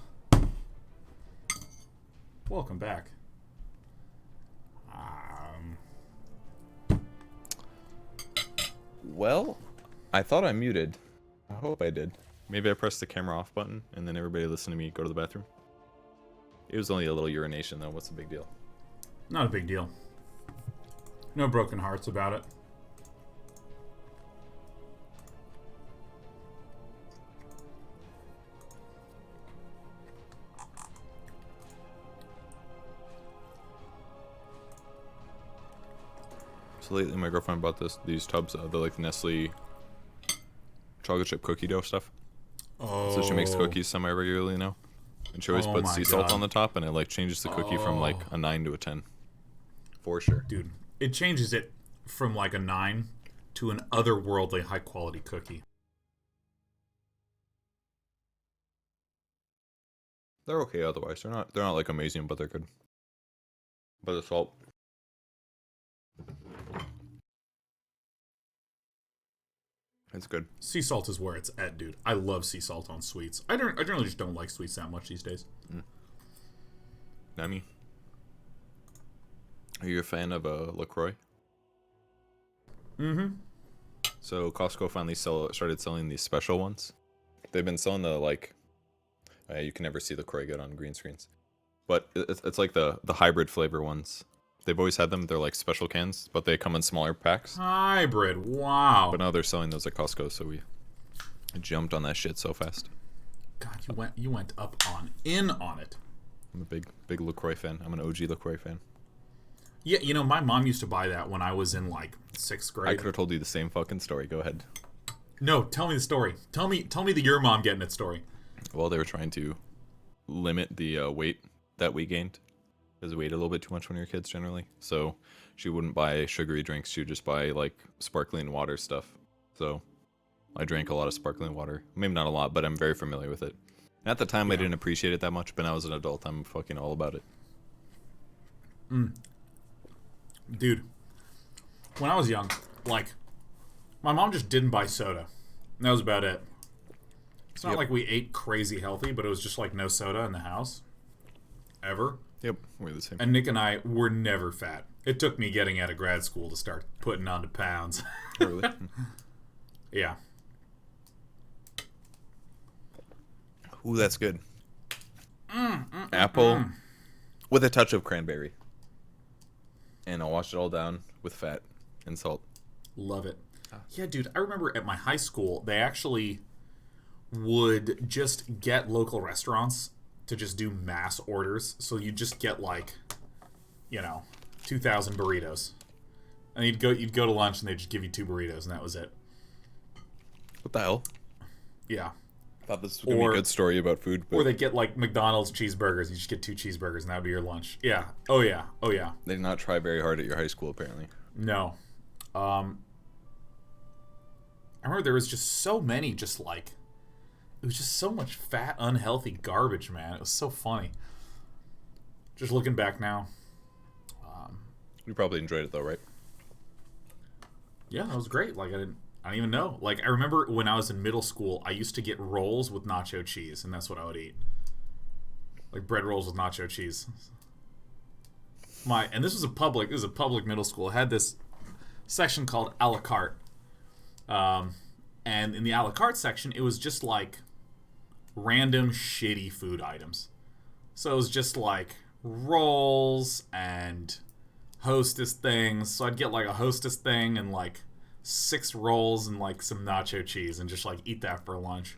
S1: Welcome back.
S2: Well, I thought I muted. I hope I did. Maybe I pressed the camera off button and then everybody listened to me go to the bathroom. It was only a little urination though. What's the big deal?
S1: Not a big deal. No broken hearts about it.
S2: So lately my girlfriend bought these tubs. They're like Nestle chocolate chip cookie dough stuff.
S1: Oh.
S2: So she makes cookies semi-regularly now. And she always
S1: Oh
S2: puts
S1: my
S2: sea salt
S1: God.
S2: on the top and it like changes the cookie from like a 9 to a 10. For sure.
S1: Dude, it changes it from like a 9 to an otherworldly high quality cookie.
S2: They're okay otherwise. They're not like amazing, but they're good. But the salt. It's good.
S1: Sea salt is where it's at, dude. I love sea salt on sweets. I generally just don't like sweets that much these days.
S2: Nami, are you a fan of LaCroix?
S1: Mm-hmm.
S2: So Costco finally started selling these special ones. They've been selling the like, you can never see LaCroix good on green screens, but it's like the hybrid flavor ones. They've always had them. They're like special cans, but they come in smaller packs.
S1: Hybrid, wow.
S2: But now they're selling those at Costco, so we jumped on that shit so fast.
S1: God, you went up in on it.
S2: I'm a big LaCroix fan. I'm an OG LaCroix fan.
S1: Yeah, you know, my mom used to buy that when I was in like 6th
S2: I
S1: grade.
S2: could have told you the same fucking story. Go ahead.
S1: No, tell me the story. Tell me the your mom getting it story.
S2: Well, they were trying to limit the weight that we gained. because we ate a little bit too much when we were kids generally. So she wouldn't buy sugary drinks. She would just buy like sparkling water stuff. So I drank a lot of sparkling water. Maybe not a lot, but I'm very familiar with it. And at the time, I didn't appreciate it that much, but now as an adult, I'm fucking all about it.
S1: Dude, when I was young, like, my mom just didn't buy soda. And that was about it. It's not like we ate crazy healthy, but it was just like no soda in the house. Ever.
S2: Yep, we're the same.
S1: And Nick and I were never fat. It took me getting out of grad school to start putting on the pounds.
S2: Really?
S1: Yeah.
S2: Ooh, that's good. Apple with a touch of cranberry. And I'll wash it all down with fat and salt.
S1: Love it. Yeah, dude, I remember at my high school, they actually would just get local restaurants to just do mass orders. So you just get like, 2,000 burritos. And you'd go to lunch and they'd just give you 2 burritos and that was it.
S2: What the hell?
S1: Yeah.
S2: I thought this was going to be a good story about food. But
S1: Or they get like McDonald's cheeseburgers. You just get 2 cheeseburgers and that would be your lunch. Yeah. Oh yeah. Oh yeah.
S2: They did not try very hard at your high school, apparently.
S1: No. I remember there was just so many it was just so much fat, unhealthy garbage, man. It was so funny. Just looking back now.
S2: You probably enjoyed it though, right?
S1: Yeah, that was great. Like, I don't even know. Like, I remember when I was in middle school, I used to get rolls with nacho cheese, and that's what I would eat. Like, bread rolls with nacho cheese. And this was a public middle school. It had this section called a la carte. And in the a la carte section, it was just like random shitty food items. So it was just like rolls and Hostess things. So I'd get like a Hostess thing and like 6 rolls and like some nacho cheese and just like eat that for lunch.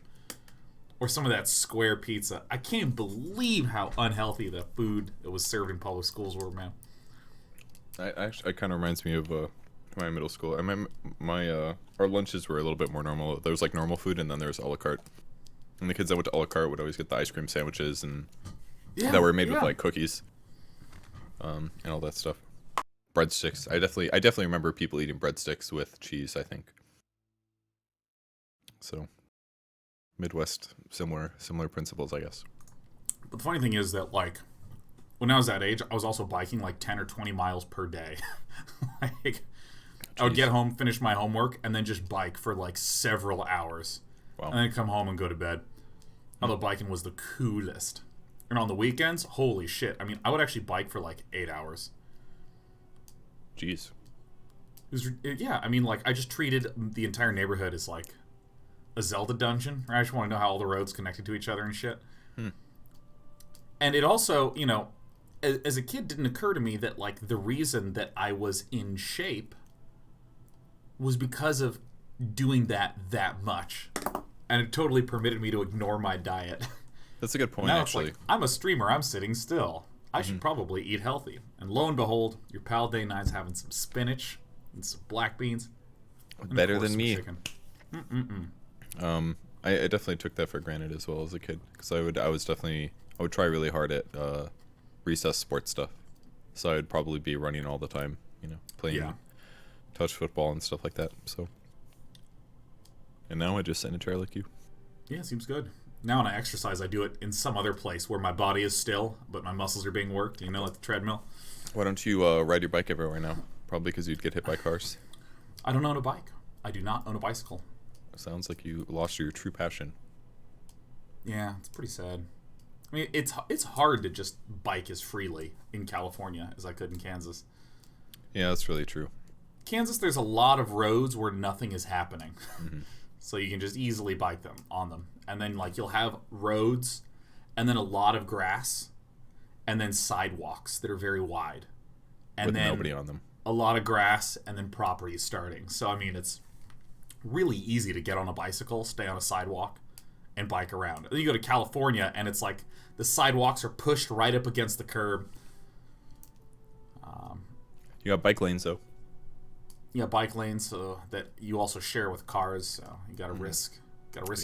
S1: Or some of that square pizza. I can't believe how unhealthy the food that was served in public schools were, man.
S2: It kind of reminds me of my middle school. I mean, our lunches were a little bit more normal. There was like normal food, and then there was a la carte. And the kids that went to a la carte would always get the ice cream sandwiches and that were made with like cookies, and all that stuff. Breadsticks. I definitely remember people eating breadsticks with cheese. I think. So, Midwest, similar principles, I guess.
S1: But the funny thing is that like, when I was that age, I was also biking like 10 or 20 miles per day. Like, I would get home, finish my homework, and then just bike for like several hours.
S2: Wow.
S1: And then come home and go to bed. Although biking was the coolest. And on the weekends, holy shit. I mean, I would actually bike for like 8 hours.
S2: Jeez.
S1: Yeah, I mean, like, I just treated the entire neighborhood as like a Zelda dungeon. I just want to know how all the roads connected to each other and shit. And it also, as a kid, didn't occur to me that like the reason that I was in shape was because of doing that much, and it totally permitted me to ignore my diet.
S2: That's a good point.
S1: Now
S2: actually,
S1: it's like, I'm a streamer. I'm sitting still. I should probably eat healthy. And lo and behold, your pal Day Nine's having some spinach and some black beans. And
S2: better than me.
S1: Chicken.
S2: I definitely took that for granted as well as a kid, because I would try really hard at recess sports stuff. So I'd probably be running all the time, playing touch football and stuff like that. So, and now I just sit in a chair like you.
S1: Yeah, seems good. Now when I exercise, I do it in some other place where my body is still, but my muscles are being worked, like the treadmill.
S2: Why don't you ride your bike everywhere now? Probably because you'd get hit by cars.
S1: I don't own a bike. I do not own a bicycle.
S2: Sounds like you lost your true passion.
S1: Yeah, it's pretty sad. I mean, it's hard to just bike as freely in California as I could in Kansas.
S2: Yeah, that's really true.
S1: Kansas, there's a lot of roads where nothing is happening. So you can just easily bike on them. And then like you'll have roads and then a lot of grass and then sidewalks that are very wide. And
S2: with
S1: then
S2: nobody on them.
S1: A lot of grass and then property starting. So I mean, it's really easy to get on a bicycle, stay on a sidewalk, and bike around. Then you go to California and it's like the sidewalks are pushed right up against the curb.
S2: You got bike lanes though.
S1: Yeah, bike lanes that you also share with cars. So you gotta risk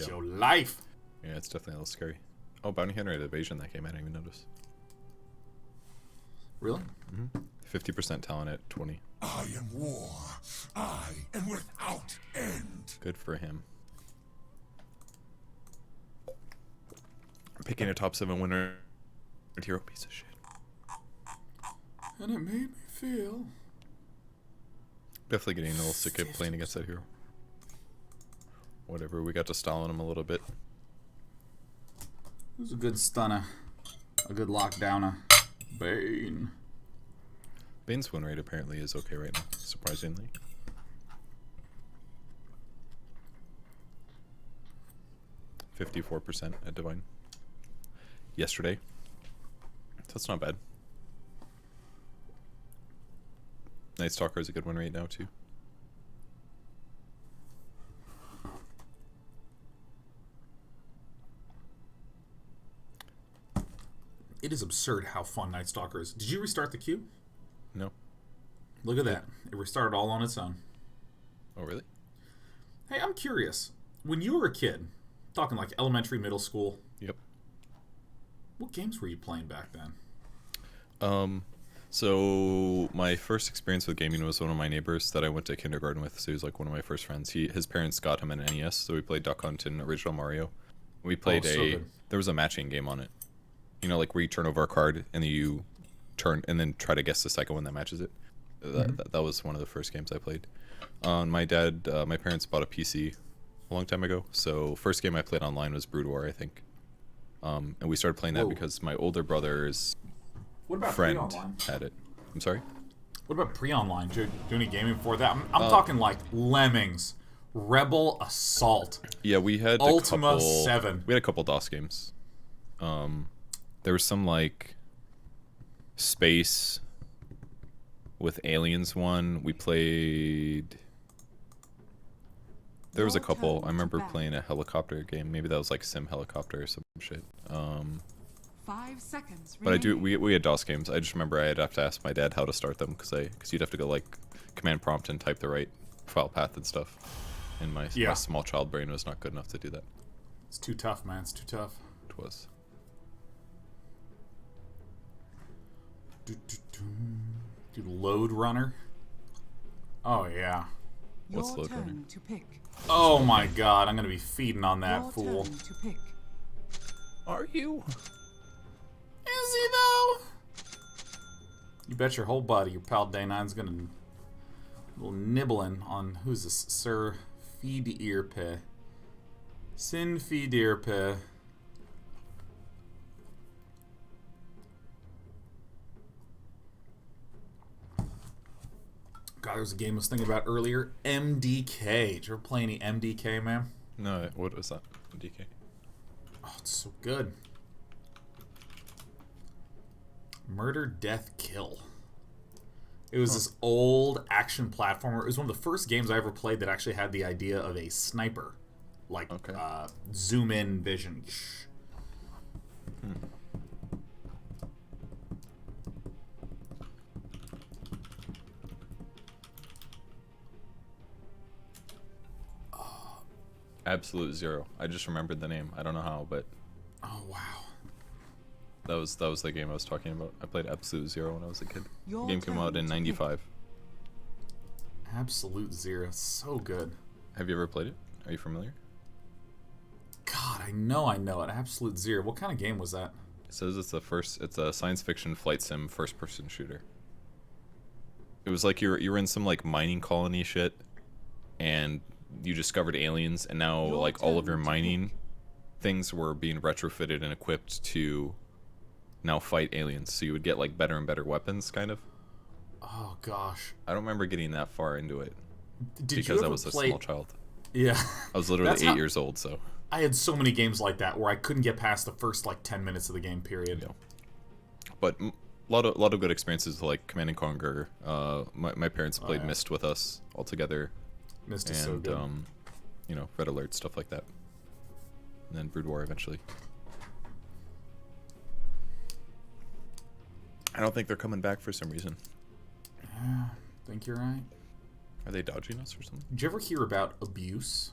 S1: your life.
S2: Yeah, it's definitely a little scary. Oh, Bounty Hunter had Evasion that game. I didn't even notice.
S1: Really?
S2: 50% talent at 20.
S8: I am war. I am without end.
S2: Good for him. Picking a top 7 winner. Hero piece of shit.
S1: And it made me feel.
S2: Definitely getting a little sick of playing against that hero. Whatever, we got to stall on him a little bit.
S1: It was a good stunner. A good lockdowner. Bane.
S2: Bane's win rate apparently is okay right now, surprisingly. %54% at Divine. Yesterday. So that's not bad. Nightstalker is a good win rate now too.
S1: It is absurd how fun Nightstalker is. Did you restart the queue?
S2: No.
S1: Look at that. It restarted all on its own.
S2: Oh really?
S1: Hey, I'm curious. When you were a kid, talking like elementary, middle school,
S2: Yep.
S1: what games were you playing back then?
S2: So my first experience with gaming was one of my neighbors that I went to kindergarten with, so he was like one of my first friends. His parents got him an NES, so we played Duck Hunt and Original Mario. We played there was a matching game on it. You know, like where you turn over a card and then you turn and then try to guess the second one that matches it. That was one of the first games I played. My parents bought a PC a long time ago, so first game I played online was Brood War, I think. And we started playing that because my older brother's friend had it. I'm sorry?
S1: What about pre-online? Did you do any gaming before that? I'm talking like Lemmings, Rebel Assault.
S2: Yeah, we had
S1: Ultima 7.
S2: We had a couple DOS games. There was some like space with aliens one. We played. There was a couple. I remember playing a helicopter game. Maybe that was like Sim Helicopter or some shit.
S3: 5 seconds.
S2: But we had DOS games. I just remember I'd have to ask my dad how to start them because you'd have to go like command prompt and type the right file path and stuff. And my small child brain was not good enough to do that.
S1: It's too tough, man. It's too tough.
S2: It was.
S1: Dude, Load Runner. Oh yeah.
S2: What's Load Runner?
S3: To pick.
S1: Oh my god, I'm gonna be feeding on that fool.
S3: Turn to pick.
S2: Are you?
S1: Is he though? You bet your whole body your pal Day 9's gonna little nibbling on who's this? Sir Feedirpe. Sin Feedirpe. God, there was a game I was thinking about earlier. MDK. Did you ever play any MDK, man?
S2: No, what was that? DK.
S1: Oh, it's so good. Murder, Death, Kill. It was this old action platformer. It was one of the first games I ever played that actually had the idea of a sniper. Like, zoom in vision.
S2: Absolute Zero. I just remembered the name. I don't know how, but
S1: oh wow,
S2: that was the game I was talking about. I played Absolute Zero when I was a kid.
S3: Your
S2: The game came out in '95.
S1: Absolute Zero, so good.
S2: Have you ever played it? Are you familiar?
S1: God, I know it. Absolute Zero. What kind of game was that?
S2: It says it's a science fiction flight sim first person shooter. It was like you were in some like mining colony shit, and you discovered aliens, and now like all of your mining things were being retrofitted and equipped to now fight aliens. So you would get like better and better weapons, kind of.
S1: Oh gosh,
S2: I don't remember getting that far into it
S1: because
S2: I was a small child.
S1: Yeah,
S2: I was literally 8 years old, so
S1: I had so many games like that where I couldn't get past the first like 10 minutes of the game period.
S2: Yeah. But a lot of good experiences with, like Command and Conquer. My parents played Myst with us all together.
S1: Myst is so good.
S2: You know, Red Alert, stuff like that. And then Brood War eventually. I don't think they're coming back for some reason.
S1: Yeah, I think you're right.
S2: Are they dodging us or something?
S1: Did you ever hear about Abuse?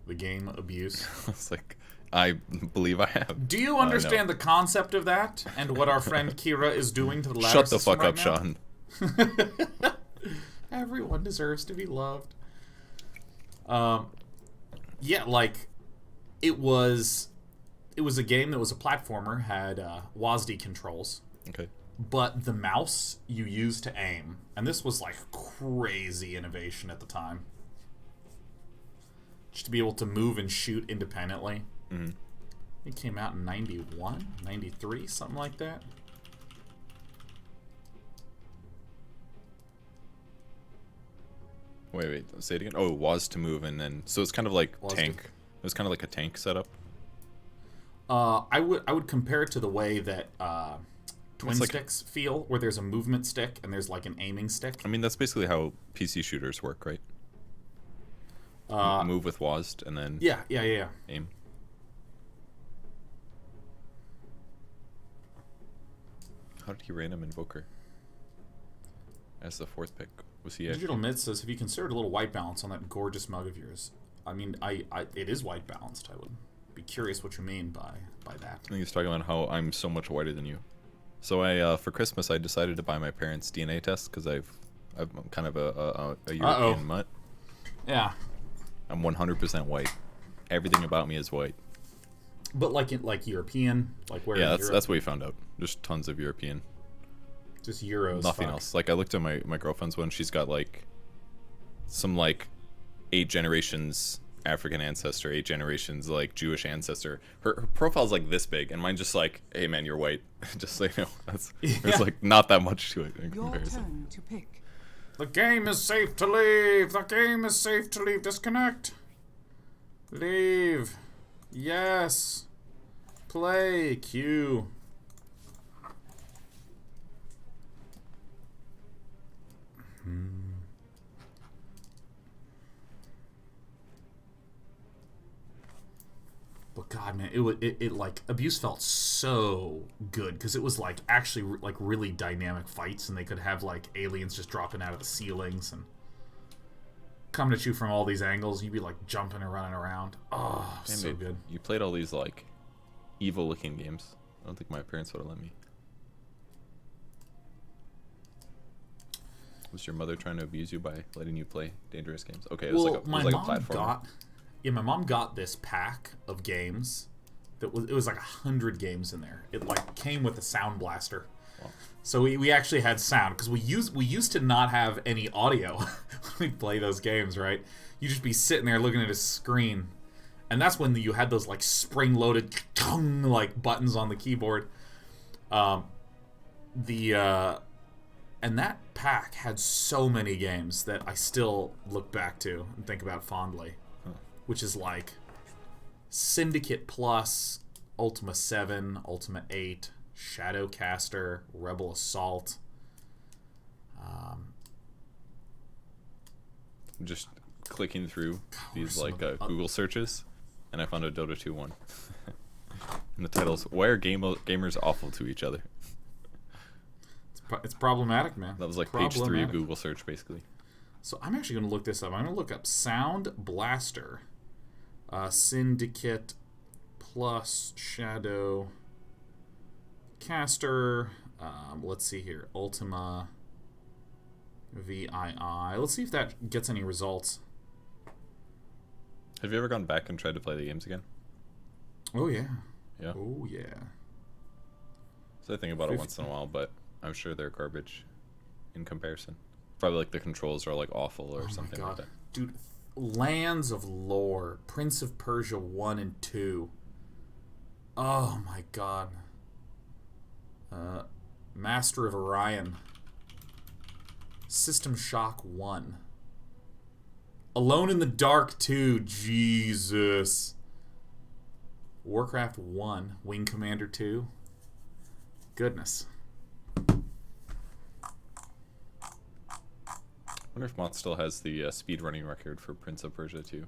S1: The game Abuse?
S2: It's like, I believe I have.
S1: Do you understand the concept of that and what our friend Kira is doing to the ladder
S2: Shut the
S1: system
S2: fuck
S1: right
S2: up,
S1: now?
S2: Sean.
S1: Everyone deserves to be loved. Yeah, like it was a game that was a platformer, had WASD controls,
S2: Okay.
S1: but the mouse you used to aim, and this was like crazy innovation at the time. Just to be able to move and shoot independently.
S2: Mm-hmm.
S1: It came out in 91, 93, something like that.
S2: Wait, say it again. Oh, it was to move, and then so it's kind of like
S1: Was
S2: tank.
S1: to-
S2: It was kind of like a tank setup.
S1: I would compare it to the way that twin
S2: It's like-
S1: sticks feel, where there's a movement stick and there's like an aiming stick.
S2: I mean, that's basically how PC shooters work, right? Move with WASD and then
S1: Yeah.
S2: aim. How did he random Invoker as the 4th pick? Was he
S1: Digital Mid says, have you considered a little white balance on that gorgeous mug of yours? I mean, it is white balanced. I would be curious what you mean by that.
S2: I think he's talking about how I'm so much whiter than you. So I for Christmas I decided to buy my parents' DNA test because I'm kind of a European mutt.
S1: Yeah.
S2: I'm 100% white. Everything about me is white.
S1: But like European, like where?
S2: Yeah,
S1: in Europe?
S2: that's what we found out. Just tons of European.
S1: Just Euros.
S2: Nothing
S1: fuck.
S2: else. Like I looked at my girlfriend's one. She's got like some like 8 generations African ancestor, 8 generations like Jewish ancestor. Her profile's like this big, and mine just like, hey man, you're white. Just so you know, there's like not that much to it in
S3: Your
S2: comparison.
S3: turn to pick.
S1: The game is safe to leave. The game is safe to leave. Disconnect. Leave. Yes. Play. Q. But God, man, it like Abuse felt so good because it was like actually like really dynamic fights, and they could have like aliens just dropping out of the ceilings and coming at you from all these angles. And you'd be like jumping and running around. Oh,
S2: Damn,
S1: so
S2: dude,
S1: good.
S2: You played all these like evil-looking games. I don't think my parents would have let me. Was your mother trying to abuse you by letting you play dangerous games? Okay, it was
S1: Well,
S2: like a, it
S1: my
S2: was like a
S1: mom
S2: platform.
S1: my mom got this pack of games it was like 100 games in there. It like came with a sound blaster.
S2: Wow.
S1: So we actually had sound because we used to not have any audio when we play those games, right? You just be sitting there looking at a screen, and that's when you had those like spring-loaded like buttons on the keyboard. And that pack had so many games that I still look back to and think about fondly, which is like Syndicate Plus, Ultima 7, Ultima 8, Shadowcaster, Rebel Assault.
S2: Just clicking through these
S1: some
S2: like
S1: of
S2: Google searches, and I found a Dota 2 one. And the title's "Why Are Gamers Awful to Each Other?"
S1: It's problematic, man.
S2: That was like page 3 of
S1: Problematic.
S2: Google search, basically.
S1: So I'm actually going to look this up. I'm going to look up Sound Blaster, Syndicate Plus Shadow Caster. Let's see here, Ultima VII. Let's see if that gets any results.
S2: Have you ever gone back and tried to play the games again?
S1: Oh yeah.
S2: Yeah.
S1: Oh yeah.
S2: So I think about it once in a while, but I'm sure they're garbage in comparison. Probably like the controls are like awful or something like that.
S1: Dude, Lands of Lore, Prince of Persia 1 and 2. Oh my god. Master of Orion. System Shock 1. Alone in the Dark 2. Jesus. Warcraft 1. Wing Commander 2. Goodness.
S2: I wonder if Mott still has the speedrunning record for Prince of Persia 2.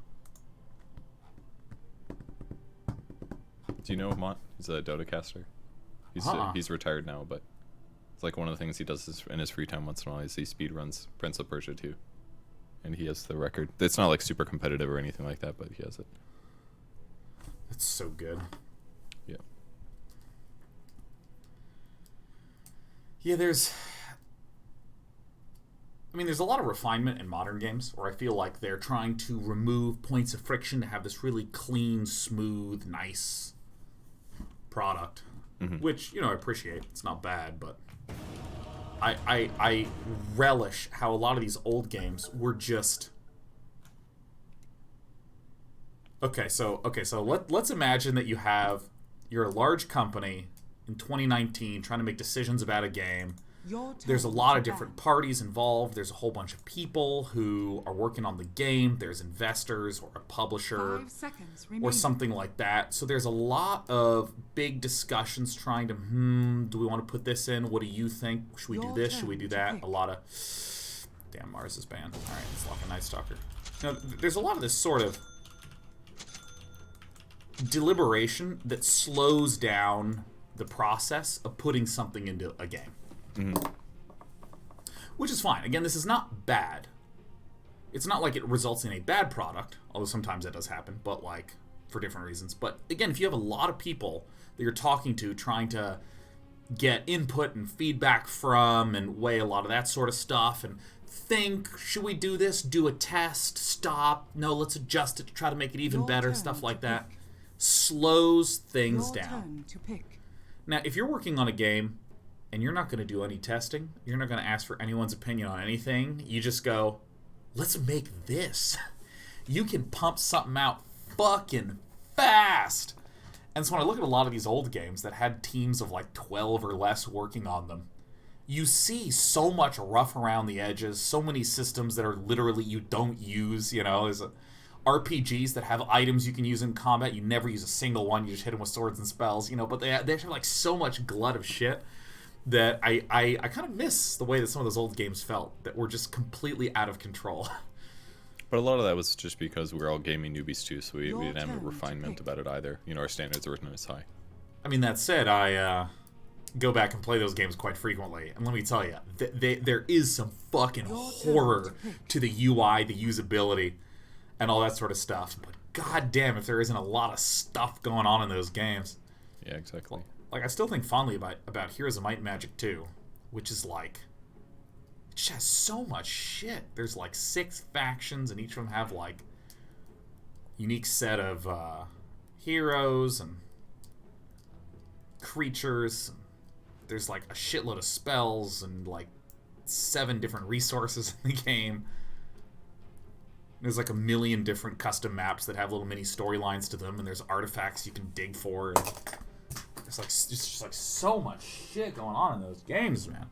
S2: Do you know Mott? He's a Dota caster. He's retired now, but it's like one of the things he does in his free time once in a while is he speedruns Prince of Persia 2. And he has the record. It's not like super competitive or anything like that, but he has it.
S1: It's so good.
S2: Yeah.
S1: Yeah, there's a lot of refinement in modern games where I feel like they're trying to remove points of friction to have this really clean, smooth, nice product. Which, I appreciate. It's not bad, but I relish how a lot of these old games were just... Okay, so let's imagine that you're a large company in 2019 trying to make decisions about a game. There's a lot of different parties involved. There's a whole bunch of people who are working on the game. There's investors or a publisher
S3: 5 seconds
S1: or
S3: remaining.
S1: something like that. So there's a lot of big discussions trying to, do we want to put this in? What do you think? Should we do this? Should we do that? A lot of... Damn, Mars is banned. Alright, let's lock a Nightstalker. Now, there's a lot of this sort of deliberation that slows down the process of putting something into a game. Which is fine. Again, this is not bad. It's not like it results in a bad product, although sometimes that does happen, but like for different reasons. But again, if you have a lot of people that you're talking to, trying to get input and feedback from and weigh a lot of that sort of stuff and think, should we do this? Do a test? Stop? No, let's adjust it to try to make it even better, stuff like that. Slows things down. Now, if you're working on a game and you're not going to do any testing, you're not going to ask for anyone's opinion on anything, you just go, let's make this. You can pump something out fucking fast. And so when I look at a lot of these old games that had teams of like 12 or less working on them, you see so much rough around the edges, so many systems that are literally you don't use, there's RPGs that have items you can use in combat. You never use a single one. You just hit them with swords and spells, but they have like so much glut of shit that I kind of miss the way that some of those old games felt, that were just completely out of control.
S2: But a lot of that was just because we were all gaming newbies too, so we didn't have a refinement about it either. Our standards weren't as high. I
S1: mean, that said, I go back and play those games quite frequently, and let me tell you, there is some fucking horror to the UI, the usability, and all that sort of stuff. But goddamn, if there isn't a lot of stuff going on in those games.
S2: Yeah, exactly.
S1: Like, I still think fondly about Heroes of Might and Magic 2, which is like, it just has so much shit. There's like 6 factions, and each of them have like unique set of heroes and creatures. There's like a shitload of spells and like 7 different resources in the game. There's like a million different custom maps that have little mini storylines to them, and there's artifacts you can dig for. And it's just like so much shit going on in those games, man.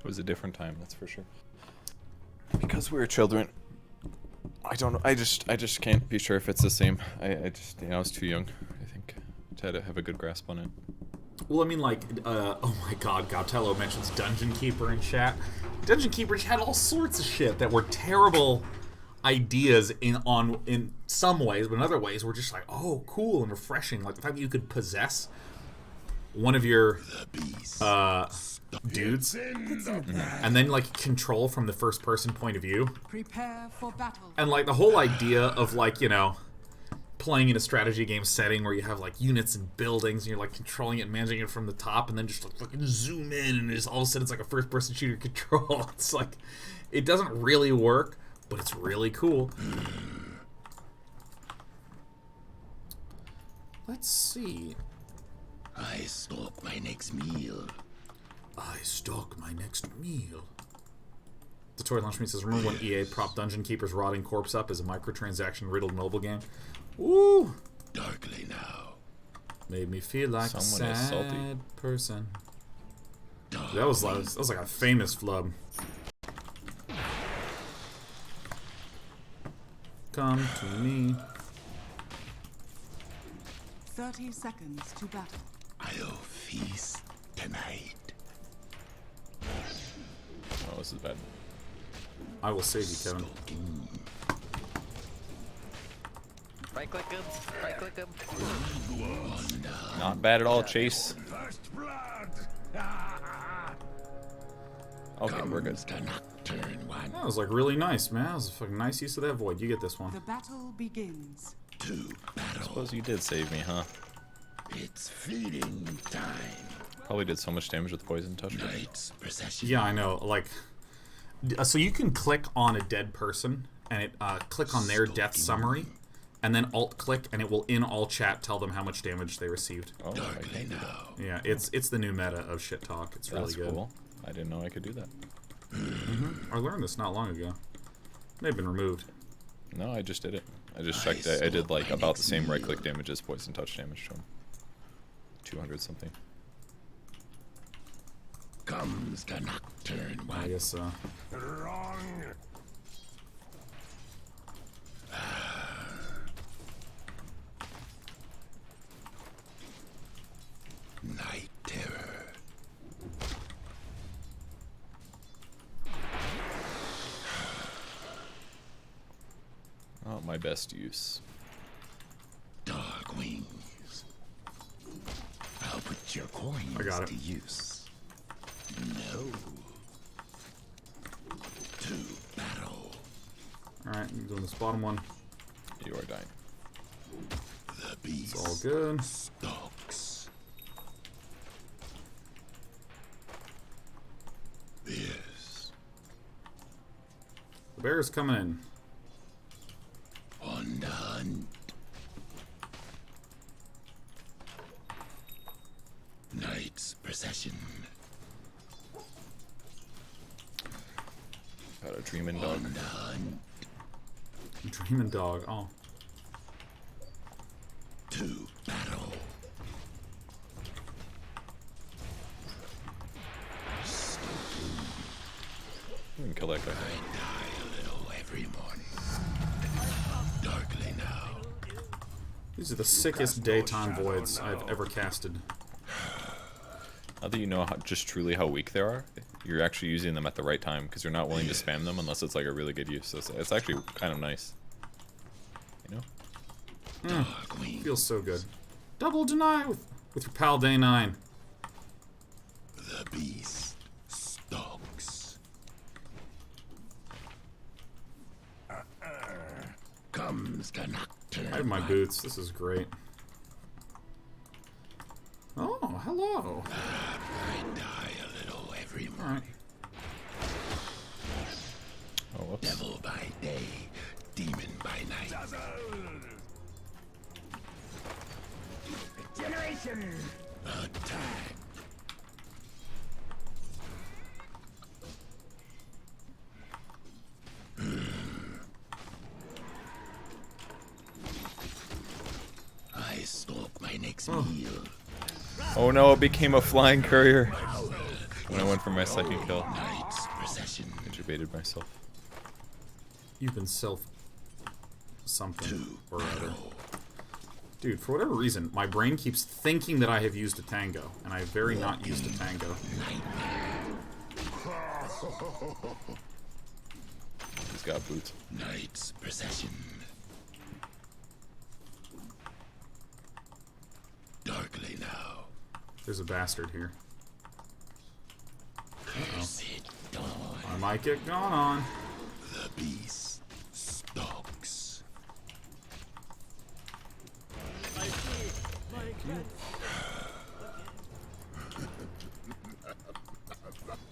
S2: It was a different time, that's for sure. Because we were children. I don't know. I just can't be sure if it's the same. I just, I was too young, I think, to have a good grasp on it.
S1: Well, I mean, like, oh my god, Gautello mentions Dungeon Keeper in chat. Dungeon Keepers had all sorts of shit that were terrible ideas in some ways, but in other ways were just like, oh, cool and refreshing. Like the fact that you could possess one of your dudes and then like control from the first person point of view.
S3: Prepare for battle.
S1: And like the whole idea of like, playing in a strategy game setting where you have like units and buildings and you're like controlling it and managing it from the top, and then just like fucking zoom in and just all of a sudden it's like a first person shooter control. It's like, it doesn't really work, but it's really cool. Let's see.
S8: I stalk my next meal.
S1: Tutorial Launch Me says, remember when EA propped Dungeon Keeper's rotting corpse up as a microtransaction riddled mobile game? Ooh!
S8: Darkly now.
S1: Made me feel like
S2: Someone
S1: a
S2: is salty.
S1: sad person. That was like a famous flub. Come to me.
S3: 30 seconds to battle.
S8: I'll feast tonight.
S2: Oh, this is bad.
S1: I will save you, Kevin.
S6: Right click him. Right click him.
S2: Not bad at all, Chase.
S8: First blood.
S2: Okay, we're good.
S1: That was like really nice, man. That was a fucking nice use of that void. You get this one.
S3: The battle begins.
S2: I suppose you did save me, huh?
S8: It's feeding time.
S2: Probably did so much damage with poison touch.
S1: Yeah, I know. Like, so you can click on a dead person and it click on their death summary, and then alt click, and it will in all chat tell them how much damage they received.
S2: Oh, I can do that.
S1: Yeah, it's the new meta of shit talk. It's really
S2: That's
S1: good.
S2: cool. I didn't know I could do that.
S1: I learned this not long ago. May have been removed.
S2: No, I just did it. I just checked. I did like about the same right click damage as poison touch damage to him. 200 something.
S8: Comes the nocturne one.
S1: I guess
S8: Wrong. Night terror.
S2: Not my best use.
S8: Dark wings. I'll put your coins
S1: I got it.
S8: to use. No. To battle.
S1: Alright, I'm doing this bottom one.
S2: You are dying.
S8: The beast
S1: It's all good.
S8: stalks. This
S1: The bear's coming in.
S8: on the hunt. Night's procession.
S2: Got a dreaming dog.
S8: On the hunt.
S1: Dreaming dog. Oh.
S8: To battle.
S2: We can kill that guy.
S8: I die a little every morning. Darkly now.
S1: These are the sickest daytime voids I've ever casted.
S2: Now that you know how, just truly how weak they are, you're actually using them at the right time because you're not willing to spam them unless it's like a really good use. So it's actually kind of nice. You know?
S8: Dark wings.
S1: Feels so good. Double deny with your pal Day 9.
S8: The beast stalks. Comes the nocturne.
S1: I have my boots. This is great. Oh, hello.
S8: I die a little every
S1: Alright.
S8: morning.
S2: Oh, whoops.
S8: Devil by day, demon by night. Generation. Attack. I stalk my next meal.
S2: Oh no, it became a flying courier when I went for my second kill.
S8: Night's procession.
S2: Intubated myself.
S1: You've been self something or other. Dude, for whatever reason, my brain keeps thinking that I have used a tango, and I have very not used a tango.
S2: He's got boots.
S8: Night's procession. Darkly now.
S1: There's a bastard here.
S8: Cursed dawn.
S1: I might get gone on.
S8: The beast stalks.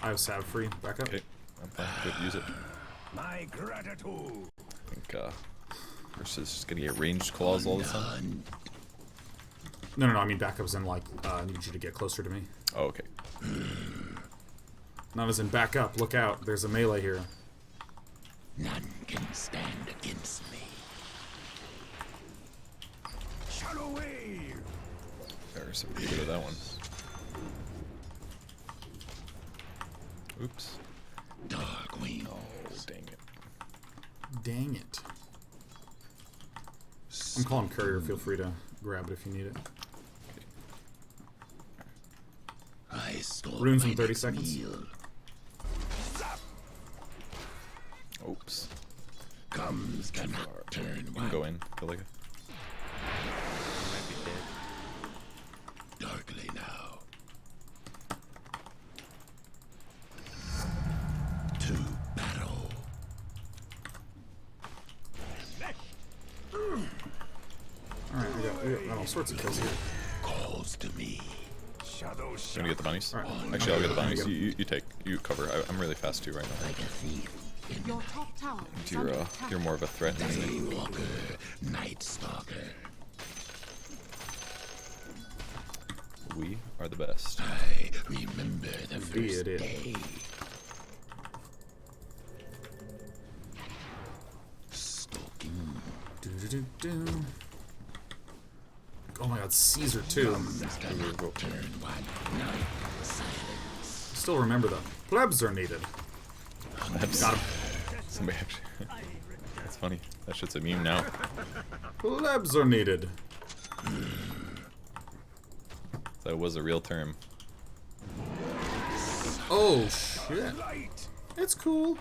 S1: I have Sav free. Back up.
S2: Okay, I'm fine. Good, use it.
S8: My gratitude.
S2: I think, versus just gonna get ranged claws all the time.
S1: No, I mean back up as in like, I need you to get closer to me.
S2: Oh, okay.
S1: Not as in back up. Look out. There's a melee here.
S8: None can stand against me. Shadow wave.
S2: There's a pretty good of that one. Oops.
S8: Dark wings.
S2: Oh, dang it.
S1: Dang it. I'm calling courier. Feel free to grab it if you need it.
S8: I stalk
S1: Runes
S8: my
S1: in 30
S8: next
S1: seconds.
S8: meal.
S2: Oops.
S8: Comes the nocturne
S2: You can go in. Feel like
S8: darkly now.
S1: all sorts of kills here.
S4: Calls to me. Shadow
S2: You wanna get the bunnies?
S1: All right.
S2: Actually, I'll get the
S1: There
S2: bunnies.
S1: you
S2: You cover. I'm really fast too right now.
S4: like a thief.
S3: Your top tower is under attack.
S2: You're more of a threat.
S4: Daywalker, Nightstalker.
S2: We are the best.
S4: I remember the
S1: Be
S4: first
S1: it.
S4: day. Stalking.
S1: Do. Oh my god, Caesar too.
S4: Turn one. Night. Silence.
S1: Still remember the plebs are needed. Got him.
S2: Somebody actually. That's funny. That shit's a meme now.
S1: Plebs are needed.
S2: That was a real term.
S1: Oh shit. It's cool.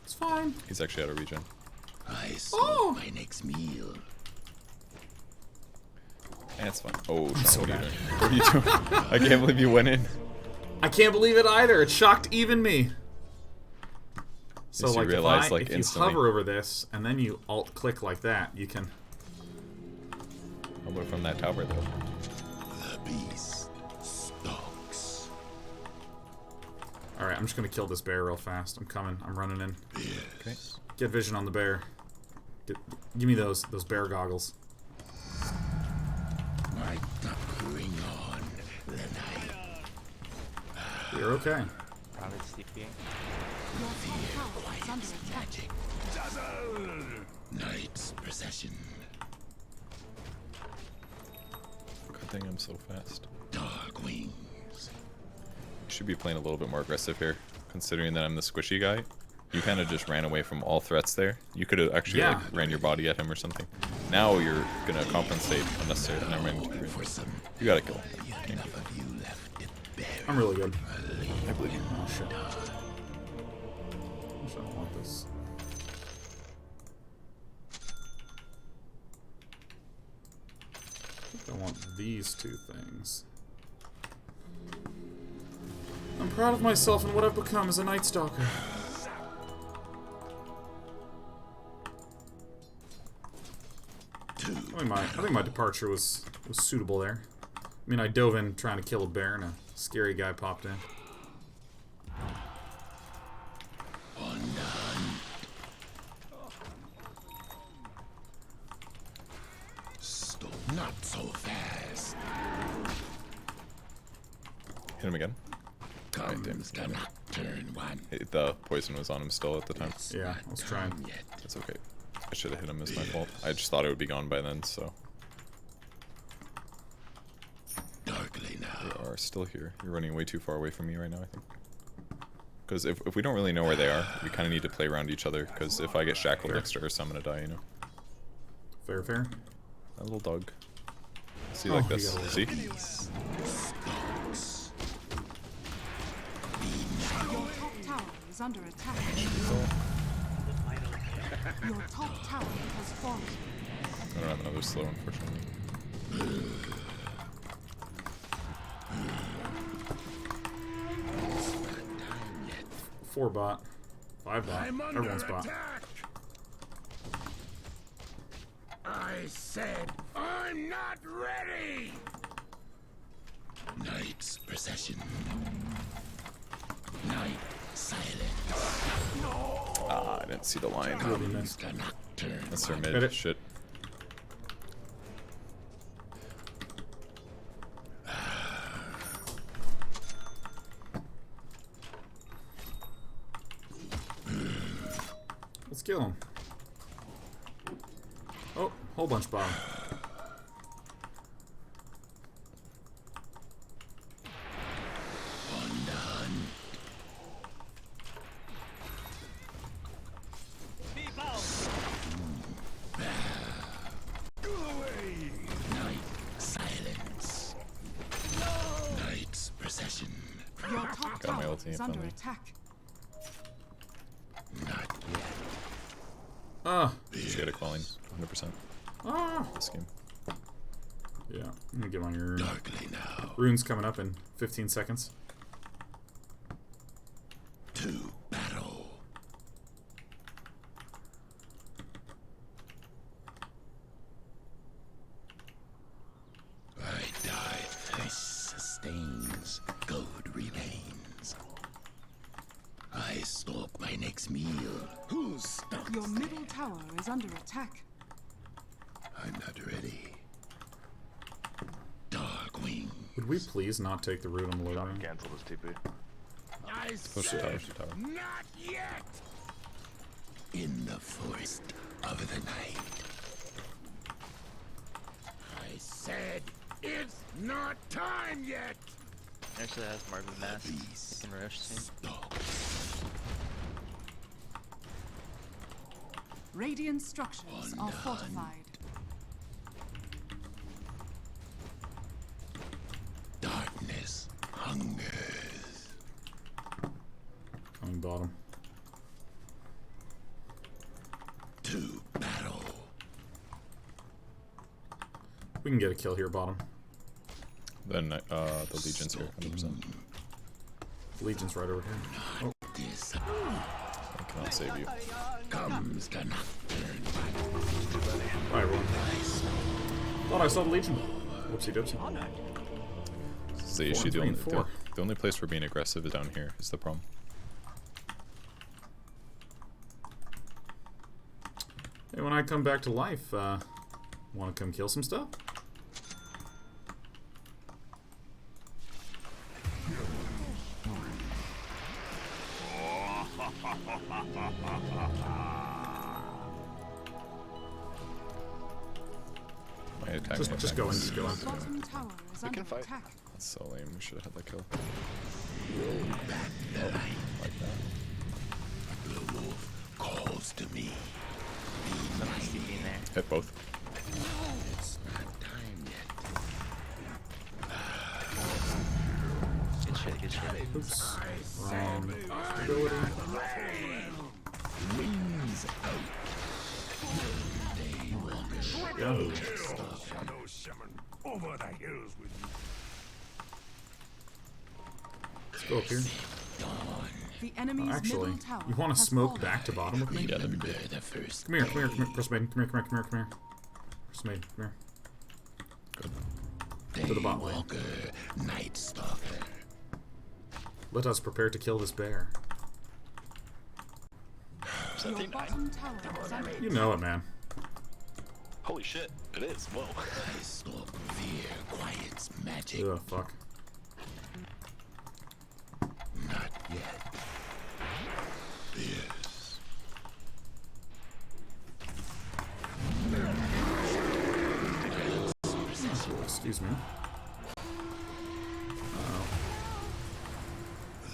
S1: It's fine.
S2: He's actually out of regen.
S4: I saw
S1: Oh.
S4: my next meal.
S2: And it's fine. Oh,
S1: so
S2: Sean, what are you
S1: bad.
S2: doing? What are you doing? I can't believe you went in.
S1: I can't believe it either. It shocked even me. So
S2: Yes, you
S1: like,
S2: realize,
S1: if
S2: like,
S1: if you
S2: instantly.
S1: hover over this and then you alt click like that, you can.
S2: How about from that tower though?
S4: The beast stalks.
S1: All right, I'm just gonna kill this bear real fast. I'm coming. I'm running in.
S2: Okay.
S1: Get vision on the bear. Give me those bear goggles.
S4: My bring on the night.
S1: You're okay.
S6: Probably sleeping.
S3: Your top tower is under attack.
S4: Magic. Night's procession.
S2: Good thing I'm so fast.
S4: Dark wings.
S2: Should be playing a little bit more aggressive here, considering that I'm the squishy guy. You kind of just ran away from all threats there. You could have actually
S1: Yeah.
S2: like ran your body at him or something. Now you're gonna compensate unnecessarily. Never mind.
S4: For some,
S2: You gotta kill.
S4: enough of you left it buried.
S1: I'm really good.
S2: I believe you.
S1: Oh shit. I don't want this. I think I want these two things. I'm proud of myself and what I've become as a Nightstalker. I think my departure was suitable there. I mean, I dove in trying to kill a bear and a scary guy popped in.
S4: Not so fast.
S2: Hit him again.
S4: Comes the nocturne one.
S2: The poison was on him still at the time.
S1: Yeah, I was trying.
S4: Yet.
S2: It's okay. I should have hit him. It's my fault. I just thought it would be gone by then, so.
S4: Darkly now.
S2: They are still here. You're running way too far away from me right now, I think. Because if we don't really know where they are, we kind of need to play around each other. Because if I get shackled next to Ursa, I'm going to die, you know.
S1: Fair, fair.
S2: That little dog. See,
S1: Oh,
S2: like
S1: you
S2: this.
S1: got a
S2: See?
S3: Your top tower is under attack. Your top tower has fallen.
S2: I don't have another slow, unfortunately.
S1: 4 bot. 5 bot.
S8: I'm under
S1: Everyone's bot.
S8: attack. I said I'm not ready.
S4: Night's procession. Night silence.
S2: Ah, I didn't see the line.
S1: Really missed.
S4: The nocturne
S2: That's their
S4: one.
S1: Hit
S2: mid.
S1: it.
S2: Shit.
S1: Let's kill him. Oh, whole bunch bomb.
S4: Night silence. Night's procession.
S3: Your top
S2: Got my
S3: tower
S2: ulti
S3: is
S2: in
S3: under
S2: front of me.
S3: attack.
S4: Not yet.
S1: Ah.
S2: Just get a calling. 100%.
S1: Ah.
S2: This game.
S1: Yeah, I'm gonna get my rune.
S4: Darkly now.
S1: Rune's coming up in 15 seconds.
S4: To battle.
S8: remains. I stalk my next meal. Who's stuck?
S3: Your middle tower is under attack.
S8: I'm not ready. Darkwing.
S1: Would we please not take the route I'm looting?
S6: Cancel this TP.
S8: I
S2: Push the tower, push the tower.
S8: not yet. In the forest of the night. I said it's not time yet.
S10: Actually has Marvin Mass. You can rush soon.
S3: Radiant structures are fortified.
S8: Darkness hungers.
S1: Coming bottom.
S8: To battle.
S1: We can get a kill here, bottom.
S2: Then the Legion's here, 100%.
S1: Legion's right over here. Oh,
S8: This
S2: I cannot save you.
S8: comes to nocturne.
S1: bye everyone. Thought I saw the Legion. Whoopsie doopsie.
S2: This is the issue.
S1: 4 and 3 and 4.
S2: The only place we're being aggressive is down here, is the problem.
S1: Hey, when I come back to life, want to come kill some stuff?
S2: My attack
S1: Just go in, just go in.
S3: Bottom tower is under
S6: fight.
S3: attack.
S2: That's so lame. We should have had that kill.
S8: The light.
S2: Like that.
S8: The wolf calls to me.
S10: Somebody's TP in there.
S2: Hit both.
S8: It's not time yet.
S10: Good shit, good shit.
S1: Oops. Wrong. Ability.
S8: Wings out.
S1: Yahoo.
S4: Shadow summon over the hills with you.
S1: Let's go up here.
S3: The enemy's
S1: Actually,
S3: middle tower
S1: you want to
S3: has
S1: smoke
S3: fallen.
S1: back to bottom with me?
S2: Yeah, that'd be
S8: Remember
S2: great.
S8: the first
S1: Come here, come here, come here, Chris Maiden. Come here, come here, come here, come here. Chris Maiden, come here. To the bot lane.
S8: Daywalker, Nightstalker.
S1: Let us prepare to kill this bear.
S3: Your bottom tower is under
S1: You know it, man.
S6: Holy shit, it is. Whoa.
S8: I stalk fear, quiet's magic.
S1: Ugh, fuck.
S8: Not yet. Yes.
S1: Excuse me.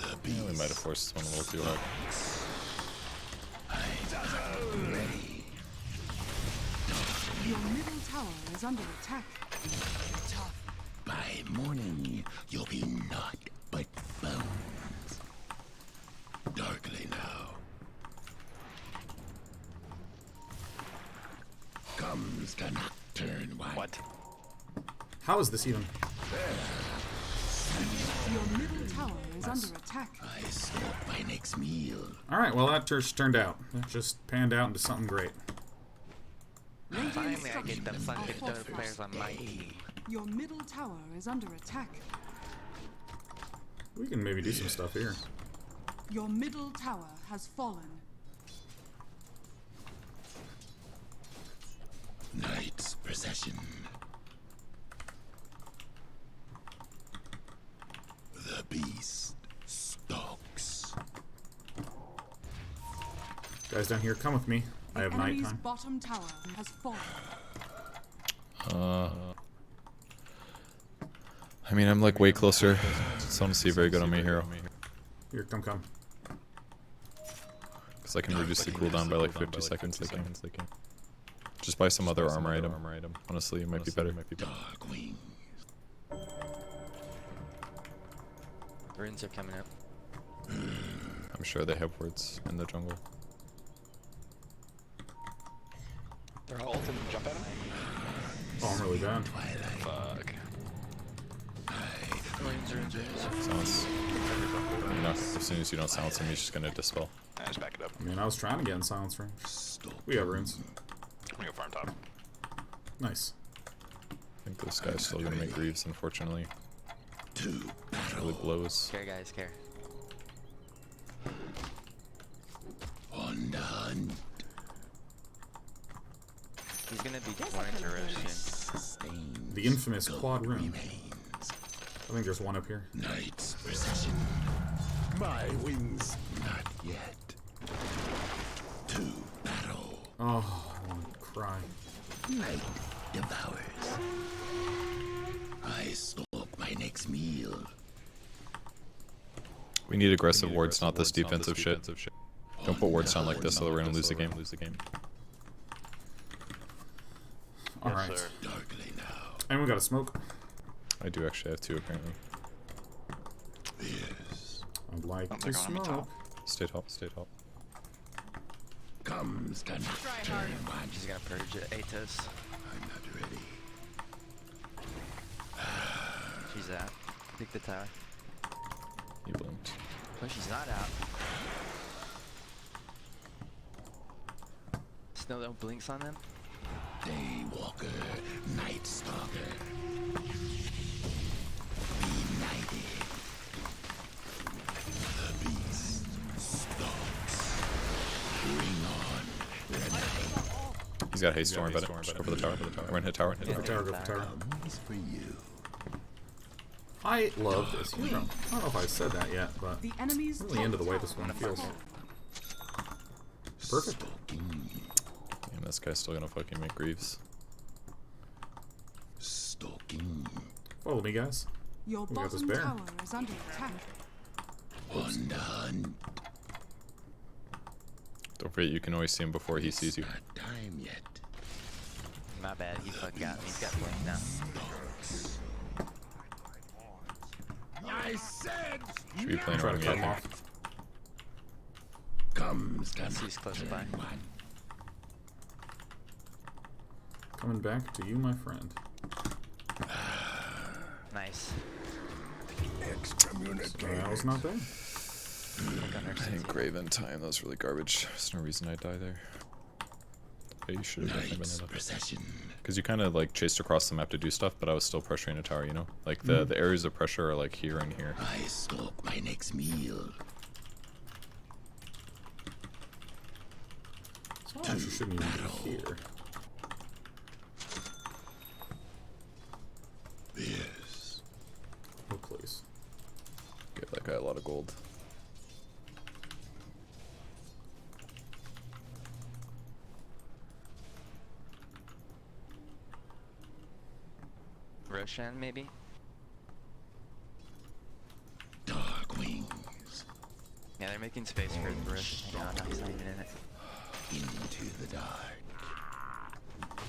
S8: The
S2: Yeah,
S8: beast.
S2: we might have forced this one a little too hard.
S8: I'm ready.
S3: Your middle tower is under attack.
S8: By morning, you'll be naught but bones. Darkly now. Comes the nocturne one.
S6: What?
S1: How is this even?
S3: Your middle tower is under attack.
S8: I stalk my next meal.
S1: Alright, well that just turned out. That just panned out into something great.
S3: Radiant
S10: Finally, I get the
S3: structures are
S10: fucking third
S3: fortified.
S10: players on my team.
S3: Your middle tower is under attack.
S1: We can maybe do some stuff here.
S3: Your middle tower has fallen.
S8: Night's procession. The beast stalks.
S1: Guys down here, come with me. I have
S3: Enemy's
S1: nighttime.
S3: bottom tower has fallen.
S2: I mean, I'm like way closer. So I don't see very good on my hero.
S1: Here, come.
S2: Because I can reduce the cooldown by like 50 seconds. They can. Just buy some other armor item. Honestly, it might be better.
S8: Darkwing.
S10: Runes are coming up.
S2: I'm sure they have words in the jungle.
S6: They're all ultimate jump at him?
S1: Oh, I'm really bad.
S6: Fuck.
S2: Silence. You know, as soon as you don't silence him, he's just gonna dispel.
S6: I just back it up.
S1: I mean, I was trying to get in silence range. We have runes.
S6: I'm gonna go farm top.
S1: Nice.
S2: I think this guy's still gonna make Greaves, unfortunately. Really blows.
S10: Care, guys, care.
S4: On the hunt.
S10: He's gonna be going to roast soon.
S1: The infamous quad room. I think there's one up here.
S4: Night's procession. My wings, not yet. To battle.
S1: Oh, I want to cry.
S4: Night devours. I stalk my next meal.
S2: We need aggressive wards, not this defensive shit. Don't put wards down like this, or we're gonna lose the game.
S1: All right.
S6: sir.
S4: Darkly now.
S1: And we got a smoke.
S2: I do actually have 2 apparently.
S4: Yes.
S1: I'd like to
S10: they're going on the
S1: smoke.
S10: top.
S2: Stay top.
S4: Comes the nocturne one.
S10: She's gonna purge it. Atos.
S4: I'm not ready.
S10: She's out. Pick the tower.
S2: He blinked.
S10: Oh, she's not out. Snow don't blinks on them.
S4: Daywalker, Nightstalker. Benighted. The beast stalks. Bring on the night.
S2: He's got haste storm, but go for the tower. We're gonna hit tower.
S1: Go for tower, go for tower.
S4: Comes for you.
S1: I love this hero. I don't know if I said that yet, but
S3: The enemy's
S1: I'm really into the way this one feels. Perfect.
S2: And this guy's still gonna fucking make Greaves.
S4: Stalking.
S1: Follow me, guys.
S3: Your
S1: We got this
S3: bottom
S1: bear.
S3: tower is under attack.
S4: On the hunt.
S2: Don't forget, you can always see him before he sees you.
S4: Not time yet.
S10: My bad. He fucking got me. He's got blink now.
S4: I said.
S2: Should be playing
S1: Try
S2: around
S1: to
S2: me,
S1: cut
S2: I
S1: him
S2: think.
S1: off.
S4: Comes the
S10: He's close by.
S4: nocturne one.
S1: Coming back to you, my friend.
S10: Nice.
S4: Excommunicate.
S1: That was not bad.
S2: I think Graven time, that was really garbage. There's no reason I'd die there. Yeah, you should have definitely been
S4: Night's
S2: there.
S4: procession.
S2: Because you kind of like chased across the map to do stuff, but I was still pressuring a tower, you know? Like the areas of pressure are like here and here.
S4: I stalk my next meal.
S1: So I actually shouldn't even be here.
S4: Yes.
S1: Oh, please.
S2: Give that guy a lot of gold.
S10: Roshan, maybe?
S4: Dark wings.
S10: Yeah, they're making space for the Roshan. No, he's not even in it.
S4: Into the dark.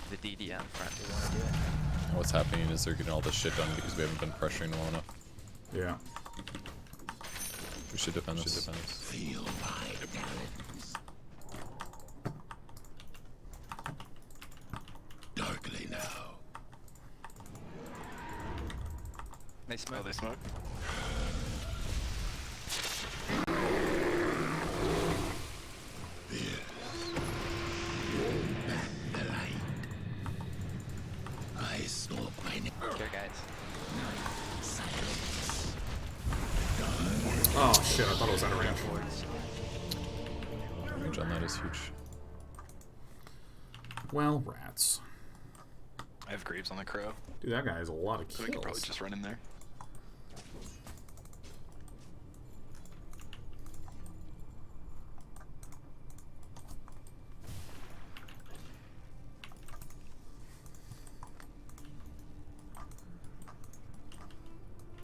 S10: The DD out front, they want to do it.
S2: And what's happening is they're getting all this shit done because we haven't been pressuring well enough.
S1: Yeah.
S2: We should defend this.
S4: Feel my talons. Darkly now.
S10: They smoke.
S6: Oh, they smoke?
S4: The light. I stalk my next.
S10: Care, guys.
S4: Silence.
S1: Oh shit, I thought it was out of range.
S2: Range on that is huge.
S1: Well, rats.
S6: I have Greaves on the Crow,
S1: Dude, that guy has a lot of
S6: so we could probably
S1: kills.
S6: just run in there.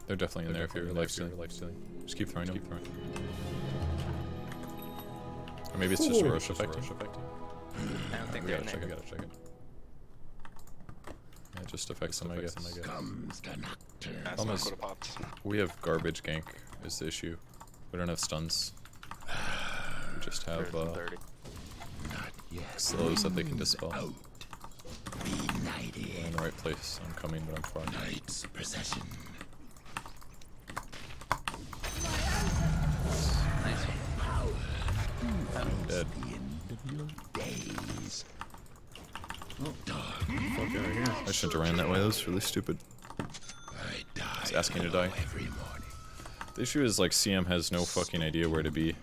S2: They're definitely in there if you're life stealing. Just keep throwing them. Or maybe it's just a rush effect.
S10: I don't think
S2: We
S10: they're in
S2: gotta
S10: there.
S2: check it. Yeah, it just affects them, I guess.
S4: Comes the nocturne.
S6: That
S2: Almost.
S6: smoke would've popped.
S2: We have garbage gank is the issue. We don't have stuns. We just have
S10: 30.
S4: Not yet.
S2: slows that they can dispel.
S4: Out. Benighted.
S2: We're in the right place. I'm coming, but I'm far.
S4: Night's procession.
S10: Nice.
S2: I'm dead.
S4: Days.
S1: Fuck out of here.
S2: I shouldn't have ran that way. That was really stupid.
S4: I die.
S2: asking to die. The issue is like CM has no fucking idea where to be,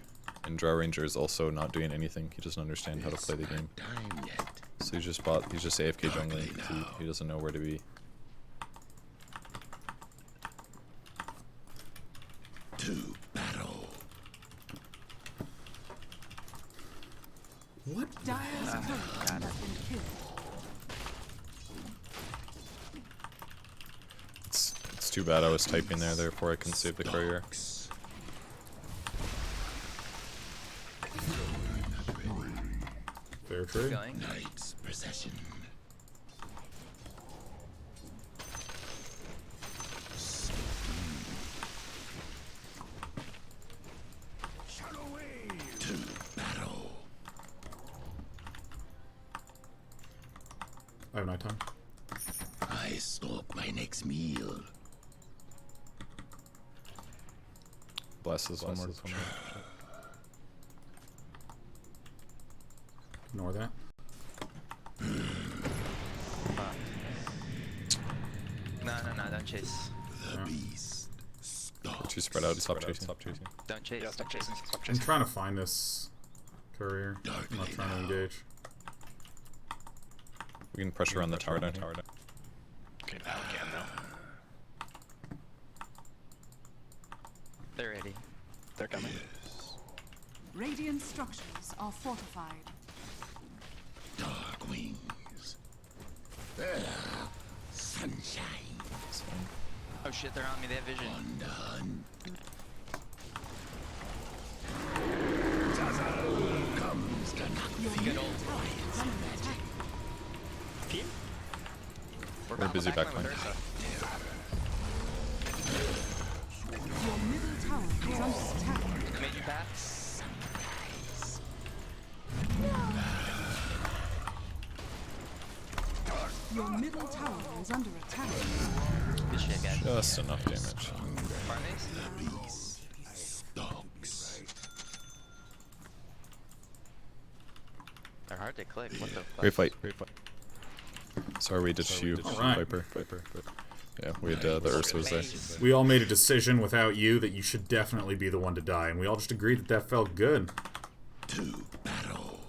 S2: and Drow Ranger is also not doing anything. He doesn't understand how to play the game. So he's just AFK jungling. He doesn't know where to be.
S8: To battle.
S1: What?
S3: Dire's turret has been killed.
S2: It's too bad I was typing there, therefore I couldn't save the courier.
S1: Fair trade.
S8: Knight's procession. To battle.
S1: I have nighttime.
S8: I stalk my next meal.
S2: Bless this one more.
S1: Ignore that.
S10: No, don't chase.
S8: The beast.
S2: Too spread out. Stop chasing.
S10: Don't chase. Stop chasing.
S1: I'm trying to find this courier. I'm not trying to engage.
S2: We can pressure on the tower down.
S6: Okay, now again though.
S10: They're ready.
S6: They're coming.
S3: Radiant structures are fortified.
S8: Dark wings. Sunshine.
S10: Oh shit, they're on me. They have vision.
S8: On the hunt. Comes the knock.
S10: Good old.
S2: We're busy backline.
S3: Your middle tower is under attack.
S10: Made you pass.
S3: Your middle tower is under attack.
S10: Good shit, guys.
S2: Just enough damage.
S10: Farm these?
S8: Dogs.
S10: They're hard to click. What the fuck?
S2: Great fight. Sorry we ditched you,
S1: Alright.
S2: Viper. Yeah, we had the Ursos there.
S1: We all made a decision without you that you should definitely be the one to die, and we all just agreed that that felt good.
S8: To battle.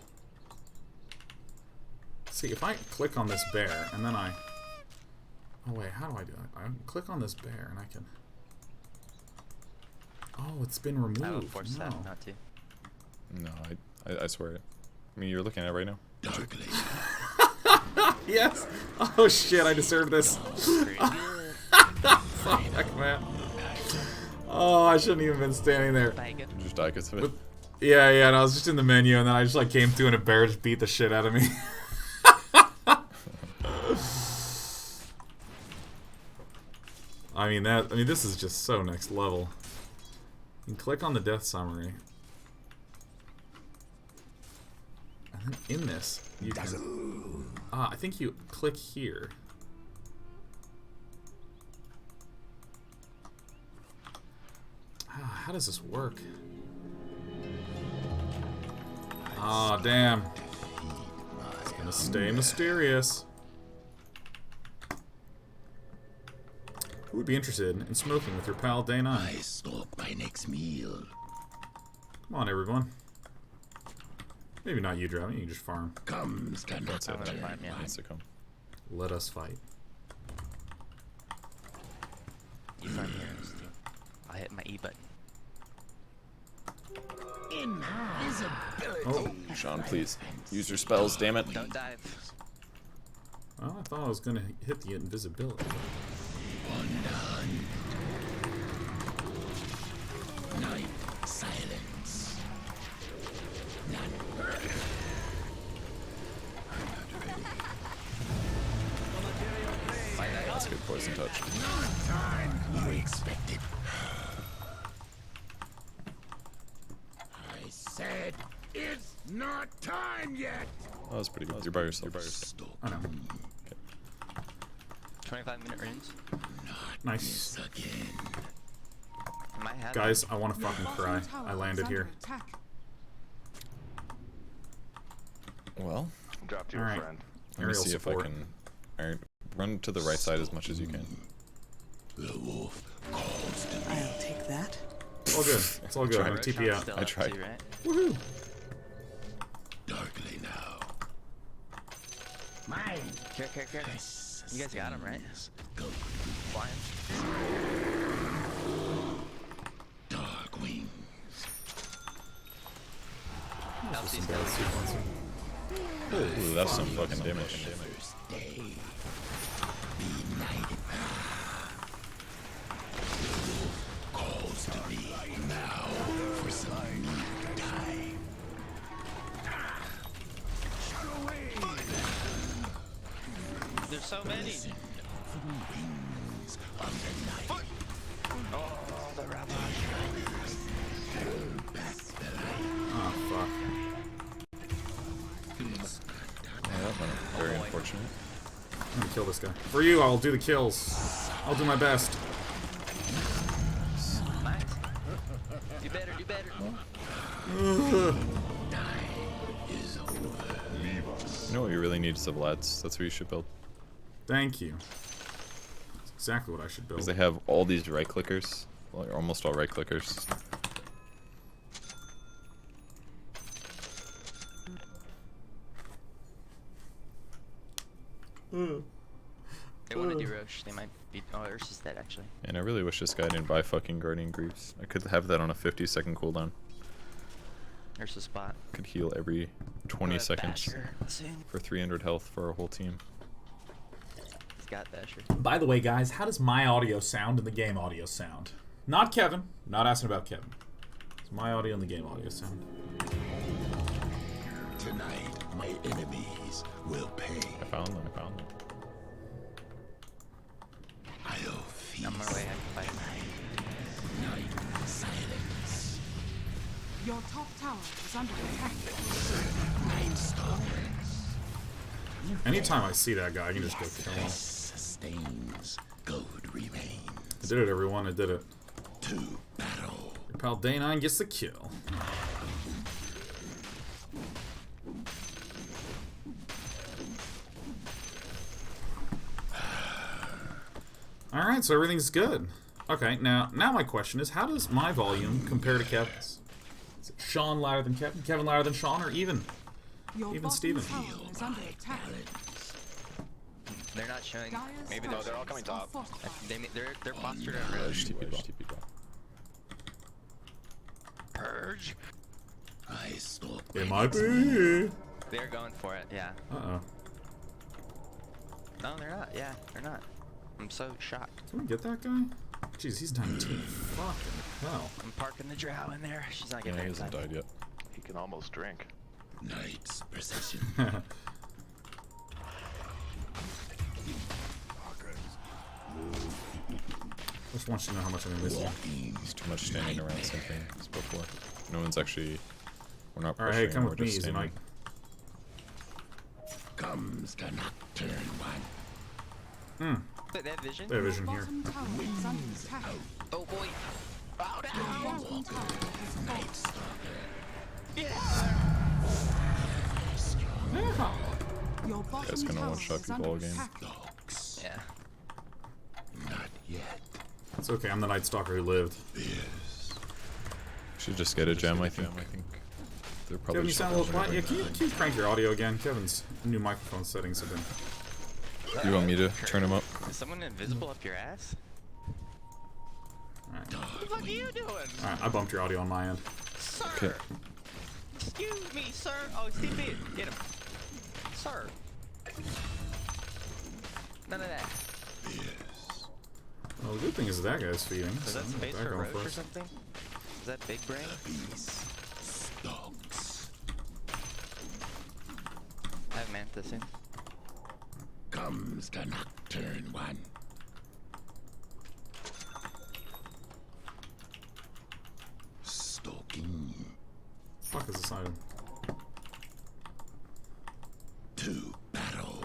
S1: See, if I click on this bear, and then I... Oh wait, how do I do it? I click on this bear, and I can... Oh, it's been removed.
S10: I would force that not to.
S2: No, I swear it. I mean, you're looking at it right now.
S8: Darkly.
S1: Yes! Oh shit, I deserve this. Fuck, man. Oh, I shouldn't even been standing there.
S2: You just die because of it.
S1: Yeah, and I was just in the menu, and then I just like came through, and a bear just beat the shit out of me. I mean, this is just so next level. You can click on the death summary. And then in this, you can... I think you click here. How does this work? Ah, damn. It's gonna stay mysterious. Who would be interested in smoking with your pal Day 9?
S8: I stalk my next meal.
S1: Come on, everyone. Maybe not you, Drow. You can just farm.
S8: Comes the
S2: That's it.
S10: Yeah.
S2: Needs to come.
S1: Let us fight.
S10: You farm here, Steve. I'll hit my E button.
S8: Invisibility.
S1: Oh,
S2: Sean, please. Use your spells, damn it.
S10: Don't dive.
S1: well, I thought I was gonna hit the invisibility.
S8: Night silence.
S2: That's good poison touch.
S8: Time you expected. I said it's not time yet.
S2: That was pretty good. You're by yourself.
S1: I know.
S10: 25-minute runes.
S1: Nice.
S8: Again.
S10: Might have
S1: Guys, I want to fucking
S3: Bottom
S1: cry.
S3: tower
S1: I
S3: is
S1: landed
S3: under
S1: here.
S3: attack.
S2: Well,
S6: Drop to your
S1: Alright.
S6: friend.
S2: let me
S1: Aerial
S2: see
S1: support.
S2: if I can run to the right side as much as you can.
S8: The wolf calls to me.
S9: I'll take that.
S1: It's all good. It's all good. I'm gonna
S10: Rosh
S1: TP
S10: on
S1: out.
S10: still
S2: I
S10: up
S2: tried.
S10: too, right?
S1: Woohoo!
S8: Darkly now.
S10: Care. You guys got him, right?
S8: Go.
S10: Flying.
S8: Dark wings.
S10: LC's
S1: Bad
S10: still
S1: sequencing.
S2: Ooh, that's some fucking damage.
S8: First day. Be night. Calls to me now for some meat time.
S10: There's so many.
S8: For the wings of the night.
S10: Oh, the rabbi.
S8: Back the light.
S1: Oh fuck.
S2: Yeah, that went very unfortunate.
S1: I'm gonna kill this guy. For you, I'll do the kills. I'll do my best.
S10: Nice. Do better.
S8: Is over. Leave us.
S2: You know what you really need is the Vlads. That's what you should build.
S1: Thank you. That's exactly what I should build.
S2: Because they have all these right clickers. Well, almost all right clickers.
S10: They want to do Roche. They might be. Oh, Ursa's dead actually.
S2: And I really wish this guy didn't buy fucking Guardian Greaves. I could have that on a 50-second cooldown.
S10: Ursa's spot.
S2: Could heal every 20 seconds
S10: Basher soon.
S2: for 300 health for a whole team.
S10: He's got Basher.
S1: By the way, guys, how does my audio sound and the game audio sound? Not Kevin. Not asking about Kevin. It's my audio and the game audio sound.
S8: Tonight, my enemies will pay.
S2: I found them.
S8: I'll feast.
S10: On my way, I can fight.
S8: Night silence.
S3: Your top tower is under attack.
S8: Nightstalker.
S1: Anytime I see that guy, I can just go kill him.
S8: Sustains. Gold remains.
S1: I did it, everyone. I did it.
S8: To battle.
S1: Your pal Day9 gets the kill. Alright, so everything's good. Okay, now my question is, how does my volume compare to Kevin's? Is it Sean louder than Kevin? Kevin louder than Sean, or even?
S3: Your
S1: Even
S3: bottom
S1: Steven.
S3: tower is under attack.
S10: They're not showing.
S3: Dire's
S10: Maybe
S3: structures
S10: they're all coming
S3: are
S10: top.
S3: fortified.
S10: They're postured on Roche.
S2: TP ball.
S10: Purge.
S8: I stalk.
S1: It might be.
S10: They're going for it. Yeah.
S1: Uh-oh.
S10: No, they're not. Yeah, they're not. I'm so shocked.
S1: Can we get that guy? Jeez, he's 19. Fucking hell.
S10: I'm parking the drow in there. She's not
S2: Yeah,
S10: getting
S2: he
S10: back.
S2: hasn't died yet.
S6: He can almost drink.
S8: Night's procession.
S1: Just wants you to know how much I'm missing.
S2: There's too much standing around the same thing as before. No one's actually... We're not
S1: Alright, hey,
S2: pushing,
S1: come
S2: we're
S1: with me,
S2: just
S1: easy
S2: standing.
S1: Mike.
S8: Comes the nocturne one.
S10: They have vision.
S1: They have vision here.
S3: Bottom tower is under attack.
S10: Oh boy. Bow down.
S3: Bottom tower is fallen. Your bottom
S2: Guys gonna
S3: tower
S2: one-shot
S3: is
S2: people all
S3: under
S2: game.
S3: attack.
S8: Dogs.
S10: Yeah.
S8: Not yet.
S1: It's okay, I'm the Nightstalker who lived.
S8: Yes.
S2: Should just get a gem, I think. They're probably
S1: Kevin, you
S2: just
S1: sound a little quiet. Yeah,
S2: everything.
S1: can you crank your audio again? Kevin's new microphone settings have been...
S2: You want me to turn them up?
S10: Is someone invisible up your ass?
S1: Alright,
S10: What the fuck are you doing?
S1: I bumped your audio on my end.
S10: Sir!
S2: Okay.
S10: Excuse me, sir! Oh, it's TP. Get him. Sir! None of that.
S8: Yes.
S1: Well, the good thing is that guy's feeding.
S10: Is
S1: so
S10: that
S1: I'm
S10: space
S1: back
S10: for
S1: on
S10: Roche or
S1: first.
S10: something? Is that big brain?
S8: Beast. Stalks.
S10: I have Mantis in.
S8: Comes the nocturne one. Stalking.
S1: Fuck is this item?
S8: To battle.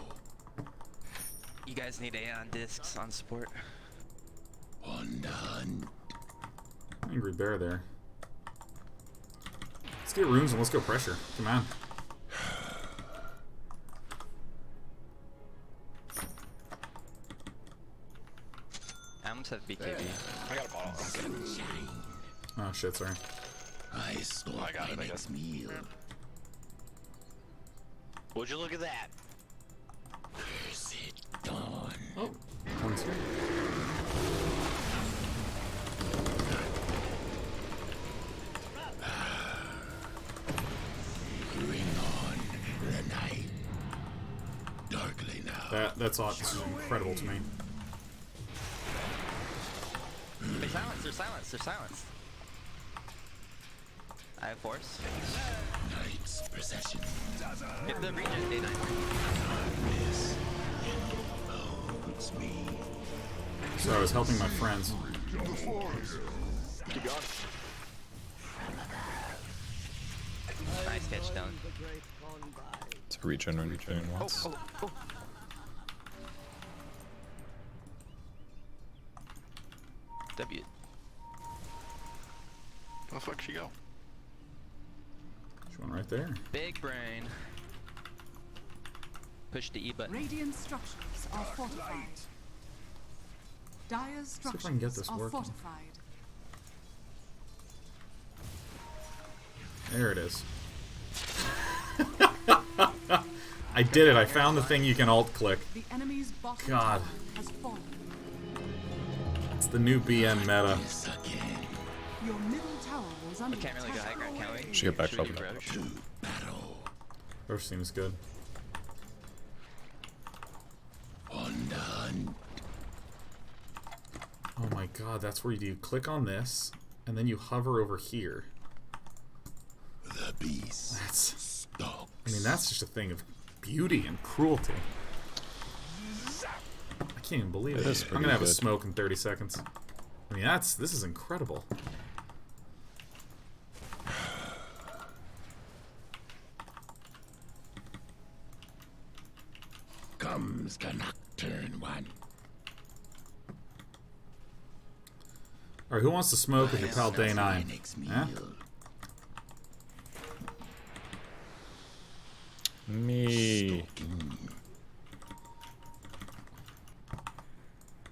S10: You guys need Aeon discs on support.
S8: On the hunt.
S1: Angry bear there. Let's get runes and let's go pressure. Come on.
S10: I'm just have BKB.
S6: I got a bottle. Okay.
S1: Oh shit, sorry.
S4: I stole
S6: I got it,
S4: my
S6: I
S4: next
S6: guess.
S4: meal.
S10: Would you look at that?
S4: Curse it, dawn.
S1: Oh, one's here.
S4: Bring on the night. Darkly now.
S1: That's incredible to me.
S10: They're silenced, they're silenced, they're silenced. I have force.
S4: Night's procession.
S10: Hit the regen, day 9.
S4: Darkness enfolds me.
S1: So I was helping my friends.
S6: Keep going.
S10: Nice catch down.
S2: It's a regen once.
S10: Oh. W.
S6: Where the fuck she go?
S1: There's one right there.
S10: Big brain. Push the E button.
S3: Radiant structures are fortified. Dire's
S1: See if I can get
S3: structures
S1: this
S3: are
S1: working.
S3: fortified.
S1: There it is. I did it. I found the thing you can alt click.
S3: The enemy's bottom
S1: God.
S3: tower has fallen.
S1: It's the new BN meta.
S4: This again.
S3: Your middle tower is under
S10: We can't really go high ground, can we?
S2: Should get back
S10: Should we
S2: up.
S10: do Roche?
S4: To battle.
S1: Roche seems good.
S4: On the hunt.
S1: Oh my god, that's where you click on this, and then you hover over here.
S4: The beast
S1: That's...
S4: stalks.
S1: I mean, that's just a thing of beauty and cruelty. I can't even believe
S2: It
S1: it.
S2: is
S1: I'm
S2: pretty
S1: gonna have a
S2: good.
S1: smoke in 30 seconds. I mean, this is incredible.
S4: Comes the nocturne one.
S1: Alright, who wants to smoke with your pal Day 9?
S4: Next meal.
S1: Yeah?
S2: Me.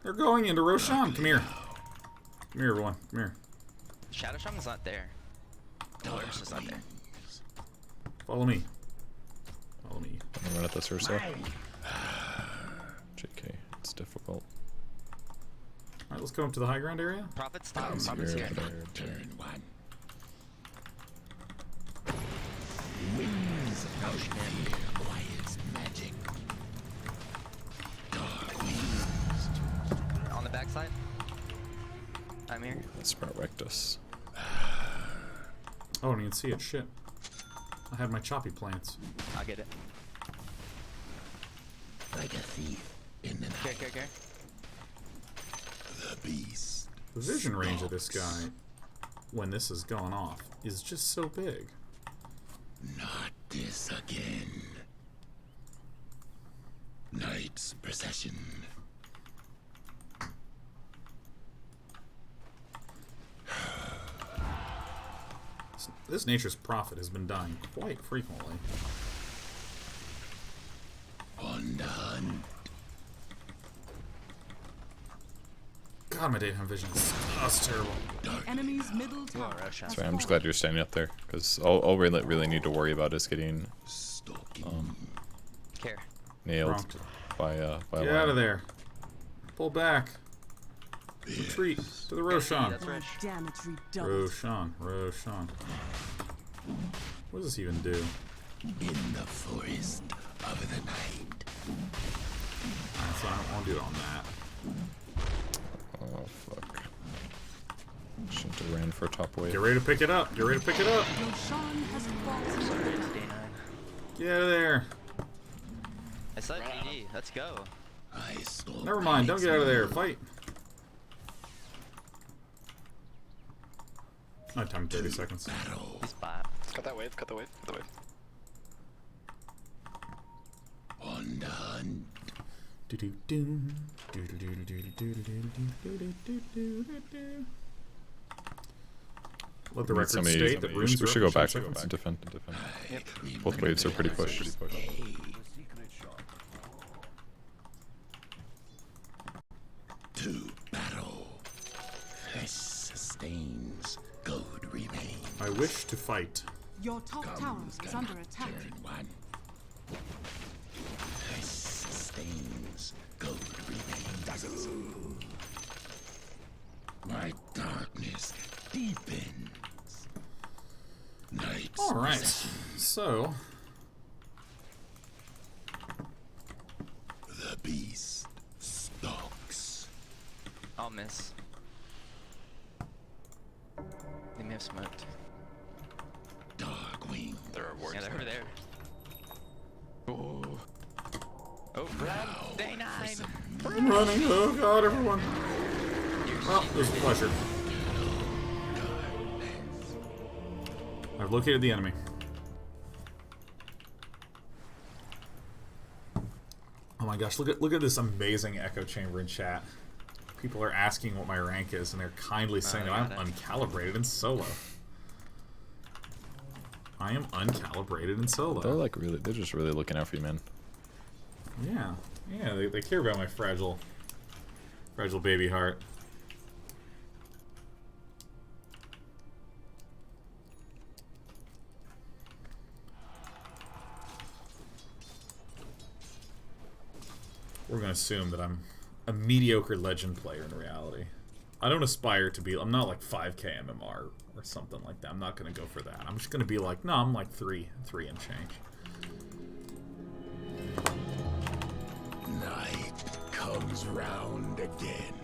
S1: They're going into Roshan. Come here. Come here, everyone. Come here.
S10: Shadow Shaman's not there. Roche is not there.
S1: Follow me. Follow me.
S2: I'm gonna run at this Ursa. JK, it's difficult.
S1: Alright, let's go up to the high ground area.
S10: Prophet's top.
S2: It's
S10: Prophet's
S2: here,
S10: here.
S2: there.
S4: Turn one. Winds of Roche quiet's magic. Dark winds.
S10: On the backside. I'm here.
S2: Let's smart wrecked us.
S1: Oh, I didn't even see it. Shit. I had my choppy plants.
S10: I'll get it.
S4: Like a thief in the night.
S10: Care.
S4: The beast.
S1: The vision range of this guy, when this is going off, is just so big.
S4: Not this again. Night's procession.
S1: This Nature's Prophet has been dying quite frequently.
S4: On the hunt.
S1: God, my daytime vision is that's terrible.
S3: Enemy's middle tower
S10: Roche.
S3: has
S2: Sorry, I'm just
S3: fallen.
S2: glad you're standing up there, because all we really need to worry about is getting
S4: Stalking.
S10: Care.
S2: nailed
S1: Wrong.
S2: by a
S1: Get
S2: lion.
S1: out of there. Pull back. Retreat to the Roshan.
S10: That's Roche.
S3: Damage redoubled.
S1: Roshan. What does this even do?
S4: In the forest of the night.
S1: Alright, so I don't want to do it on that.
S2: Oh fuck! Shouldn't have ran for a top wave.
S1: Get ready to pick it up.
S3: Roshan has fallen.
S10: Sorry, it's day 9.
S1: Get out of there.
S10: I said GG. Let's go.
S4: I stole
S1: Never mind. Don't get out of there. Fight. My time 30 seconds.
S4: battle.
S10: He's bot.
S6: Cut that wave, cut the wave, cut the wave.
S4: On the hunt.
S1: Let the
S2: Need
S1: record
S2: somebody-
S1: state that
S2: we
S1: runes
S2: should
S1: are
S2: go back
S1: seconds.
S2: and defend.
S4: Yep.
S2: Both waves are pretty pushed.
S4: To battle.
S1: I wish to fight.
S3: Your top tower is under attack.
S4: Sustains. Gold remains. My darkness deepens. Night's
S1: All right. So
S4: the beast stalks.
S10: I'll miss. They may have smoked.
S4: Dark wing.
S6: There are wards.
S10: Yeah, they're over there. Oh, run! Day 9!
S1: I'm running. Oh god, everyone. Well, it was a pleasure. I've located the enemy. Oh my gosh, look at this amazing echo chamber in chat. People are asking what my rank is, and they're kindly saying that I'm uncalibrated in solo. I am uncalibrated in solo.
S2: They're just really looking out for you, man.
S1: Yeah, they care about my fragile baby heart. We're gonna assume that I'm a mediocre legend player in reality. I don't aspire to be. I'm not like 5k MMR or something like that. I'm not gonna go for that. I'm just gonna be like, no, I'm like three and change.
S4: Night comes round again.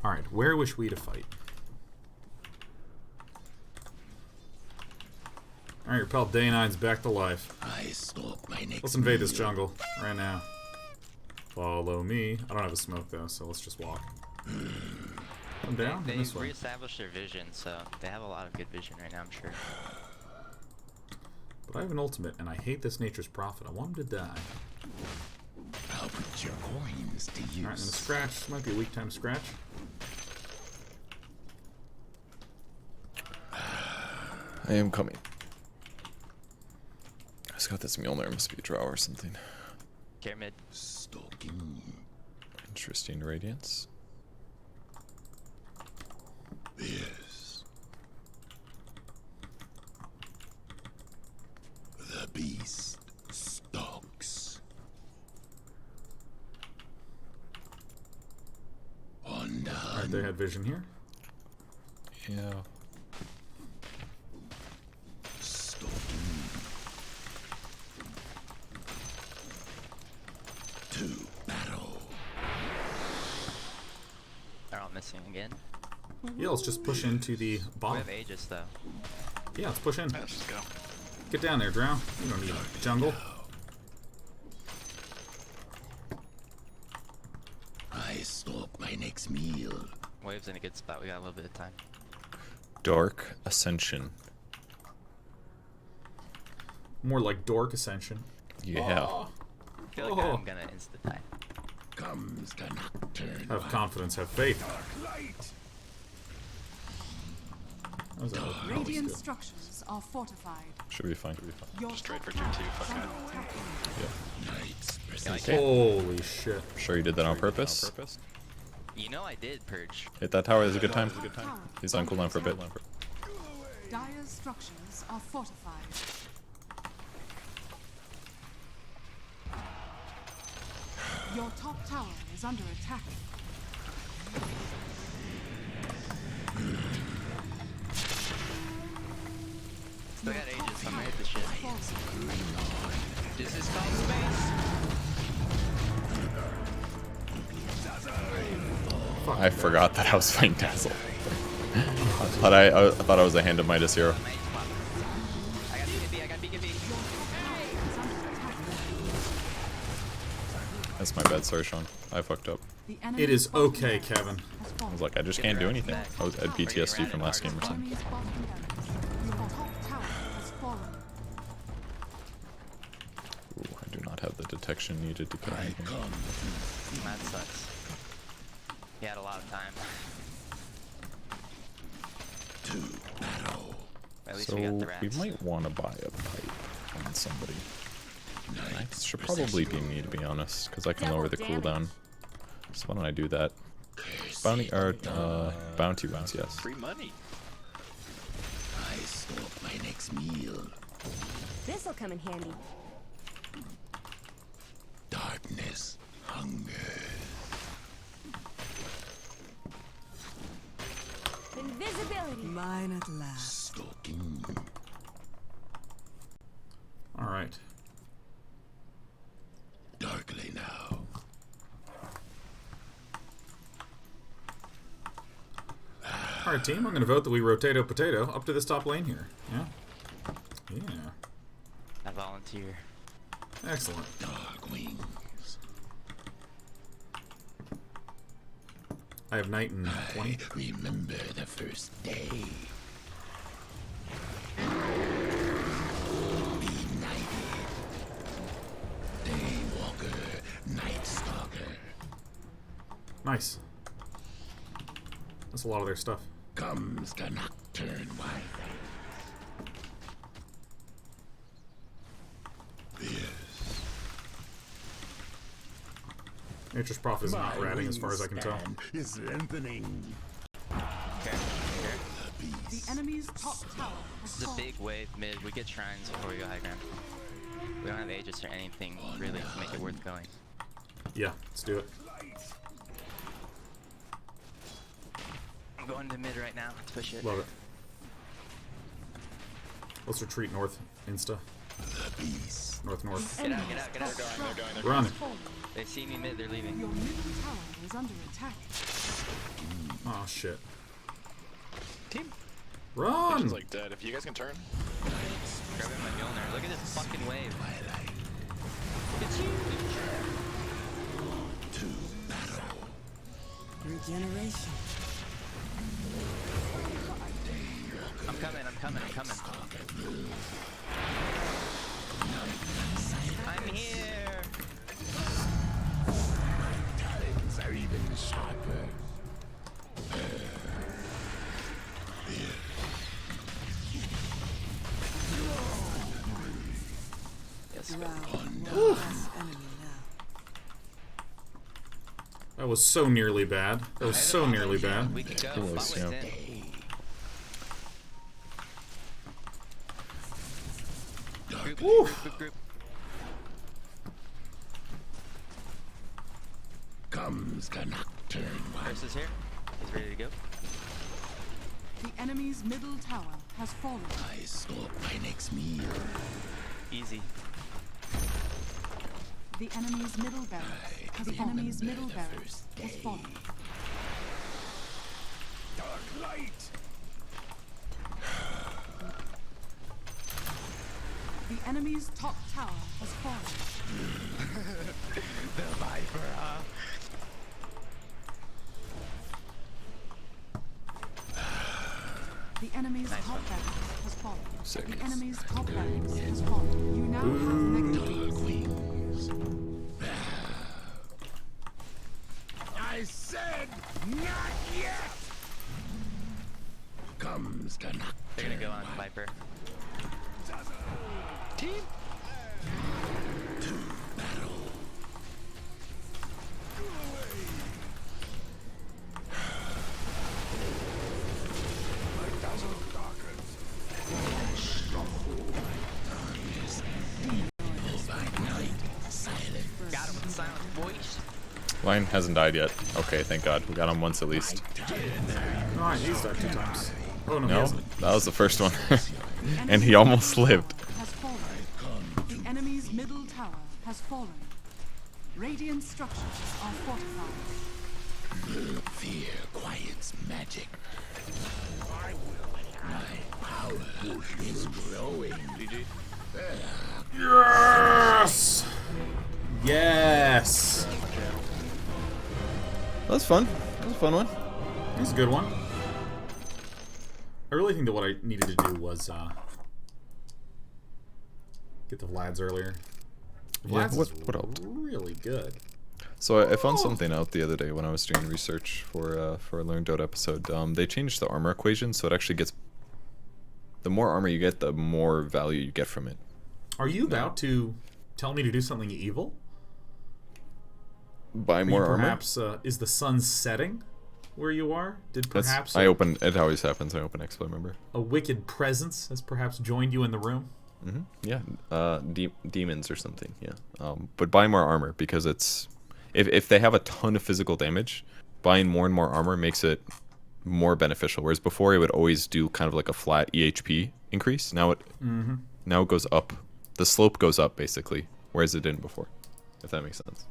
S1: All right, where wish we to fight? All right, your pal Day 9's back to life.
S4: I stalk my next.
S1: Let's invade this jungle right now. Follow me. I don't have a smoke though, so let's just walk. Come down
S10: They
S1: this way.
S10: reestablished their vision, so they have a lot of good vision right now, I'm sure.
S1: But I have an ultimate, and I hate this nature's prophet. I want him to die.
S4: I'll put your coins to use.
S1: All right, and a scratch. This might be a weak time scratch.
S2: I am coming. I just got this Mjolnir. Must be a draw or something.
S10: Care mid.
S4: Stalking.
S2: Interesting radiance.
S4: This. The beast stalks. Undone.
S1: Alright, they had vision here.
S2: Yeah.
S4: Stalking. To battle.
S10: They're all missing again.
S1: Yeah, let's just push into the
S10: We
S1: bottom.
S10: have Aegis though.
S1: Yeah, let's push in.
S6: Let's just go.
S1: Get down there, Drow. You don't need a jungle.
S4: I stalk my next meal.
S10: Wave's in a good spot. We got a little bit of time.
S2: Dark Ascension.
S1: More like Dork Ascension.
S2: Yeah.
S1: Oh,
S10: I feel like I'm gonna insta die.
S4: Comes the nocturne.
S1: have confidence, have faith. That was
S3: Radiant
S1: good.
S3: structures are fortified.
S2: Should be fine.
S3: Your
S6: Just trade
S3: top
S6: for tier
S3: tower
S6: 2,
S3: is
S6: fuck
S3: under
S6: it.
S3: attack.
S4: Night's
S10: Okay.
S1: Holy shit.
S2: Sure you did that on purpose?
S10: You know I did, Purge.
S2: Hit that tower. Is a good time.
S3: Tower
S2: He's on cooldown for a bit.
S3: Dire's structures are fortified. Your top tower is under attack.
S10: Still got Aegis. I'm gonna hit the shit.
S3: Fallen.
S10: This is called space.
S2: I forgot that I was fighting Dazzle. I thought I was a hand of Midas hero.
S10: I got BKB. I got BKB.
S2: That's my bad. Sorry, Sean. I fucked up.
S3: The
S1: It is okay, Kevin.
S2: I was like, I just can't do anything. I was at PTSD from last game or something.
S3: Enemy's bottom barracks. Your top tower has fallen.
S2: Ooh, I do not have the detection needed to kill anything.
S10: That sucks. He had a lot of time.
S4: to battle.
S10: At least
S2: So
S10: we got the
S2: we
S10: rats.
S2: might want to buy a pipe on somebody. It should probably be me, to be honest, because I can lower the cooldown. So why don't I do that? Bounty rounds, yes.
S6: Free money.
S4: stop my next meal.
S7: This'll come in handy.
S4: Darkness, hunger.
S7: Invisibility.
S9: Mine at last.
S4: Stalking.
S1: All right.
S4: Darkly now.
S1: All right, team. I'm going to vote that we rotato potato up to this top lane here. Yeah. Yeah.
S10: I volunteer.
S1: Excellent.
S4: Dark wings.
S1: I have knight and 20.
S4: I remember the first day. Benighted. Daywalker, Nightstalker.
S1: Nice. That's a lot of their stuff.
S4: Comes the nocturne wife.
S1: Nature's Prophet is not ratting as far as I can tell.
S4: Is lengthening.
S10: Okay, here.
S3: The enemy's top tower has
S10: This is a
S3: fallen.
S10: big wave mid. We get shrines before we go high ground. We don't have Aegis or anything really to make it worth going.
S1: Yeah, let's do it.
S10: I'm going to mid right now. Let's push it.
S1: Love it. Let's retreat north, insta. North, north.
S10: Get out, get out, get out.
S1: Run.
S10: They see me mid, they're leaving.
S3: Your middle tower is under attack.
S1: Oh, shit.
S11: Team.
S1: Run!
S11: It's like dead. If you guys can turn.
S10: Grabbing my Mjolnir. Look at this fucking wave. It's huge.
S9: Regeneration.
S10: I'm coming, I'm coming, I'm coming. I'm here.
S4: Talons are even sharper.
S10: Yes.
S9: Less enemy now.
S1: That was so nearly bad. That was so nearly bad.
S10: We can go.
S2: It was,
S10: Bot wave's
S2: yeah.
S10: in. Group,
S1: Woo.
S10: group.
S4: Comes the nocturne wife.
S10: Chris is here. He's ready to go.
S3: The enemy's middle tower has fallen.
S4: I stop my next meal.
S10: Easy.
S3: The enemy's middle barracks has fallen. The enemy's middle barracks has fallen.
S4: Dark light.
S3: The enemy's top tower has fallen.
S10: The Viper, huh?
S3: The enemy's top barracks has fallen.
S2: Sick.
S3: The enemy's top barracks has fallen. You now have mega
S4: Dark wings. I said not yet. Comes the nocturne.
S10: They're gonna go on Viper.
S11: Team.
S4: to battle. My dazzle darkens. By night, silent.
S10: Got him with the silent voice.
S2: Line hasn't died yet. Okay, thank God. We got him once at least.
S1: No, he's died 2 times. Oh, no, he
S2: No?
S1: hasn't.
S2: That was the first one. And he almost lived.
S3: has fallen. The enemy's middle tower has fallen. Radiant structures are fortified.
S4: Fear quiets magic. My power is growing.
S1: Yes! Yes!
S2: That was fun. That was a fun one.
S1: That's a good one. I really think that what I needed to do was get the Vlads earlier.
S2: Yeah,
S1: Vlads
S2: what
S1: is
S2: helped?
S1: really good.
S2: So I found something out the other day when I was doing research for a Learn Dota episode. They changed the armor equation, so it actually gets... The more armor you get, the more value you get from it.
S1: Are you about to tell me to do something evil?
S2: Buy
S1: Are
S2: more
S1: you
S2: armor?
S1: perhaps, is the sun setting? where you are? Did
S2: That's,
S1: perhaps
S2: I open. It always happens. I open Expo, remember?
S1: a wicked presence has perhaps joined you in the room?
S2: Yeah. Demons or something. Yeah. But buy more armor because it's if they have a ton of physical damage, buying more and more armor makes it more beneficial. Whereas before it would always do kind of like a flat EHP increase. Now it now it goes up. The slope goes up basically, whereas it didn't before. If that makes sense.